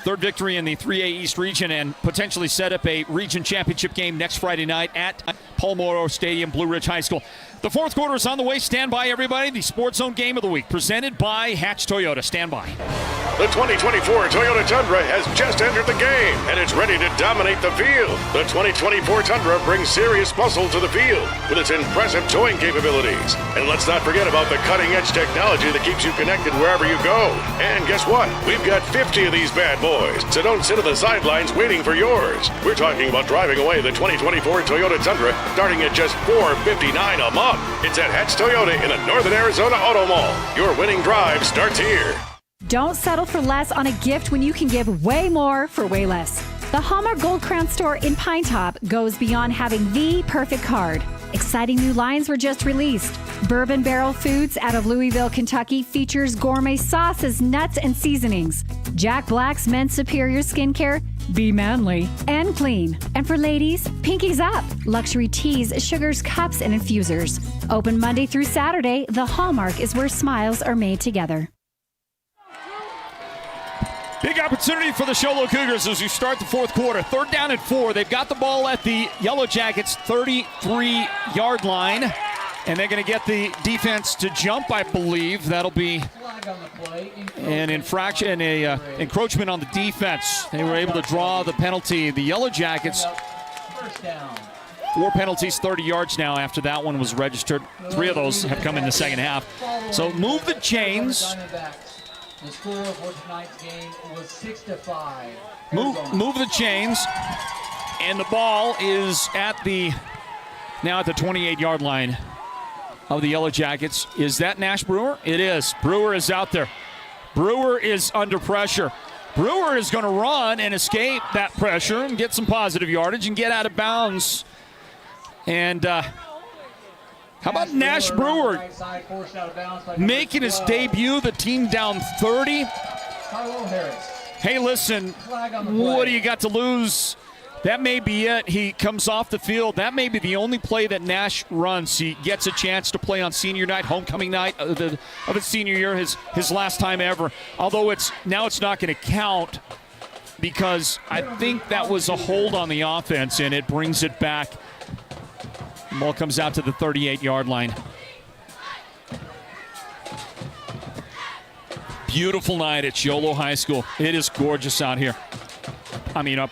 Third victory in the 3A East region and potentially set up a region championship game next Friday night at Paul Morrow Stadium, Blue Ridge High School. The fourth quarter is on the way. Stand by, everybody. The Sports Zone Game of the Week presented by Hatch Toyota. Stand by. The 2024 Toyota Tundra has just entered the game, and it's ready to dominate the field. The 2024 Tundra brings serious muscle to the field with its impressive towing capabilities. And let's not forget about the cutting-edge technology that keeps you connected wherever you go. And guess what? We've got 50 of these bad boys, so don't sit on the sidelines waiting for yours. We're talking about driving away the 2024 Toyota Tundra starting at just $459 a month. It's at Hatch Toyota in the Northern Arizona Auto Mall. Your winning drive starts here. Don't settle for less on a gift when you can give way more for way less. The Hallmark Gold Crown store in Pine Top goes beyond having the perfect card. Exciting new lines were just released. Bourbon Barrel Foods out of Louisville, Kentucky features gourmet sauces, nuts, and seasonings. Jack Black's Men's Superior Skincare, be manly and clean. And for ladies, Pinkies Up, luxury teas, sugars, cups, and infusers. Open Monday through Saturday, the Hallmark is where smiles are made together. Big opportunity for the Show Low Cougars as we start the fourth quarter. 3rd down and 4. They've got the ball at the Yellow Jackets' 33-yard line. And they're going to get the defense to jump, I believe. That'll be an infraction, encroachment on the defense. They were able to draw the penalty. The Yellow Jackets, 4 penalties, 30 yards now after that one was registered. 3 of those have come in the second half. So move the chains. The score for tonight's game was 6-5. Move the chains, and the ball is now at the 28-yard line of the Yellow Jackets. Is that Nash Brewer? It is. Brewer is out there. Brewer is under pressure. Brewer is going to run and escape that pressure and get some positive yardage and get out of bounds. And how about Nash Brewer making his debut, the team down 30? Hey, listen, what do you got to lose? That may be it. He comes off the field. That may be the only play that Nash runs. He gets a chance to play on senior night, homecoming night of his senior year, his last time ever. Although it's not going to count because I think that was a hold on the offense, and it brings it back. The ball comes out to the 38-yard line. Beautiful night at Sholo High School. It is gorgeous out here. I mean, a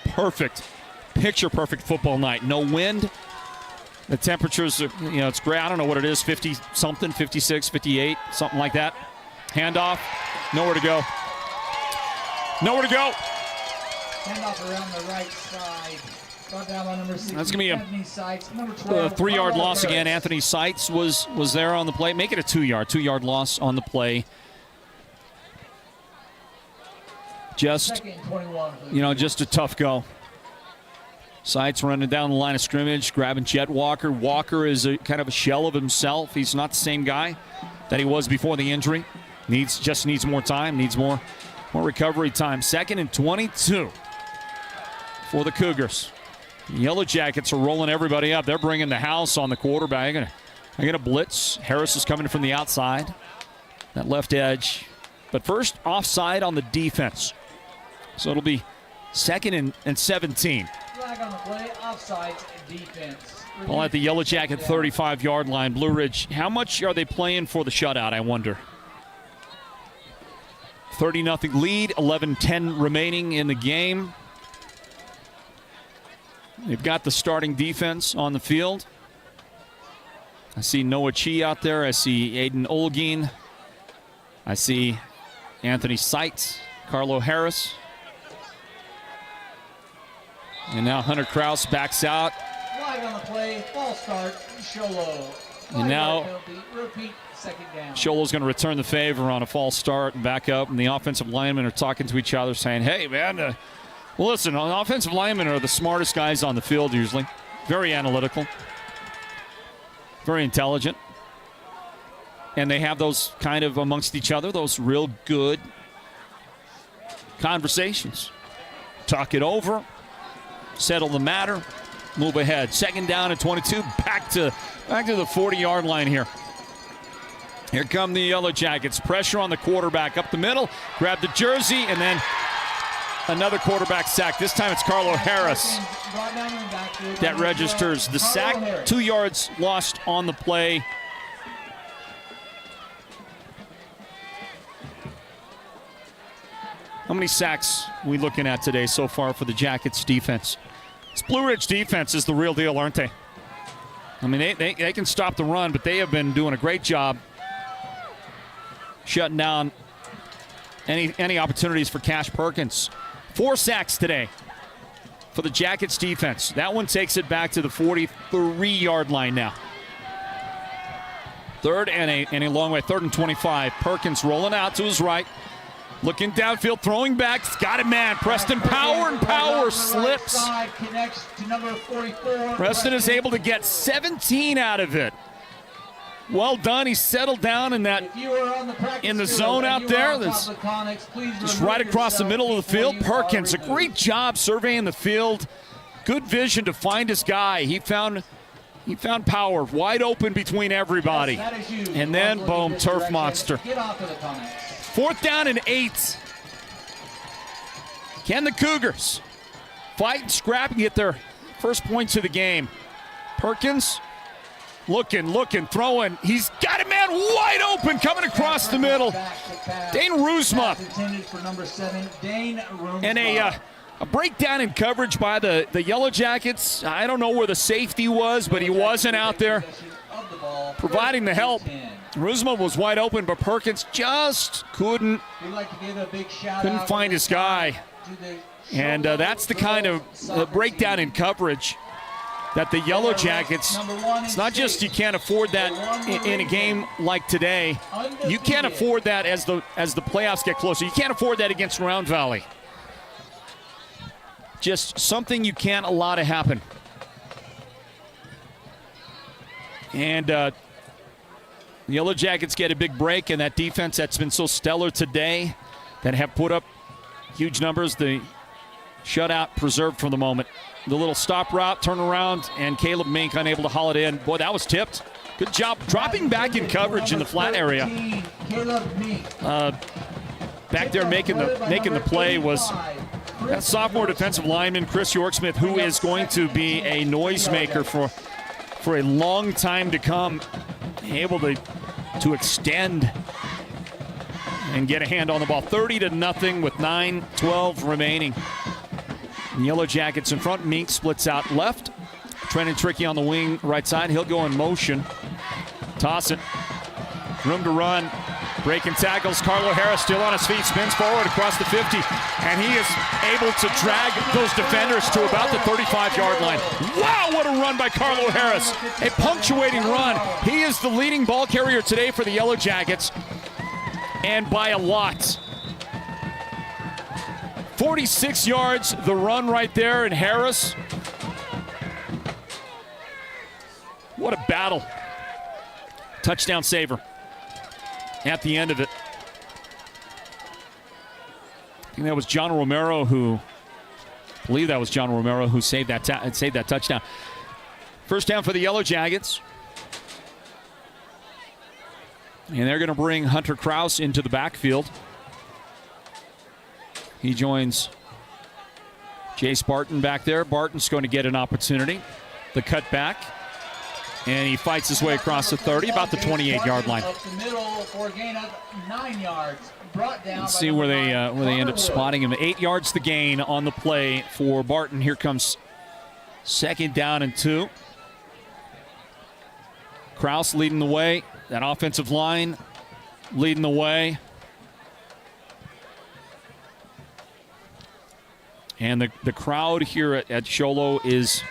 picture-perfect football night. No wind. The temperatures, it's great. I don't know what it is, 50-something, 56, 58, something like that. Handoff. Nowhere to go. Nowhere to go. Handoff around the right side. That's going to be a 3-yard loss again. Anthony Seitz was there on the play. Make it a 2-yard loss on the play. Just a tough go. Seitz running down the line of scrimmage, grabbing Jet Walker. Walker is kind of a shell of himself. He's not the same guy that he was before the injury. Just needs more time, needs more recovery time. 2nd and 22 for the Cougars. Yellow Jackets are rolling everybody up. They're bringing the house on the quarterback. They're going to blitz. Harris is coming from the outside, that left edge. But first, offside on the defense. So it'll be 2nd and 17. Flag on the play, offside defense. Ball at the Yellow Jacket 35-yard line. Blue Ridge, how much are they playing for the shutout, I wonder? 30-0 lead, 11-10 remaining in the game. They've got the starting defense on the field. I see Noah Chi out there. I see Aiden Olguin. I see Anthony Seitz, Carlo Harris. And now Hunter Kraus backs out. Flag on the play, false start, Sholo. And now repeat, 2nd down. Sholo's going to return the favor on a false start and back up. And the offensive linemen are talking to each other saying, hey, man, Well, listen, offensive linemen are the smartest guys on the field usually. Very analytical. Very intelligent. And they have those kind of amongst each other, those real good conversations. Talk it over, settle the matter, move ahead. Second down at 22, back to the 40-yard line here. Here come the Yellow Jackets. Pressure on the quarterback up the middle. Grab the jersey, and then another quarterback sack. This time it's Carlo Harris that registers the sack. 2 yards lost on the play. How many sacks are we looking at today so far for the Jackets defense? This Blue Ridge defense is the real deal, aren't they? I mean, they can stop the run, but they have been doing a great job shutting down any opportunities for Cash Perkins. 4 sacks today for the Jackets defense. That one takes it back to the 43-yard line now. Third and a long way. 3rd and 25. Perkins rolling out to his right. Looking downfield, throwing back. He's got it, man. Preston Power, and Power slips. Preston is able to get 17 out of it. Well done. He settled down in the zone out there. That's just right across the middle of the field. Perkins, a great job surveying the field. Good vision to find his guy. He found Power wide open between everybody. And then, boom, turf monster. 4th down and 8. Can the Cougars fight and scrap and get their first points of the game? Perkins looking, throwing. He's got it, man, wide open, coming across the middle. Dane Roosma. And a breakdown in coverage by the Yellow Jackets. I don't know where the safety was, but he wasn't out there providing the help. Roosma was wide open, but Perkins just couldn't find his guy. And that's the kind of breakdown in coverage that the Yellow Jackets, it's not just you can't afford that in a game like today. You can't afford that as the playoffs get closer. You can't afford that against Round Valley. Just something you can't allow to happen. And the Yellow Jackets get a big break, and that defense that's been so stellar today, that have put up huge numbers, the shutout preserved for the moment. The little stop route, turn around, and Caleb Mink unable to haul it in. Boy, that was tipped. Good job dropping back in coverage in the flat area. Back there making the play was that sophomore defensive lineman, Chris Yorksmith, who is going to be a noisemaker for a long time to come. Able to extend and get a hand on the ball. 30-0 with 9:12 remaining. The Yellow Jackets in front. Mink splits out left. Trenton Tricky on the wing right side. He'll go in motion. Toss it. Room to run. Breaking tackles. Carlo Harris still on his feet. Spins forward across the 50. And he is able to drag those defenders to about the 35-yard line. Wow, what a run by Carlo Harris. A punctuating run. He is the leading ball carrier today for the Yellow Jackets. And by a lot. 46 yards, the run right there, and Harris. What a battle. Touchdown saver at the end of it. I think that was John Romero who saved that touchdown. First down for the Yellow Jackets. And they're going to bring Hunter Kraus into the backfield. He joins Jace Barton back there. Barton's going to get an opportunity. The cutback. And he fights his way across the 30, about the 28-yard line. Let's see where they end up spotting him. 8 yards the gain on the play for Barton. Here comes 2nd down and 2. Kraus leading the way. That offensive line leading the way. And the crowd here at Sholo is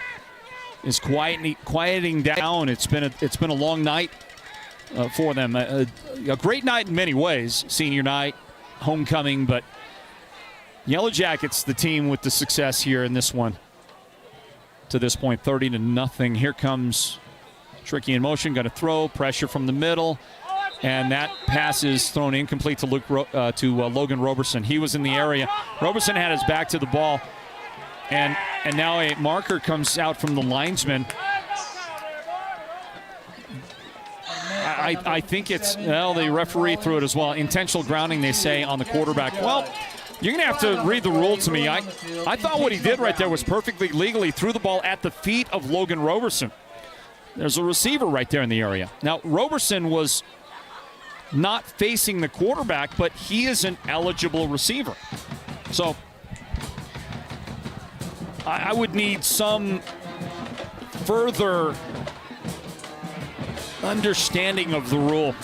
quieting down. It's been a long night for them. A great night in many ways, senior night, homecoming, but Yellow Jackets, the team with the success here in this one. To this point, 30-0. Here comes Tricky in motion, going to throw, pressure from the middle, and that pass is thrown incomplete to Logan Roberson. He was in the area. Roberson had his back to the ball, and now a marker comes out from the linesman. I think it's, well, the referee threw it as well. Intentional grounding, they say, on the quarterback. Well, you're going to have to read the rule to me. I thought what he did right there was perfectly legal. He threw the ball at the feet of Logan Roberson. There's a receiver right there in the area. Now, Roberson was not facing the quarterback, but he is an eligible receiver. So I would need some further understanding of the rule.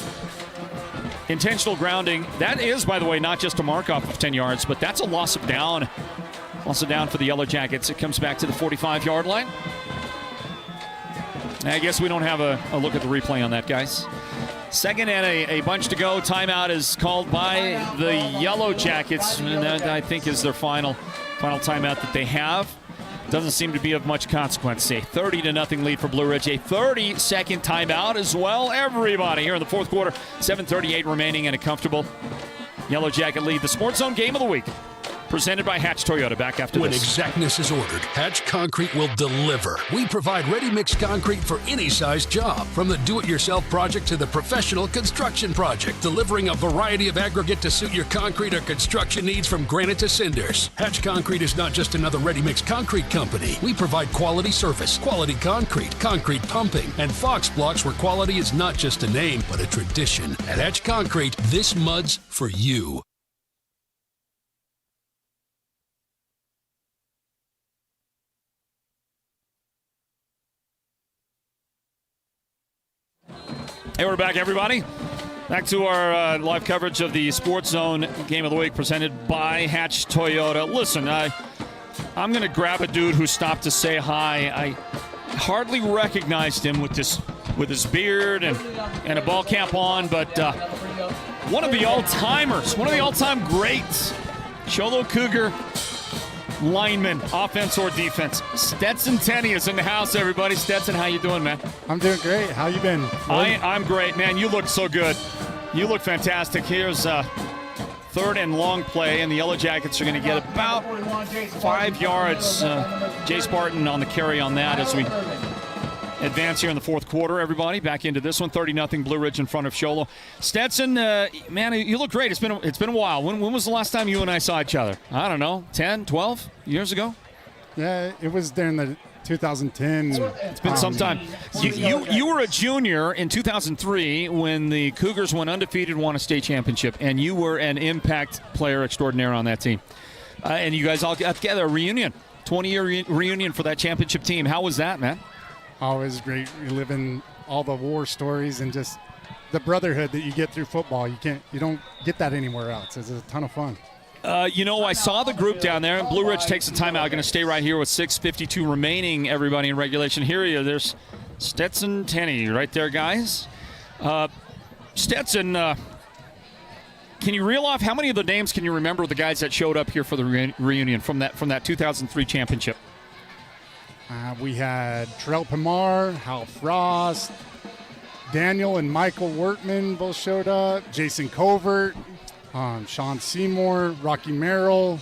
Intentional grounding, that is, by the way, not just a mark off of 10 yards, but that's a loss of down. Loss of down for the Yellow Jackets. It comes back to the 45-yard line. I guess we don't have a look at the replay on that, guys. Second and a bunch to go. Timeout is called by the Yellow Jackets, and that, I think, is their final timeout that they have. Doesn't seem to be of much consequence. A 30-0 lead for Blue Ridge. A 30-second timeout as well. Everybody here in the fourth quarter. 7:38 remaining and a comfortable Yellow Jacket lead. The Sports Zone Game of the Week, presented by Hatch Toyota. Back after when this. When exactness is ordered, Hatch Concrete will deliver. We provide ready-mix concrete for any size job, from the do-it-yourself project to the professional construction project, delivering a variety of aggregate to suit your concrete or construction needs from granite to cinders. Hatch Concrete is not just another ready-mix concrete company. We provide quality surface, quality concrete, concrete pumping, and Fox blocks where quality is not just a name, but a tradition. At Hatch Concrete, this mud's for you. Hey, we're back, everybody. Back to our live coverage of the Sports Zone Game of the Week, presented by Hatch Toyota. Listen, I'm going to grab a dude who stopped to say hi. I hardly recognized him with his beard and a ball cap on, but one of the all-timers, one of the all-time greats, Show Low Cougar lineman, offense or defense. Stetson Tenney is in the house, everybody. Stetson, how you doing, man? I'm doing great. How you been? I'm great, man. You look so good. You look fantastic. Here's third and long play, and the Yellow Jackets are going to get about 5 yards. Jay Spartan on the carry on that as we advance here in the fourth quarter, everybody. Back into this one, 30-0 Blue Ridge in front of Sholo. Stetson, man, you look great. It's been a while. When was the last time you and I saw each other? I don't know, 10, 12 years ago? Yeah, it was during the 2010. It's been some time. You were a junior in 2003 when the Cougars went undefeated, won a state championship, and you were an impact player extraordinaire on that team. And you guys all got together, a reunion, 20-year reunion for that championship team. How was that, man? Always great reliving all the war stories and just the brotherhood that you get through football. You don't get that anywhere else. It's a ton of fun. I saw the group down there. Blue Ridge takes the timeout. Going to stay right here with 6:52 remaining, everybody in regulation. Here there's Stetson Tenney right there, guys. Stetson, can you reel off how many of the names can you remember of the guys that showed up here for the reunion from that 2003 championship? We had Terrell Pamar, Hal Frost, Daniel and Michael Wortman both showed up, Jason Covert, Sean Seymour, Rocky Merrill.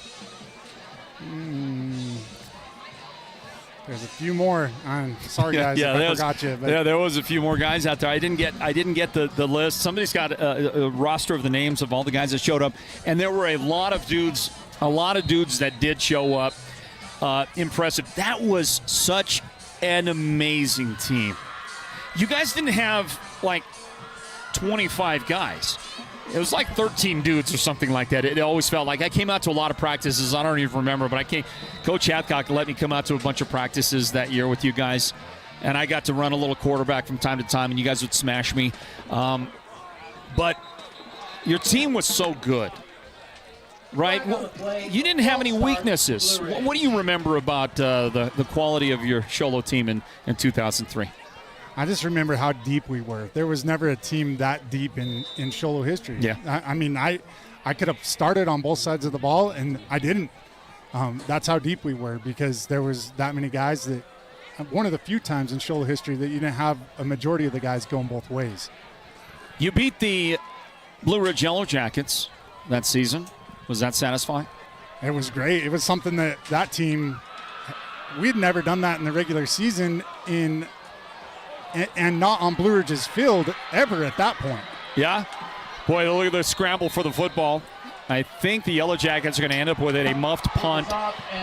There's a few more. I'm sorry, guys, if I forgot you. But. Yeah, there was a few more guys out there. I didn't get the list. Somebody's got a roster of the names of all the guys that showed up, and there were a lot of dudes that did show up. Impressive. That was such an amazing team. You guys didn't have like 25 guys. It was like 13 dudes or something like that. It always felt like I came out to a lot of practices. I don't even remember, but Coach Hathcock let me come out to a bunch of practices that year with you guys, and I got to run a little quarterback from time to time, and you guys would smash me. But your team was so good. Right? Well, you didn't have any weaknesses. What do you remember about the quality of your Sholo team in 2003? I just remember how deep we were. There was never a team that deep in Sholo history. Yeah. I I could have started on both sides of the ball, and I didn't. That's how deep we were, because there was that many guys that one of the few times in Sholo history that you didn't have a majority of the guys going both ways. You beat the Blue Ridge Yellow Jackets that season. Was that satisfying? It was great. It was something that team, we'd never done that in the regular season and not on Blue Ridge's field ever at that point. Yeah. Boy, look at the scramble for the football. I think the Yellow Jackets are going to end up with it, a muffed punt.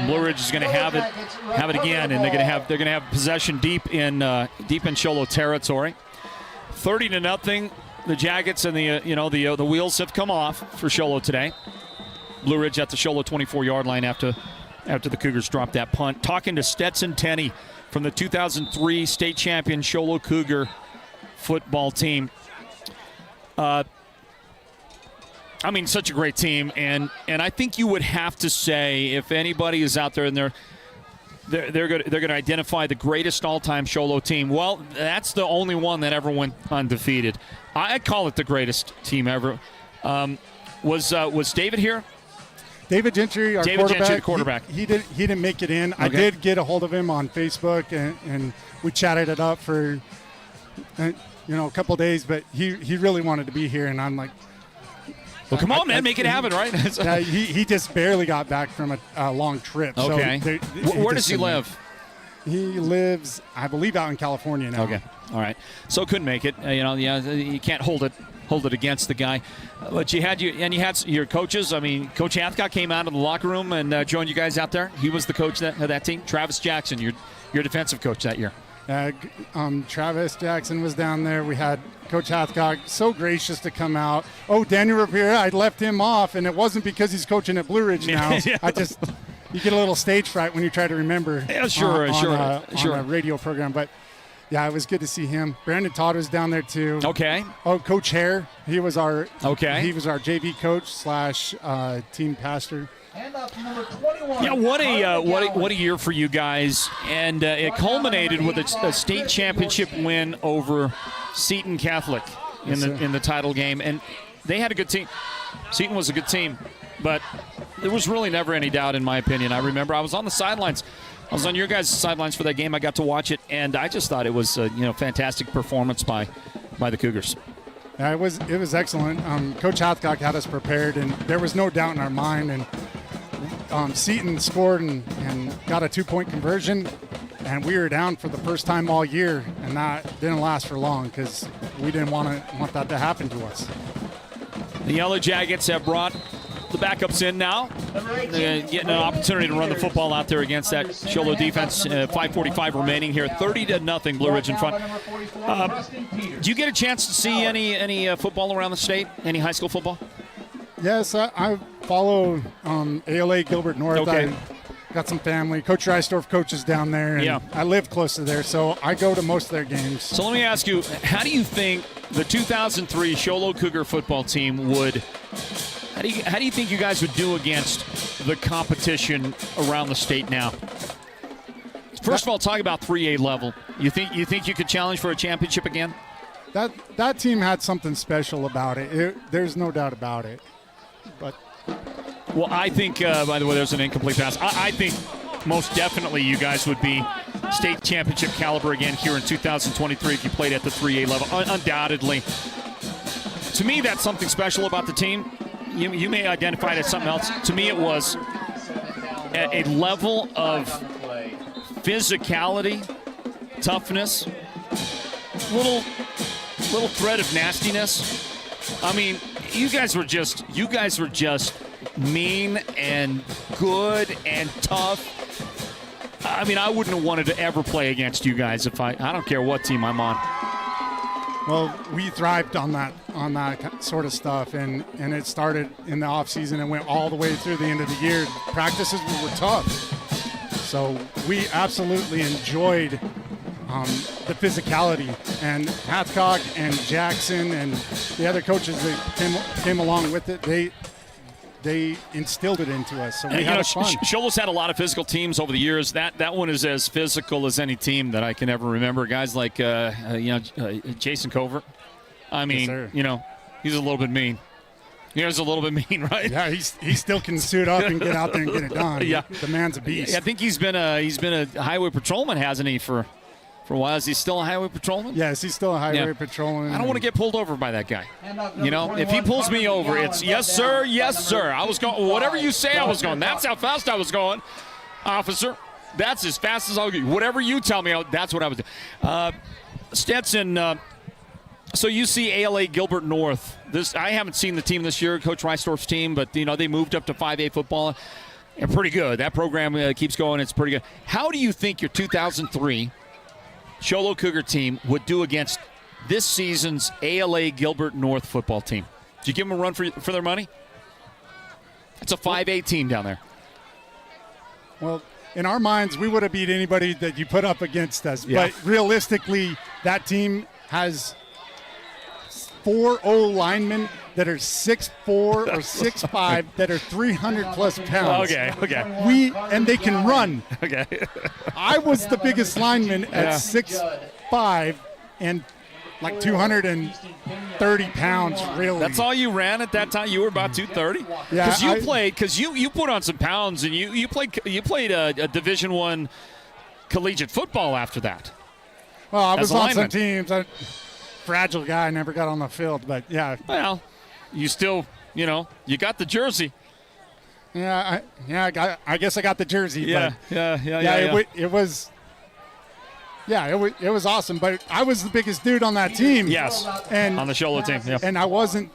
Blue Ridge is going to have it again, and they're going to have possession deep in Sholo territory. 30-0. The Jackets and the wheels have come off for Sholo today. Blue Ridge at the Sholo 24-yard line after the Cougars dropped that punt. Talking to Stetson Tenney from the 2003 state champion Show Low Cougar football team. I mean, such a great team, and I think you would have to say, if anybody is out there and they're going to identify the greatest all-time Sholo team, well, that's the only one that ever went undefeated. I call it the greatest team ever. Was David here? David Gentry, our quarterback. He didn't make it in. Okay. I did get a hold of him on Facebook, and we chatted it up for a couple of days. But he really wanted to be here, and I'm like, well, come on, man, make it happen, right? Yeah, he just barely got back from a long trip. Okay. So where does he live? He lives, I believe, out in California now. Okay, all right. So couldn't make it. You can't hold it against the guy. But you had your coaches. I mean, Coach Hathcock came out of the locker room and joined you guys out there. He was the coach of that team. Travis Jackson, your defensive coach that year. Travis Jackson was down there. We had Coach Hathcock, so gracious to come out. Oh, Daniel Rivera, I left him off, and it wasn't because he's coaching at Blue Ridge now. Yeah. You get a little stage fright when you try to remember. Yeah, sure. On a radio program, but yeah, it was good to see him. Brandon Todd was down there too. Okay. Oh, Coach Hare, he was our JV coach / team pastor. Hand up number 21. Yeah, what a year for you guys, and it culminated with a state championship win over Seton Catholic in the title game, and they had a good team. Seton was a good team, but there was really never any doubt, in my opinion. I remember I was on the sidelines. I was on your guys' sidelines for that game. I got to watch it, and I just thought it was a fantastic performance by the Cougars. Yeah, it was excellent. Coach Hathcock had us prepared, and there was no doubt in our mind. And Seton scored and got a 2-point conversion, and we were down for the first time all year, and that didn't last for long because we didn't want that to happen to us. The Yellow Jackets have brought the backups in now. They're getting an opportunity to run the football out there against that Sholo defense. 5:45 remaining here. 30-0 Blue Ridge in front. Do you get a chance to see any football around the state? Any high school football? Yes, I follow ALA Gilbert North. Okay. I got some family. Coach Reisdorf coaches down there, and I live close to there, so I go to most of their games. So let me ask you, how do you think the 2003 Sholo Cougar football team would – how do you think you guys would do against the competition around the state now? First of all, talk about 3A level. You think you could challenge for a championship again? That team had something special about it. There's no doubt about it. But well, I think, by the way, there's an incomplete pass. I think most definitely you guys would be state championship caliber again here in 2023 if you played at the 3A level. Undoubtedly. To me, that's something special about the team. You may identify it as something else. To me, it was a level of physicality, toughness, little thread of nastiness. I mean, you guys were just mean and good and tough. I mean, I wouldn't have wanted to ever play against you guys if I don't care what team I'm on. Well, we thrived on that sort of stuff, and it started in the off season and went all the way through the end of the year. Practices were tough, so we absolutely enjoyed the physicality. And Hathcock and Jackson and the other coaches that came along with it, they instilled it into us. So we had fun. Sholo's had a lot of physical teams over the years. That one is as physical as any team that I can ever remember. Guys like Jason Covert. I mean, yes, he's a little bit mean. He was a little bit mean, right? Yeah, he still can suit up and get out there and get it done. Yeah. The man's a beast. I think he's been a highway patrolman, hasn't he, for a while? Is he still a highway patrolman? Yes, he's still a highway patrolman. I don't want to get pulled over by that guy. You know, if he pulls me over, it's yes, sir, yes, sir. I was going, whatever you say I was going. That's how fast I was going, officer. That's as fast as I'll go. Whatever you tell me, that's what I was doing. Stetson, so you see ALA Gilbert North. I haven't seen the team this year, Coach Reisdorf's team, but, they moved up to 5A football. They're pretty good. That program keeps going. It's pretty good. How do you think your 2003 Show Low Cougar team would do against this season's ALA Gilbert North football team? Did you give them a run for their money? It's a 5A team down there. Well, in our minds, we would have beat anybody that you put up against us. Yeah. But realistically, that team has 4 linemen that are 6'4" or 6'5" that are 300+ pounds. Okay. And they can run. Okay. I was the biggest lineman at 6'5" and like 230 pounds, really. That's all you ran at that time? You were about 230? Yeah. Because you put on some pounds, and you played a Division I collegiate football after that. Well, I was on some teams. Fragile guy, never got on the field, but yeah. Well, you still, you got the jersey. Yeah, I guess I got the jersey. Yeah. It was. Yeah, it was awesome, but I was the biggest dude on that team. Yes, and on the Sholo team. Yeah. And I wasn't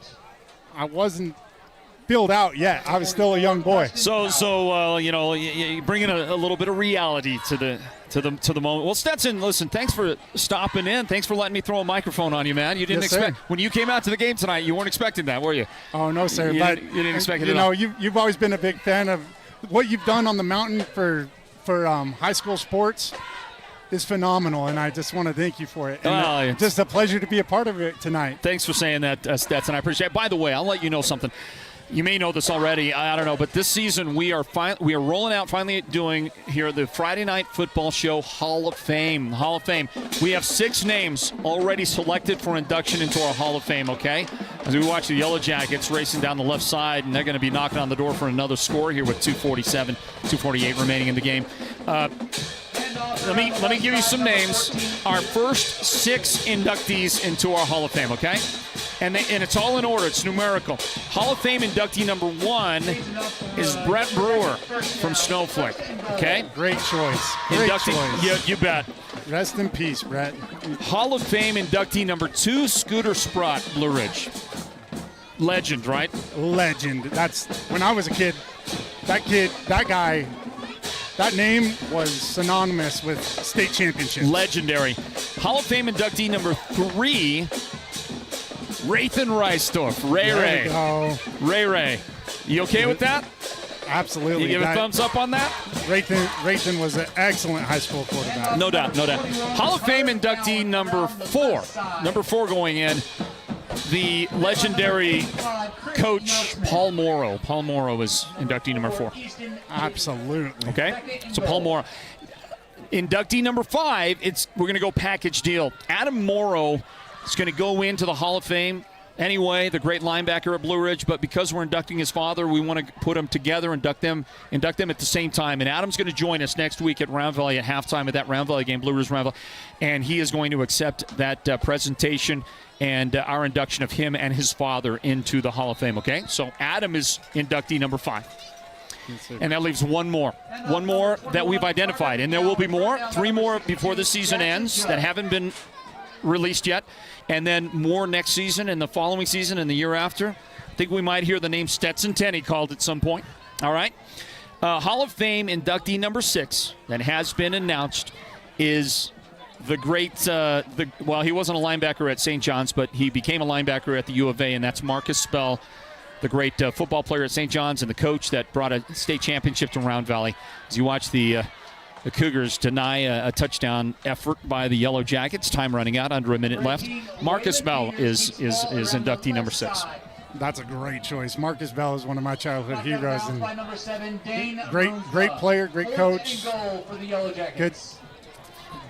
filled out yet. I was still a young boy. So you bring in a little bit of reality to the moment. Well, Stetson, listen, thanks for stopping in. Thanks for letting me throw a microphone on you, man. You didn't expect when you came out to the game tonight. You weren't expecting that, were you? Oh no, sir. You didn't expect it. At all. You've always been a big fan of what you've done on the mountain for high school sports. Is phenomenal, and I just want to thank you for it. And just a pleasure to be a part of it tonight. Thanks for saying that, Stetson. I appreciate it. By the way, I'll let you know something. You may know this already. I don't know, but this season we are rolling out, finally doing here the Friday Night Football Show Hall of Fame. Hall of Fame. We have 6 names already selected for induction into our Hall of Fame, okay? As we watch the Yellow Jackets racing down the left side, and they're going to be knocking on the door for another score here with 2:48 remaining in the game. Let me give you some names. Our first 6 inductees into our Hall of Fame, okay? And it's all in order. It's numerical. Hall of Fame inductee number 1 is Brett Brewer from Snowflake. Okay? Great choice. Yeah, you bet. Rest in peace, Brett. Hall of Fame inductee number 2, Scooter Sprott, Blue Ridge. Legend, right? Legend. That's when I was a kid. That guy. That name was synonymous with state championships. Legendary. Hall of Fame inductee number 3, Rathan Reisdorf. Ray. You okay with that? Absolutely. You give a thumbs up on that? Rathan was an excellent high school quarterback. No doubt. Hall of Fame inductee number 4. Number 4 going in. The legendary coach Paul Morrow. Paul Morrow is inductee number 4. Absolutely. Okay? So Paul Morrow. Inductee number 5, we're going to go package deal. Adam Morrow is going to go into the Hall of Fame anyway, the great linebacker at Blue Ridge, but because we're inducting his father, we want to put them together, induct them at the same time. And Adam's going to join us next week at Round Valley at halftime of that Round Valley game, Blue Ridge Round Valley, and he is going to accept that presentation and our induction of him and his father into the Hall of Fame, okay? So Adam is inductee number 5. And that leaves one more that we've identified. And there will be more, 3 more before the season ends that haven't been released yet. And then more next season and the following season and the year after. I think we might hear the name Stetson Tenney called at some point. All right? Hall of Fame inductee number 6 that has been announced is the great, he wasn't a linebacker at St. John's, but he became a linebacker at the U of A, and that's Marcus Spell, the great football player at St. John's and the coach that brought a state championship to Round Valley. As you watch the Cougars deny a touchdown effort by the Yellow Jackets, time running out, under a minute left. Marcus Bell is inductee number 6. That's a great choice. Marcus Bell is one of my childhood heroes. And great player, great coach.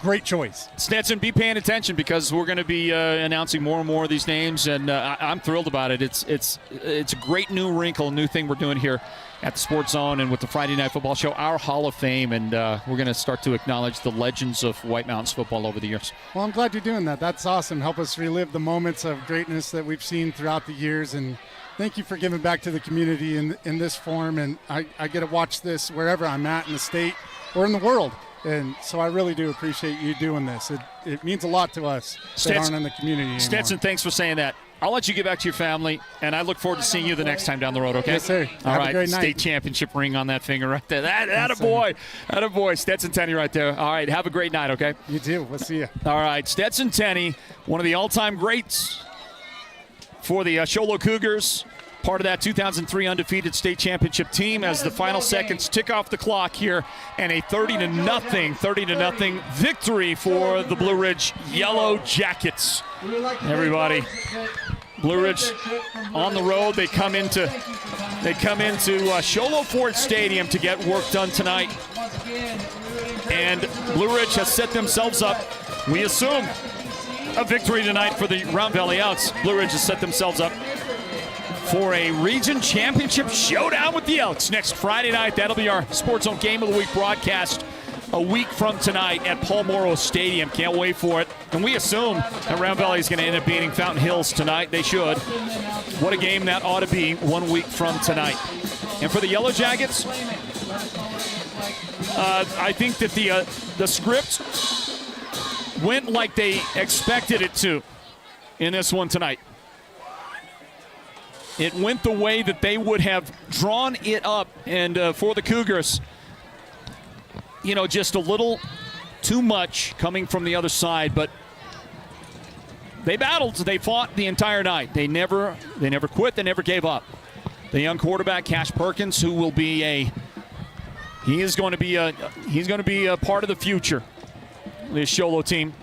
great choice. Stetson, be paying attention because we're going to be announcing more and more of these names, and I'm thrilled about it. It's a great new wrinkle, new thing we're doing here at the Sports Zone and with the Friday Night Football Show, our Hall of Fame, and we're going to start to acknowledge the legends of White Mountains football over the years. Well, I'm glad you're doing that. That's awesome. Help us relive the moments of greatness that we've seen throughout the years, and thank you for giving back to the community in this form, and I get to watch this wherever I'm at in the state or in the world, and so I really do appreciate you doing this. It means a lot to us that aren't in the community anymore. Stetson, thanks for saying that. I'll let you get back to your family, and I look forward to seeing you the next time down the road, okay? Yes, sir. All Have right, a great night. state championship ring on that finger right there. Attaboy. Stetson Tenney right there. All right, have a great night, okay? You too. We'll see you. All right, Stetson Tenney, one of the all-time greats for the Show Low Cougars, part of that 2003 undefeated state championship team as the final seconds tick off the clock here, and a 30-0 victory for the Blue Ridge Yellow Jackets. Everybody, Blue Ridge on the road. They come into Sholo Ford Stadium to get work done tonight, and Blue Ridge has set themselves up, we assume, a victory tonight for the Round Valley Elks. Blue Ridge has set themselves up for a region championship showdown with the Elks next Friday night. That'll be our Sports Zone Game of the Week broadcast a week from tonight at Paul Morrow Stadium. Can't wait for it. And we assume that Round Valley is going to end up beating Fountain Hills tonight. They should. What a game that ought to be 1 week from tonight. And for the Yellow Jackets, I think that the script went like they expected it to in this one tonight. It went the way that they would have drawn it up, and for the Cougars, just a little too much coming from the other side, but they battled, they fought the entire night. They never quit, they never gave up. The young quarterback, Cash Perkins, who will be he's going to be a part of the future of this Sholo team.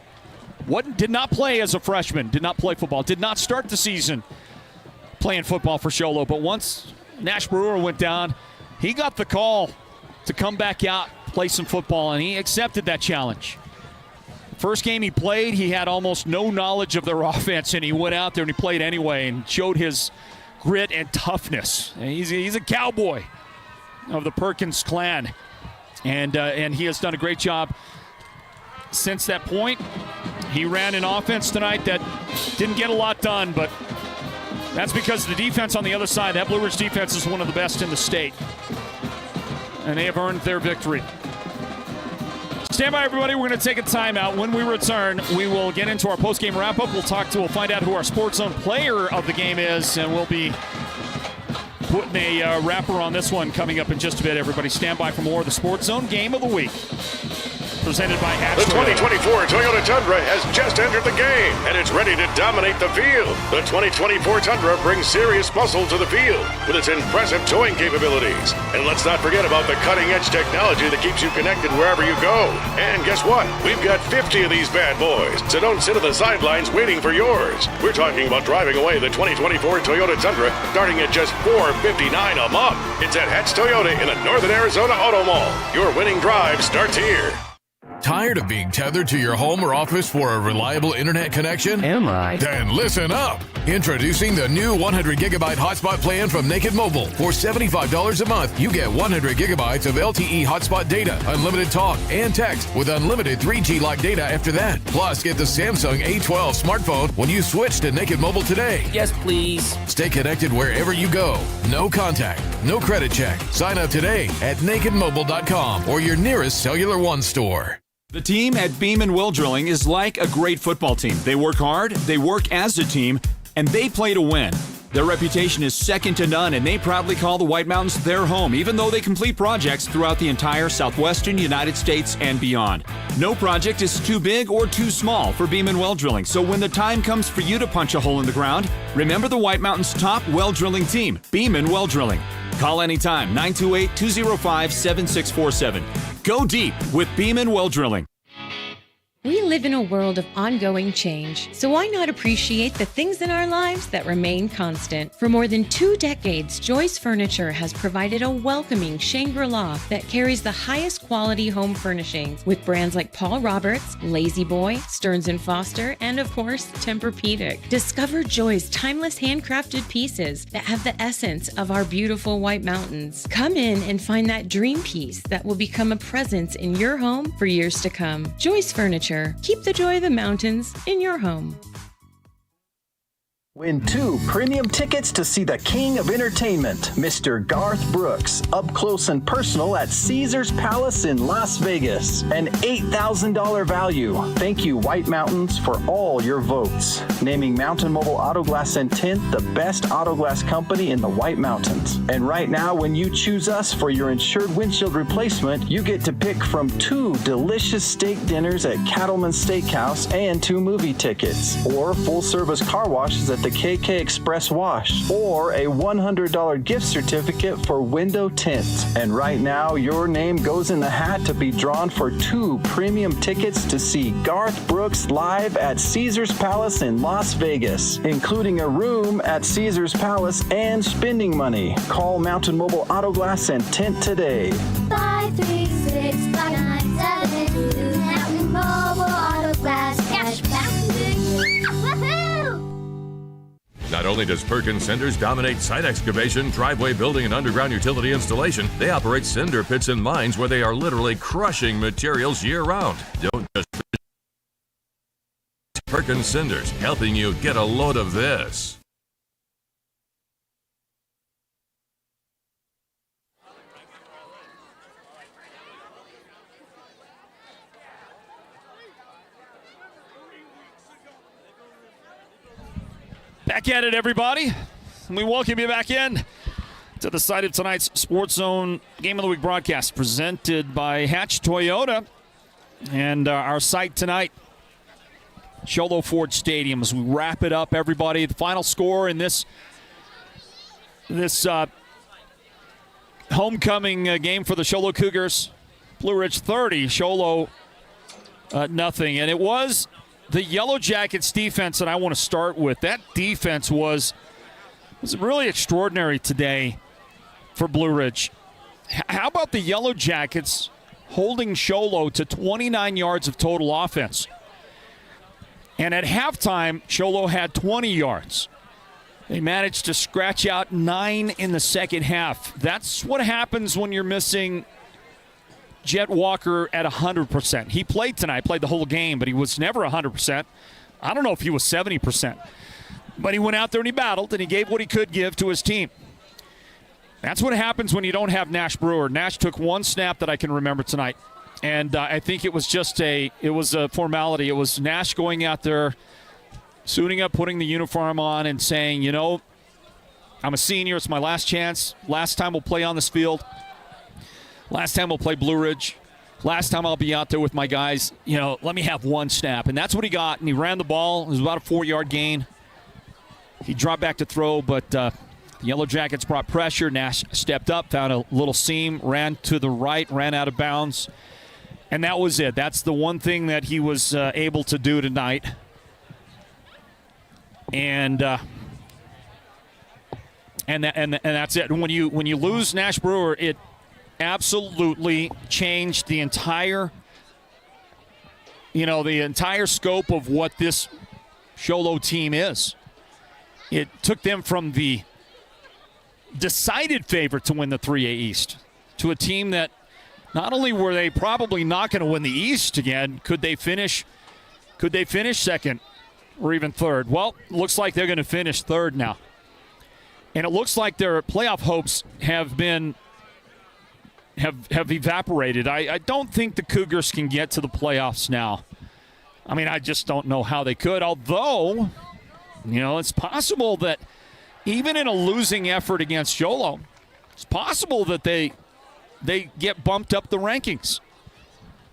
Did not play as a freshman, did not play football, did not start the season playing football for Sholo, but once Nash Brewer went down, he got the call to come back out, play some football, and he accepted that challenge. First game he played, he had almost no knowledge of their offense, and he went out there and he played anyway and showed his grit and toughness. And he's a cowboy of the Perkins clan, and he has done a great job since that point. He ran an offense tonight that didn't get a lot done, but that's because the defense on the other side, that Blue Ridge defense, is one of the best in the state. And they have earned their victory. Stand by, everybody. We're going to take a timeout. When we return, we will get into our post-game wrap-up. We'll find out who our Sports Zone player of the game is, and we'll be putting a wrapper on this one coming up in just a bit. Everybody stand by for more of the Sports Zone Game of the Week. Presented by Hatch. The 2024 Toyota Tundra has just entered the game, and it's ready to dominate the field. The 2024 Tundra brings serious muscle to the field with its impressive towing capabilities. And let's not forget about the cutting-edge technology that keeps you connected wherever you go. And guess what? We've got 50 of these bad boys, so don't sit on the sidelines waiting for yours. We're talking about driving away the 2024 Toyota Tundra starting at just $459 a month. It's at Hatch Toyota in the Northern Arizona Auto Mall. Your winning drive starts here. Tired of being tethered to your home or office for a reliable internet connection? Am I? Then listen up. Introducing the new 100 gigabyte hotspot plan from Naked Mobile. For $75 a month, you get 100 gigabytes of LTE hotspot data, unlimited talk, and text with unlimited 3G-like data after that. Plus, get the Samsung A12 smartphone when you switch to Naked Mobile today. Yes, please. Stay connected wherever you go. No contact, no credit check. Sign up today at nakedmobile.com or your nearest Cellular One store. The team at Beam & Will Drilling is like a great football team. They work hard, they work as a team, and they play to win. Their reputation is second to none, and they proudly call the White Mountains their home, even though they complete projects throughout the entire southwestern United States and beyond. No project is too big or too small for Beam & Well Drilling, so when the time comes for you to punch a hole in the ground, remember the White Mountains' top well drilling team, Beam & Well Drilling. Call anytime, 928-205-7647. Go deep with Beam & Well Drilling. We live in a world of ongoing change, so why not appreciate the things in our lives that remain constant? For more than 2 decades, Joyce Furniture has provided a welcoming Shangri-La that carries the highest quality home furnishings with brands like Paul Roberts, Lazy Boy, Stearns & Foster, and of course, Tempur-Pedic. Discover Joy's timeless handcrafted pieces that have the essence of our beautiful White Mountains. Come in and find that dream piece that will become a presence in your home for years to come. Joyce Furniture. Keep the joy of the mountains in your home. Win 2 premium tickets to see the king of entertainment, Mr. Garth Brooks, up close and personal at Caesars Palace in Las Vegas. An $8,000 value. Thank you, White Mountains, for all your votes. Naming Mountain Mobile Autoglass and Tint the best autoglass company in the White Mountains. And right now, when you choose us for your insured windshield replacement, you get to pick from 2 delicious steak dinners at Cattleman's Steakhouse and 2 movie tickets, or full-service car washes at the KK Express Wash, or a $100 gift certificate for window tint. And right now, your name goes in the hat to be drawn for 2 premium tickets to see Garth Brooks live at Caesars Palace in Las Vegas, including a room at Caesars Palace and spending money. Call Mountain Mobile Autoglass and Tint today. 536-597. Mountain Mobile Autoglass. Cash back. Woohoo! Not only does Perkins Cinders dominate site excavation, driveway building, and underground utility installation, they operate cinder pits and mines where they are literally crushing materials year-round. Don't just Perkins Cinders, helping you get a load of this. Back at it, everybody. We welcome you back in to the site of tonight's Sports Zone Game of the Week broadcast, presented by Hatch Toyota. And our site tonight, Sholo Ford Stadium. As we wrap it up, everybody, the final score in this homecoming game for the Show Low Cougars: Blue Ridge 30, Sholo nothing. And it was the Yellow Jackets defense that I want to start with. That defense was really extraordinary today for Blue Ridge. How about the Yellow Jackets holding Sholo to 29 yards of total offense? And at halftime, Sholo had 20 yards. They managed to scratch out 9 in the second half. That's what happens when you're missing Jet Walker at 100%. He played tonight, played the whole game, but he was never 100%. I don't know if he was 70%. But he went out there and he battled, and he gave what he could give to his team. That's what happens when you don't have Nash Brewer. Nash took 1 snap that I can remember tonight. And I think it was just a formality. It was Nash going out there, suiting up, putting the uniform on, and saying, you know, I'm a senior. It's my last chance. Last time we'll play on this field. Last time we'll play Blue Ridge. Last time I'll be out there with my guys. You know, let me have 1 snap. And that's what he got. And he ran the ball. It was about a 4-yard gain. He dropped back to throw, but the Yellow Jackets brought pressure. Nash stepped up, found a little seam, ran to the right, ran out of bounds. And that was it. That's the one thing that he was able to do tonight. And that's it. And when you lose Nash Brewer, it absolutely changed the entire scope of what this Sholo team is. It took them from the decided favorite to win the 3A East to a team that not only were they probably not going to win the East again, could they finish second or even third? Well, looks like they're going to finish third now. And it looks like their playoff hopes have evaporated. I don't think the Cougars can get to the playoffs now. I mean, I just don't know how they could. Although, you know, it's possible that even in a losing effort against Sholo, it's possible that they get bumped up the rankings.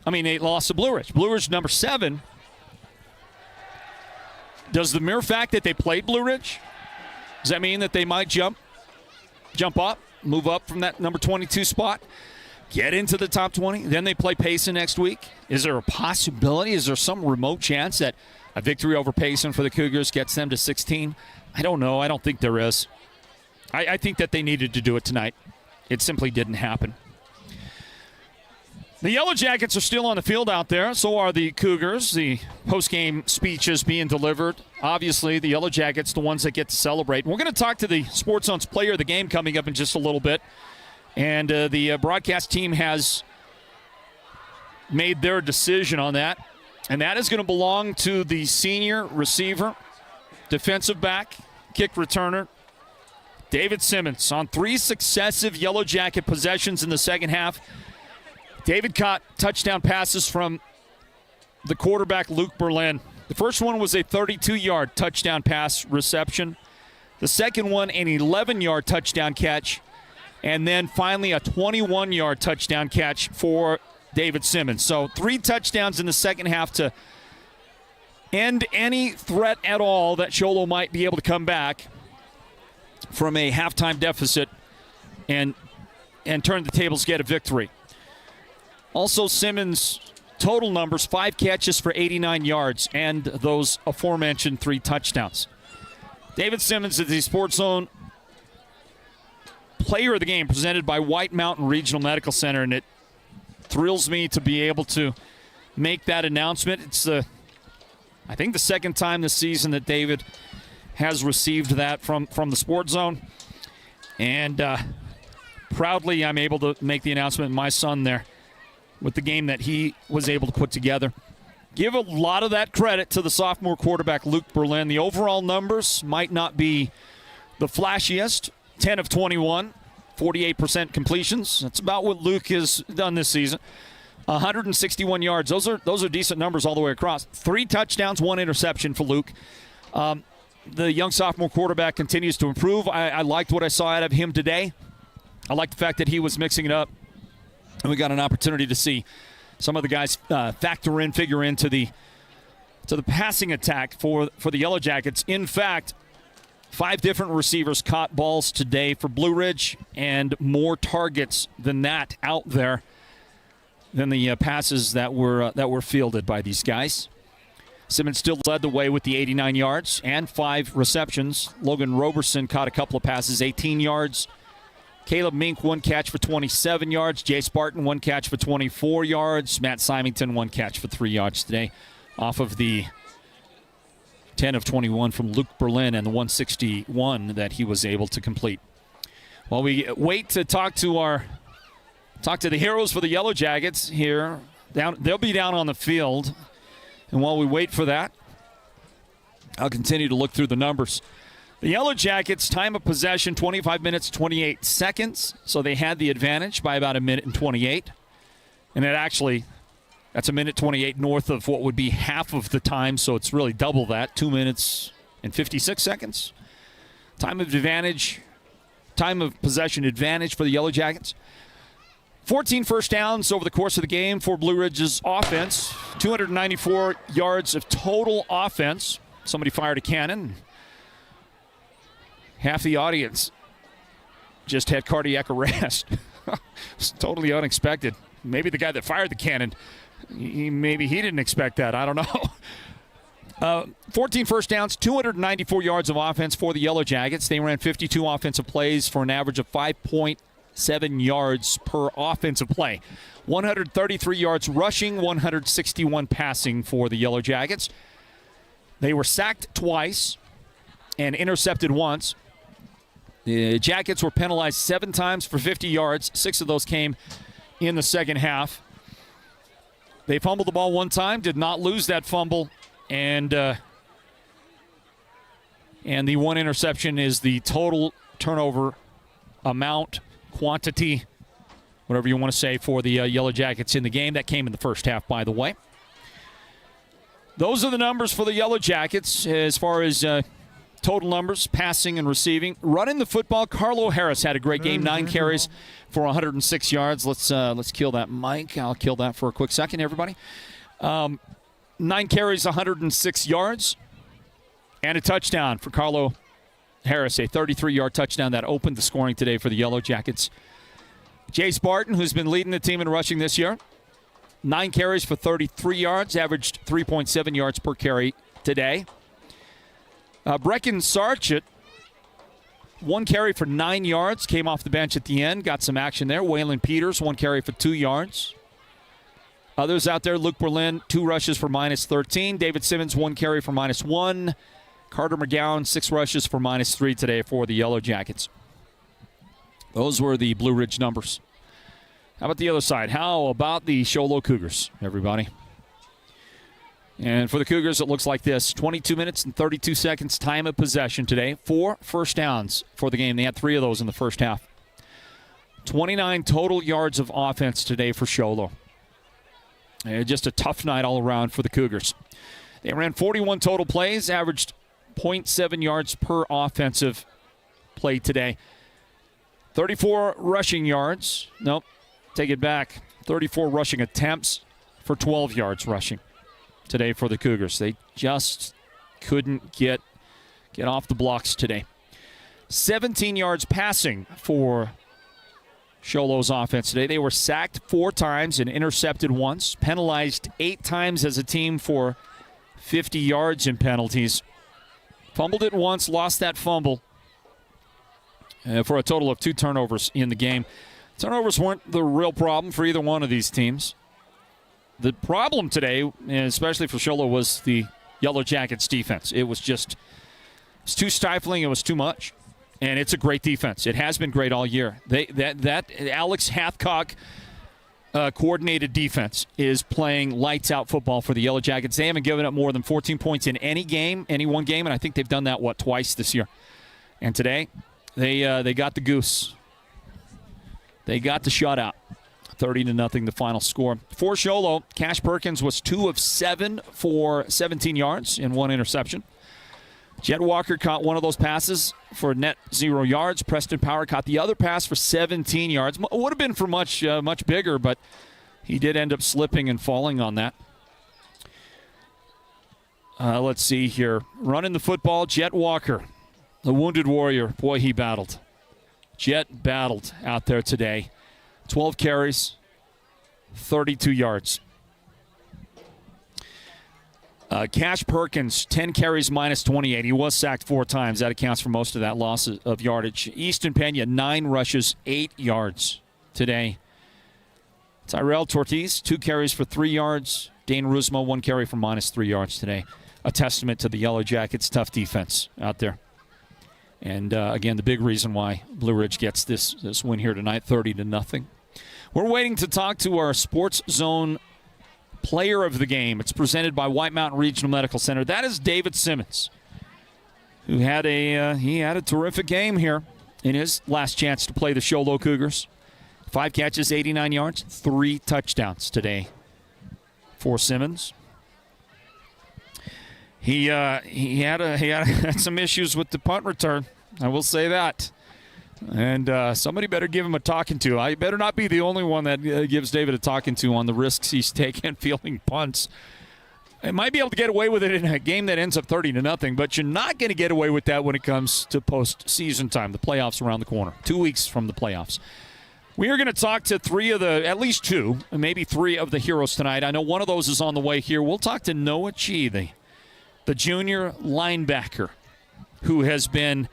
I mean, they lost to Blue Ridge. Blue Ridge number 7. Does the mere fact that they played Blue Ridge, does that mean that they might jump up, move up from that number 22 spot? get into the top 20. Then they play Payson next week. Is there a possibility? Is there some remote chance that a victory over Payson for the Cougars gets them to 16? I don't know. I don't think there is. I think that they needed to do it tonight. It simply didn't happen. The Yellow Jackets are still on the field out there. So are the Cougars. The post-game speech is being delivered. Obviously, the Yellow Jackets, the ones that get to celebrate. We're going to talk to the Sports Zone's player of the game coming up in just a little bit. And the broadcast team has made their decision on that. And that is going to belong to the senior receiver, defensive back, kick returner, David Simmons. On 3 successive Yellow Jacket possessions in the second half, David caught touchdown passes from the quarterback, Luke Berlin. The first one was a 32-yard touchdown pass reception. The second one, an 11-yard touchdown catch. And then finally a 21-yard touchdown catch for David Simmons. So 3 touchdowns in the second half to end any threat at all that Sholo might be able to come back from a halftime deficit and turn the tables, get a victory. Also, Simmons' total numbers, 5 catches for 89 yards and those aforementioned 3 touchdowns. David Simmons is the Sports Zone player of the game presented by White Mountain Regional Medical Center, and it thrills me to be able to make that announcement. It's I think the second time this season that David has received that from the Sports Zone, and proudly I'm able to make the announcement. My son there with the game that he was able to put together. Give a lot of that credit to the sophomore quarterback, Luke Berlin. The overall numbers might not be the flashiest. 10 of 21, 48% completions. That's about what Luke has done this season. 161 yards. Those are decent numbers all the way across. 3 touchdowns, 1 interception for Luke. The young sophomore quarterback continues to improve. I liked what I saw out of him today. I liked the fact that he was mixing it up. And we got an opportunity to see some of the guys figure into the passing attack for the Yellow Jackets. In fact, 5 different receivers caught balls today for Blue Ridge, and more targets than that out there than the passes that were fielded by these guys. Simmons still led the way with the 89 yards and 5 receptions. Logan Roberson caught a couple of passes, 18 yards. Caleb Mink, 1 catch for 27 yards. Jay Spartan, 1 catch for 24 yards. Matt Symington, 1 catch for 3 yards today off of the 10 of 21 from Luke Berlin and the 161 that he was able to complete. While we wait to talk to the heroes for the Yellow Jackets here, they'll be down on the field. And while we wait for that, I'll continue to look through the numbers. The Yellow Jackets, time of possession, 25 minutes, 28 seconds. So they had the advantage by about 1 minute and 28. And that's 1 minute 28 north of what would be half of the time. So it's really double that, 2 minutes and 56 seconds. Time of possession advantage for the Yellow Jackets. 14 first downs over the course of the game for Blue Ridge's offense. 294 yards of total offense. Somebody fired a cannon. Half the audience just had cardiac arrest. It's totally unexpected. Maybe the guy that fired the cannon, maybe he didn't expect that. I don't know. 14 first downs, 294 yards of offense for the Yellow Jackets. They ran 52 offensive plays for an average of 5.7 yards per offensive play. 133 yards rushing, 161 passing for the Yellow Jackets. They were sacked twice and intercepted once. The Jackets were penalized 7 times for 50 yards. 6 of those came in the second half. They fumbled the ball 1 time, did not lose that fumble, and the 1 interception is the total turnover amount, quantity, whatever you want to say, for the Yellow Jackets in the game. That came in the first half, by the way. Those are the numbers for the Yellow Jackets as far as total numbers, passing and receiving. Running the football, Carlo Harris had a great game, 9 carries for 106 yards. Let's kill that mic. I'll kill that for a quick second, everybody. 9 carries, 106 yards, and a touchdown for Carlo Harris, a 33-yard touchdown that opened the scoring today for the Yellow Jackets. Jace Barton, who's been leading the team in rushing this year, 9 carries for 33 yards, averaged 3.7 yards per carry today. Brecken Sarchett, 1 carry for 9 yards, came off the bench at the end, got some action there. Waylon Peters, 1 carry for 2 yards. Others out there, Luke Berlin, 2 rushes for -13. David Simmons, 1 carry for -1. Carter McGowan, 6 rushes for -3 today for the Yellow Jackets. Those were the Blue Ridge numbers. How about the other side? How about the Show Low Cougars, everybody? And for the Cougars, it looks like this. 22 minutes and 32 seconds time of possession today. 4 first downs for the game. They had 3 of those in the first half. 29 total yards of offense today for Sholo. Just a tough night all around for the Cougars. They ran 41 total plays, averaged 0.7 yards per offensive play today. 34 rushing yards. Nope, take it back. 34 rushing attempts for 12 yards rushing today for the Cougars. They just couldn't get off the blocks today. 17 yards passing for Sholo's offense today. They were sacked 4 times and intercepted once, penalized 8 times as a team for 50 yards in penalties. Fumbled it once, lost that fumble for a total of 2 turnovers in the game. Turnovers weren't the real problem for either one of these teams. The problem today, especially for Sholo, was the Yellow Jackets defense. It was too stifling. It was too much. And it's a great defense. It has been great all year. That Alex Hathcock coordinated defense is playing lights-out football for the Yellow Jackets. They haven't given up more than 14 points in any one game, and I think they've done that, twice this year. And today, they got the goose. They got the shutout. 30-0 the final score. For Sholo, Cash Perkins was 2 of 7 for 17 yards and 1 interception. Jet Walker caught one of those passes for net 0 yards. Preston Power caught the other pass for 17 yards. Would have been for much bigger, but he did end up slipping and falling on that. Let's see here. Running the football, Jet Walker, the wounded warrior. Boy, he battled. Jet battled out there today. 12 carries, 32 yards. Cash Perkins, 10 carries, -28. He was sacked 4 times. That accounts for most of that loss of yardage. Easton Pena, 9 rushes, 8 yards today. Tyrell Tortiz, 2 carries for 3 yards. Dane Rusmo, 1 carry for -3 yards today. A testament to the Yellow Jackets' tough defense out there. And, again, the big reason why Blue Ridge gets this win here tonight, 30-0. We're waiting to talk to our Sports Zone player of the game. It's presented by White Mountain Regional Medical Center. That is David Simmons, who had a terrific game here in his last chance to play the Show Low Cougars. 5 catches, 89 yards, 3 touchdowns today for Simmons. He had some issues with the punt return. I will say that. And somebody better give him a talking to. I better not be the only one that gives David a talking to on the risks he's taking fielding punts. I might be able to get away with it in a game that ends up 30-0, but you're not going to get away with that when it comes to postseason time. The playoffs around the corner. 2 weeks from the playoffs. We are going to talk to at least 2, maybe 3 of the heroes tonight. I know one of those is on the way here. We'll talk to Noah Chi, the junior linebacker, who has been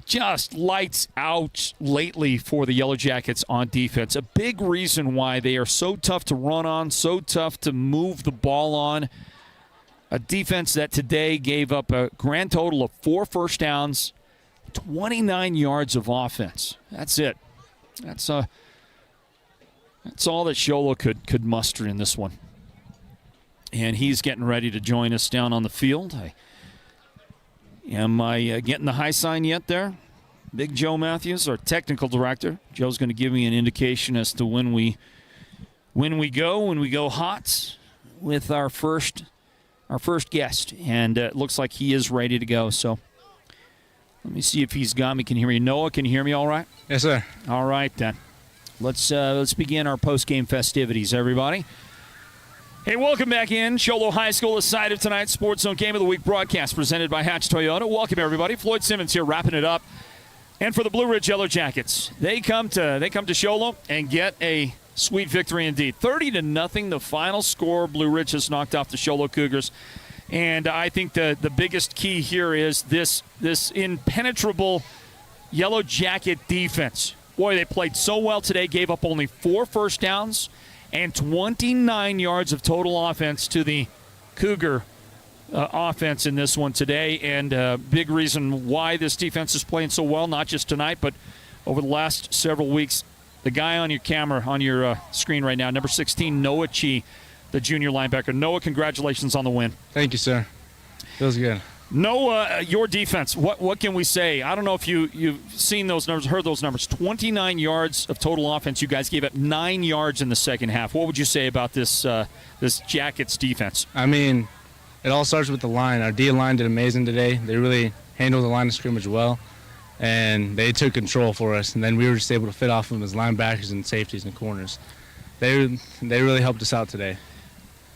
just lights out lately for the Yellow Jackets on defense. A big reason why they are so tough to run on, so tough to move the ball on. A defense that today gave up a grand total of 4 first downs, 29 yards of offense. That's it. That's all that Sholo could muster in this one. And he's getting ready to join us down on the field. Am I getting the high sign yet there? Big Joe Matthews, our technical director. Joe's going to give me an indication as to when we go hot with our first guest. And it looks like he is ready to go. So let me see if he's got me. Can you hear me? Noah, can you hear me all right? Yes, sir. All right, then. Let's begin our post-game festivities, everybody. Hey, welcome back in. Sholo High School is side of tonight's Sports Zone Game of the Week broadcast presented by Hatch Toyota. Welcome, everybody. Floyd Simmons here wrapping it up And for the Blue Ridge Yellow Jackets, they come to Sholo and get a sweet victory indeed. 30-0, the final score. Blue Ridge has knocked off the Show Low Cougars. And I think the biggest key here is this impenetrable Yellow Jacket defense. Boy, they played so well today, gave up only 4 first downs and 29 yards of total offense to the Cougar offense in this one today. And big reason why this defense is playing so well, not just tonight, but over the last several weeks. The guy on your camera, on your screen right now, number 16, Noah Chi, the junior linebacker. Noah, congratulations on the win. Thank you, sir. Feels good. Noah, your defense, what can we say? I don't know if you've seen those numbers, heard those numbers. 29 yards of total offense. You guys gave up 9 yards in the second half. What would you say about this Jackets defense? I mean, it all starts with the line. Our D-line did amazing today. They really handled the line of scrimmage well, and they took control for us. And then we were just able to fit off them as linebackers and safeties and corners. They really helped us out today.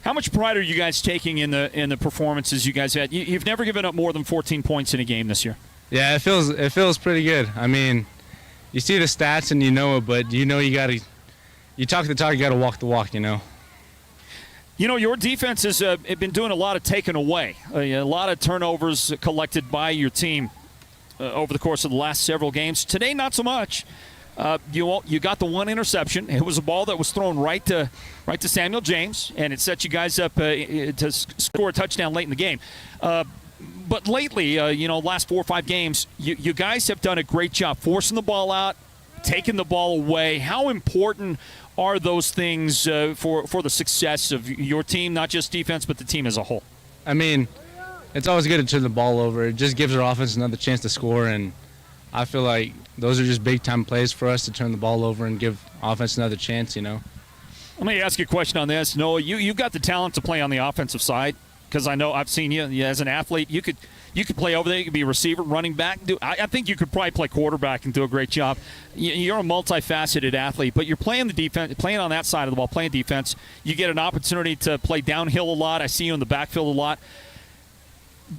How much pride are you guys taking in the performances you guys had? You've never given up more than 14 points in a game this year. Yeah, it feels pretty good. I mean, you see the stats and you know it, but you talk the talk, you got to walk the walk, you know. You know, your defense has been doing a lot of taking away, a lot of turnovers collected by your team over the course of the last several games. Today, not so much. You got the one interception. It was a ball that was thrown right to Samuel James, and it set you guys up to score a touchdown late in the game. But lately, last 4 or 5 games, you guys have done a great job forcing the ball out, taking the ball away. How important are those things for the success of your team, not just defense, but the team as a whole? I mean, it's always good to turn the ball over. It just gives our offense another chance to score, and I feel like those are just big-time plays for us to turn the ball over and give offense another chance, you know. Let me ask you a question on this. Noah, you've got the talent to play on the offensive side, because I know I've seen you as an athlete. You could play over there. You could be a receiver, running back. I think you could probably play quarterback and do a great job. You're a multifaceted athlete, but you're playing the defense, playing on that side of the ball, playing defense. You get an opportunity to play downhill a lot. I see you in the backfield a lot.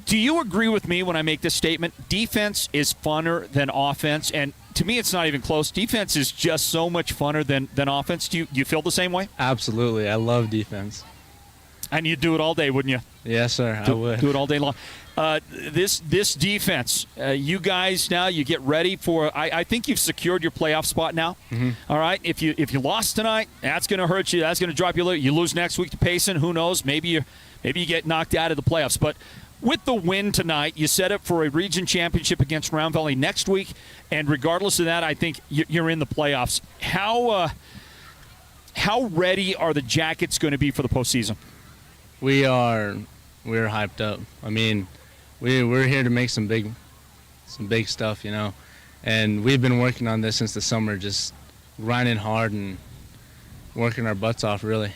Do you agree with me when I make this statement? Defense is funner than offense, and to me it's not even close. Defense is just so much funner than offense. Do you feel the same way? Absolutely. I love defense. And you'd do it all day, wouldn't you? Yes, sir. I would. Do it all day long. This defense, you guys now, you get ready for, I think you've secured your playoff spot now. Mm-hmm. All right? If you lost tonight, that's going to hurt you. That's going to drop you a little. You lose next week to Payson, who knows? Maybe you get knocked out of the playoffs. But with the win tonight, you set up for a region championship against Round Valley next week, and regardless of that, I think you're in the playoffs. How ready are the Jackets going to be for the postseason? We're hyped up. I mean, we're here to make some big stuff, you know, and we've been working on this since the summer, just grinding hard and working our butts off, really.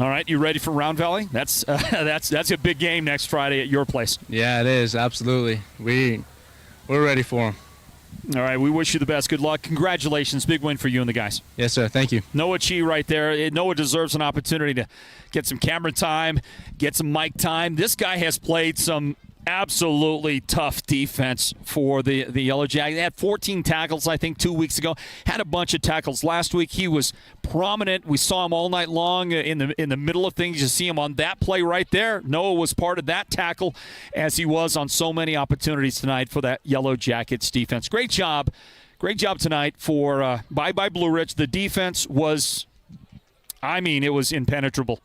All right, you ready for Round Valley? That's a big game next Friday at your place. Yeah, it is, absolutely. We're ready for them. All right, we wish you the best. Good luck. Congratulations. Big win for you and the guys. Yes, sir. Thank you. Noah Chi right there. Noah deserves an opportunity to get some camera time, get some mic time. This guy has played some absolutely tough defense for the Yellow Jackets. They had 14 tackles, I think, 2 weeks ago. Had a bunch of tackles last week. He was prominent. We saw him all night long in the middle of things. You see him on that play right there. Noah was part of that tackle, as he was on so many opportunities tonight for that Yellow Jackets defense. Great job. Great job tonight for by Blue Ridge. The defense was, it was impenetrable.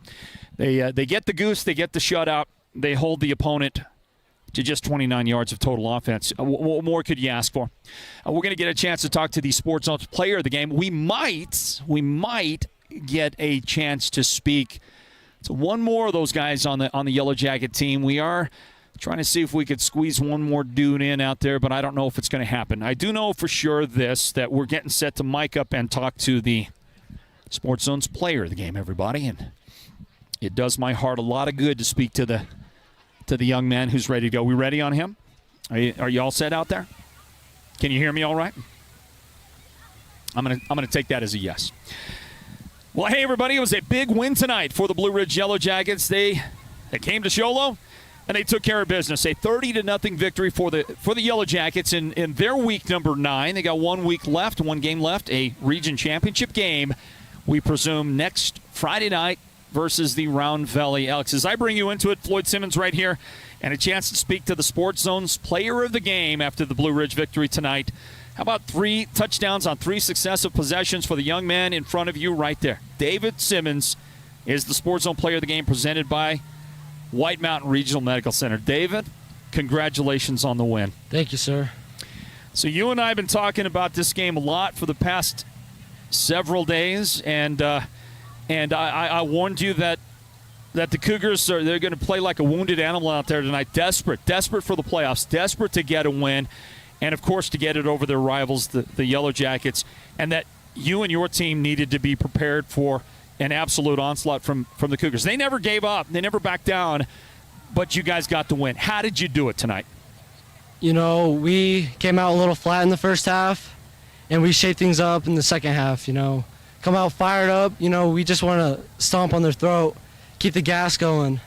They get the goose. They get the shutout. They hold the opponent to just 29 yards of total offense. What more could you ask for? We're going to get a chance to talk to the Sports Zone's player of the game. We might get a chance to speak to one more of those guys on the Yellow Jacket team. We are trying to see if we could squeeze one more dude in out there, but I don't know if it's going to happen. I do know for sure that we're getting set to mic up and talk to the Sports Zone's player of the game, everybody. And it does my heart a lot of good to speak to the young man who's ready to go. We ready on him? Are you all set out there? Can you hear me all right? I'm gonna take that as a yes. Well, hey everybody, it was a big win tonight for the Blue Ridge Yellow Jackets. They came to Sholo And they took care of business. A 30-0 victory for the Yellow Jackets in their week number 9. They got 1 game left, a region championship game, we presume, next Friday night versus the Round Valley Elks. As I bring you into it, Floyd Simmons right here, and a chance to speak to the Sports Zone's player of the game after the Blue Ridge victory tonight. How about 3 touchdowns on 3 successive possessions for the young man in front of you right there? David Simmons is the Sports Zone player of the game, presented by White Mountain Regional Medical Center. David, congratulations on the win. Thank you, sir. So you and I have been talking about this game a lot for the past several days, and I warned you that the Cougars they're going to play like a wounded animal out there tonight, desperate for the playoffs, desperate to get a win, and of course to get it over their rivals, the Yellow Jackets, and that you and your team needed to be prepared for an absolute onslaught from the Cougars. They never gave up. They never backed down, but you guys got the win. How did you do it tonight? You know, we came out a little flat in the first half, and we shaped things up in the second half, you know. Come out fired up. You know, we just want to stomp on their throat, keep the gas going.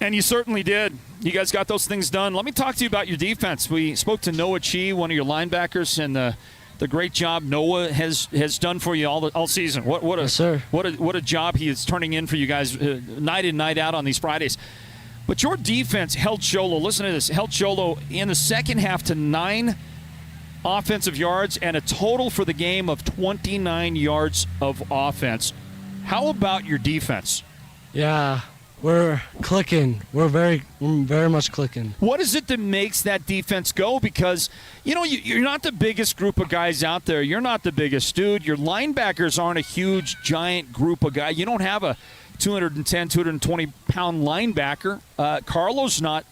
And you certainly did. You guys got those things done. Let me talk to you about your defense. We spoke to Noah Chi, one of your linebackers, and the great job Noah has done for you all season. What a job he is turning in for you guys night in, night out on these Fridays. But your defense held Sholo, listen to this, held Sholo in the second half to 9 offensive yards and a total for the game of 29 yards of offense. How about your defense? Yeah, we're clicking. We're very much clicking. What is it that makes that defense go? Because, you know, you're not the biggest group of guys out there. You're not the biggest dude. Your linebackers aren't a huge, giant group of guys. You don't have a 210, 220-pound linebacker. Carlo's not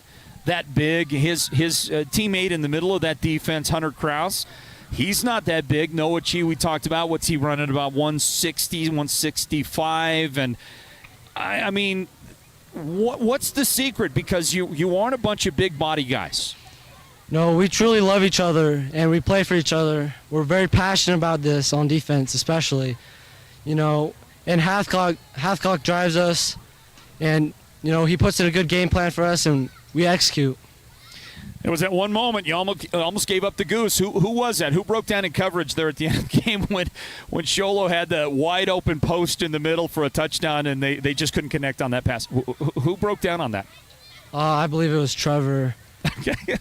that big. His teammate in the middle of that defense, Hunter Krause, he's not that big. Noah Chi, we talked about. What's he running? About 160, 165. And, I mean, what's the secret? Because you aren't a bunch of big body guys. No, we truly love each other, and we play for each other. We're very passionate about this on defense, especially. You know, and Hathcock drives us, and, you know, he puts in a good game plan for us, and we execute. It was at one moment you almost gave up the goose. Who was that? Who broke down in coverage there at the end of the game when Sholo had the wide open post in the middle for a touchdown and they just couldn't connect on that pass? Who broke down on that? I believe it was Trevor. Okay.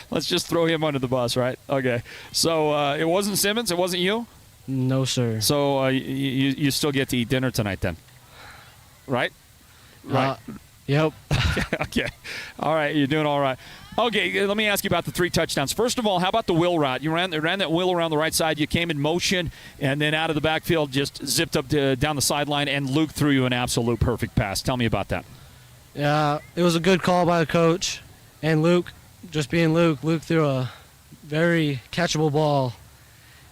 Let's just throw him under the bus, right? Okay. So it wasn't Simmons? It wasn't you? No, sir. So you still get to eat dinner tonight then? Right? Right. Yep. Okay. All right. You're doing all right. Okay. Let me ask you about the 3 touchdowns. First of all, how about the wheel route? You ran that wheel around the right side. You came in motion, and then out of the backfield, just zipped up down the sideline, and Luke threw you an absolute perfect pass. Tell me about that. Yeah, it was a good call by the coach. And Luke, just being Luke threw a very catchable ball,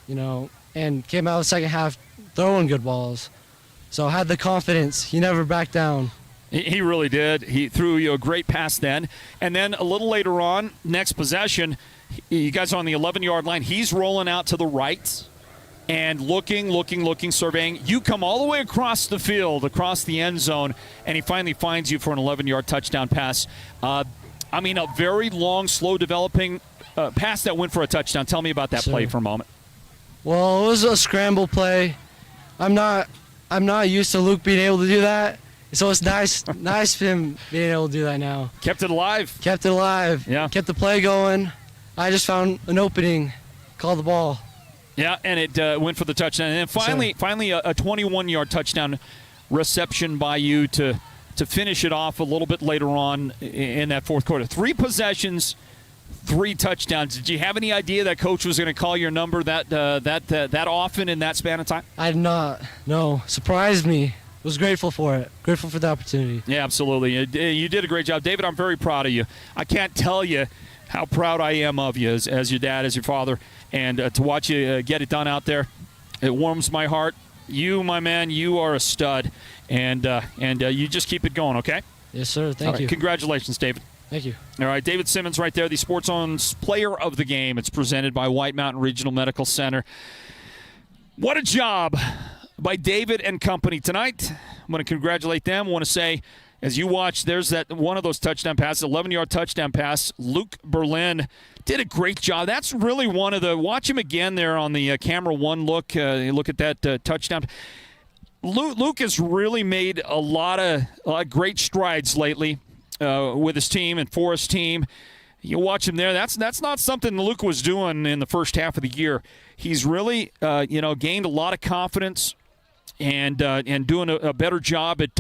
you know, and came out of the second half throwing good balls. So I had the confidence. He never backed down. He really did. He threw you a great pass then. And then a little later on, next possession, you guys are on the 11-yard line. He's rolling out to the right and looking, surveying. You come all the way across the field, across the end zone, and he finally finds you for an 11-yard touchdown pass. A very long, slow-developing pass that went for a touchdown. Tell me about that play for a moment. Well, it was a scramble play. I'm not used to Luke being able to do that. So it's nice for him being able to do that now. Kept it alive. Yeah. Kept the play going. I just found an opening, called the ball. Yeah, and it went for the touchdown. And then finally a 21-yard touchdown reception by you to finish it off a little bit later on in that fourth quarter. 3 possessions, 3 touchdowns. Did you have any idea that coach was going to call your number that often in that span of time? I did not. No. Surprised me. Was grateful for it. Grateful for the opportunity. Yeah, absolutely. You did a great job. David, I'm very proud of you. I can't tell you how proud I am of you as your dad, as your father, and to watch you get it done out there, it warms my heart. You, my man, you are a stud, and you just keep it going, okay? Yes, sir. Thank you. Congratulations, David. Thank you. All right, David Simmons right there, the Sports Zone's player of the game. It's presented by White Mountain Regional Medical Center. What a job by David and company tonight. I'm going to congratulate them. I want to say As you watch, there's that one of those touchdown passes, 11-yard touchdown pass. Luke Berlin did a great job. That's really one of the – watch him again there on the camera one look. Look at that touchdown. Luke has really made a lot of great strides lately with his team and for his team. You watch him there. That's not something Luke was doing in the first half of the year. He's really gained a lot of confidence and doing a better job at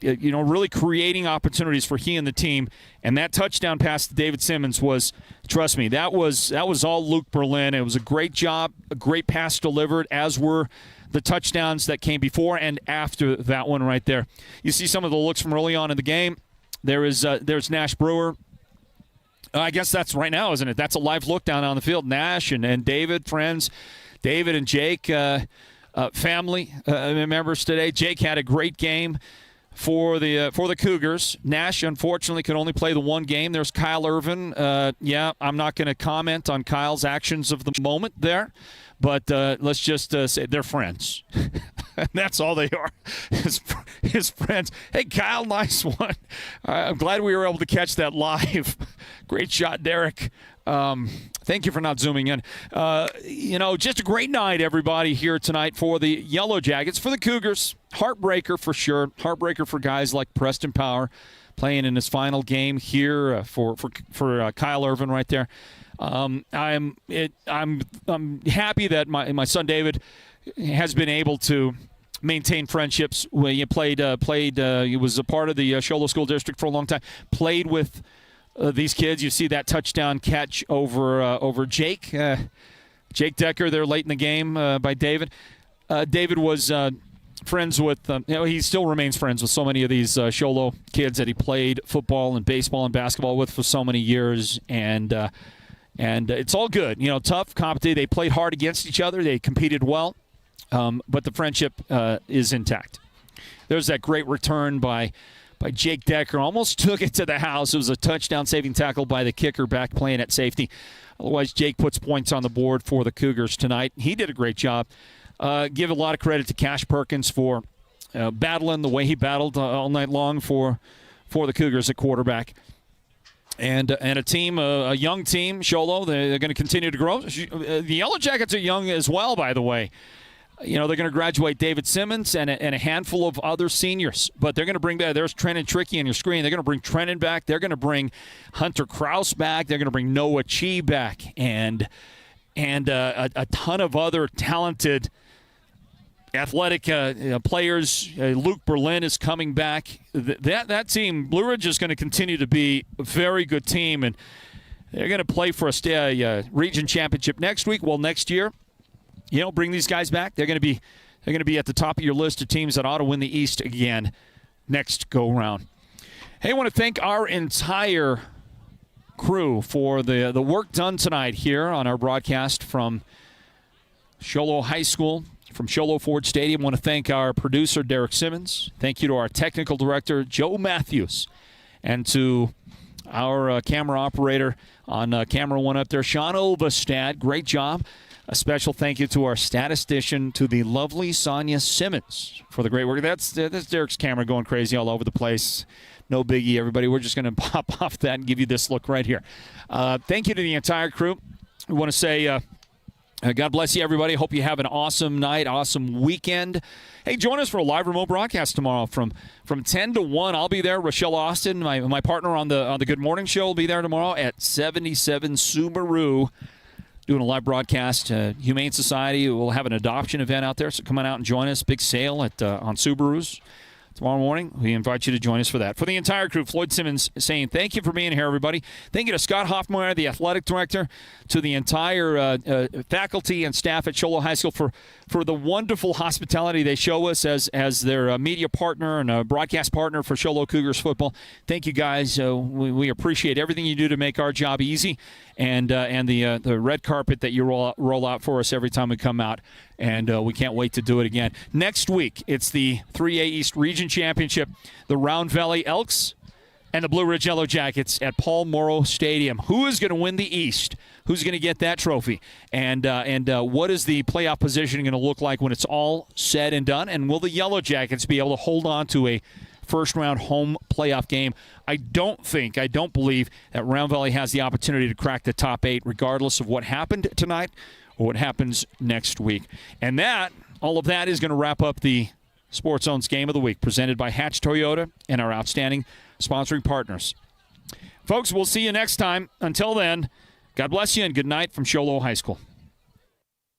really creating opportunities for he and the team. And that touchdown pass to David Simmons was, trust me, that was all Luke Berlin. It was a great job, a great pass delivered, as were the touchdowns that came before and after that one right there. You see some of the looks from early on in the game. There's Nash Brewer. I guess that's right now, isn't it? That's a live look down on the field. Nash and David, friends. David and Jake, family members today. Jake had a great game for the Cougars. Nash, unfortunately, could only play the one game. There's Kyle Irvin. I'm not going to comment on Kyle's actions of the moment there, but let's just say they're friends. That's all they are, his friends. Hey, Kyle, nice one. I'm glad we were able to catch that live. Great shot, Derek. Thank you for not zooming in. Just a great night, everybody, here tonight for the Yellow Jackets, for the Cougars. Heartbreaker for sure. Heartbreaker for guys like Preston Power playing in his final game here for Kyle Irvin right there. I'm happy that my son David has been able to maintain friendships. When he played, he was a part of the Sholo School District for a long time. Played with these kids. You see that touchdown catch over Jake Decker there late in the game by David. David was friends with, he still remains friends with so many of these Sholo kids that he played football and baseball and basketball with for so many years, and it's all good. Tough competition. They played hard against each other. They competed well, but the friendship is intact. There's that great return by Jake Decker. Almost took it to the house. It was a touchdown-saving tackle by the kicker back playing at safety. Otherwise, Jake puts points on the board for the Cougars tonight. He did a great job. Give a lot of credit to Cash Perkins for battling the way he battled all night long for the Cougars at quarterback. And a team, a young team, Sholo, they're going to continue to grow. The Yellow Jackets are young as well, by the way. They're going to graduate David Simmons and a handful of other seniors. But they're going to bring back, there's Trenton Trickey on your screen. They're going to bring Trenton back. They're going to bring Hunter Kraus back. They're going to bring Noah Chi back. And a ton of other talented athletic players. Luke Berlin is coming back. That team, Blue Ridge, is going to continue to be a very good team. And they're going to play for a region championship next week. Well, next year. Bring these guys back. They're going to be at the top of your list of teams that ought to win the East again next go round. Hey, I want to thank our entire crew for the work done tonight here on our broadcast from Sholo High School, from Sholo Ford Stadium. I want to thank our producer, Derek Simmons. Thank you to our technical director, Joe Matthews, and to our camera operator on camera one up there, Sean Ovestad. Great job. A special thank you to our statistician, to the lovely Sonia Simmons for the great work. That's Derek's camera going crazy all over the place. No biggie, everybody. We're just going to pop off that and give you this look right here. Thank you to the entire crew. We want to say God bless you, everybody. Hope you have an awesome night, awesome weekend. Hey, join us for a live remote broadcast tomorrow from 10 to 1. I'll be there. Rochelle Austin, my partner on the Good Morning Show, will be there tomorrow at 77 Subaru, doing a live broadcast. Humane Society will have an adoption event out there, so come on out and join us. Big sale on Subarus tomorrow morning. We invite you to join us for that. For the entire crew, Floyd Simmons saying thank you for being here, everybody. Thank you to Scott Hoffmeyer, the athletic director, to the entire faculty and staff at Sholo High School for the wonderful hospitality they show us as their media partner and a broadcast partner for Show Low Cougars Football. Thank you, guys. We appreciate everything you do to make our job easy, and the red carpet that you roll out for us every time we come out. And we can't wait to do it again. Next week, it's the 3A East Region Championship, the Round Valley Elks and the Blue Ridge Yellow Jackets at Paul Morrow Stadium. Who is going to win the East? Who's going to get that trophy? And what is the playoff position going to look like when it's all said and done? And will the Yellow Jackets be able to hold on to a first-round home playoff game. I don't believe that Round Valley has the opportunity to crack the top 8 regardless of what happened tonight or what happens next week. And all of that is going to wrap up the Sports Zone's Game of the Week, presented by Hatch Toyota and our outstanding sponsoring partners. Folks, we'll see you next time. Until then, God bless you and good night from Show Low High School.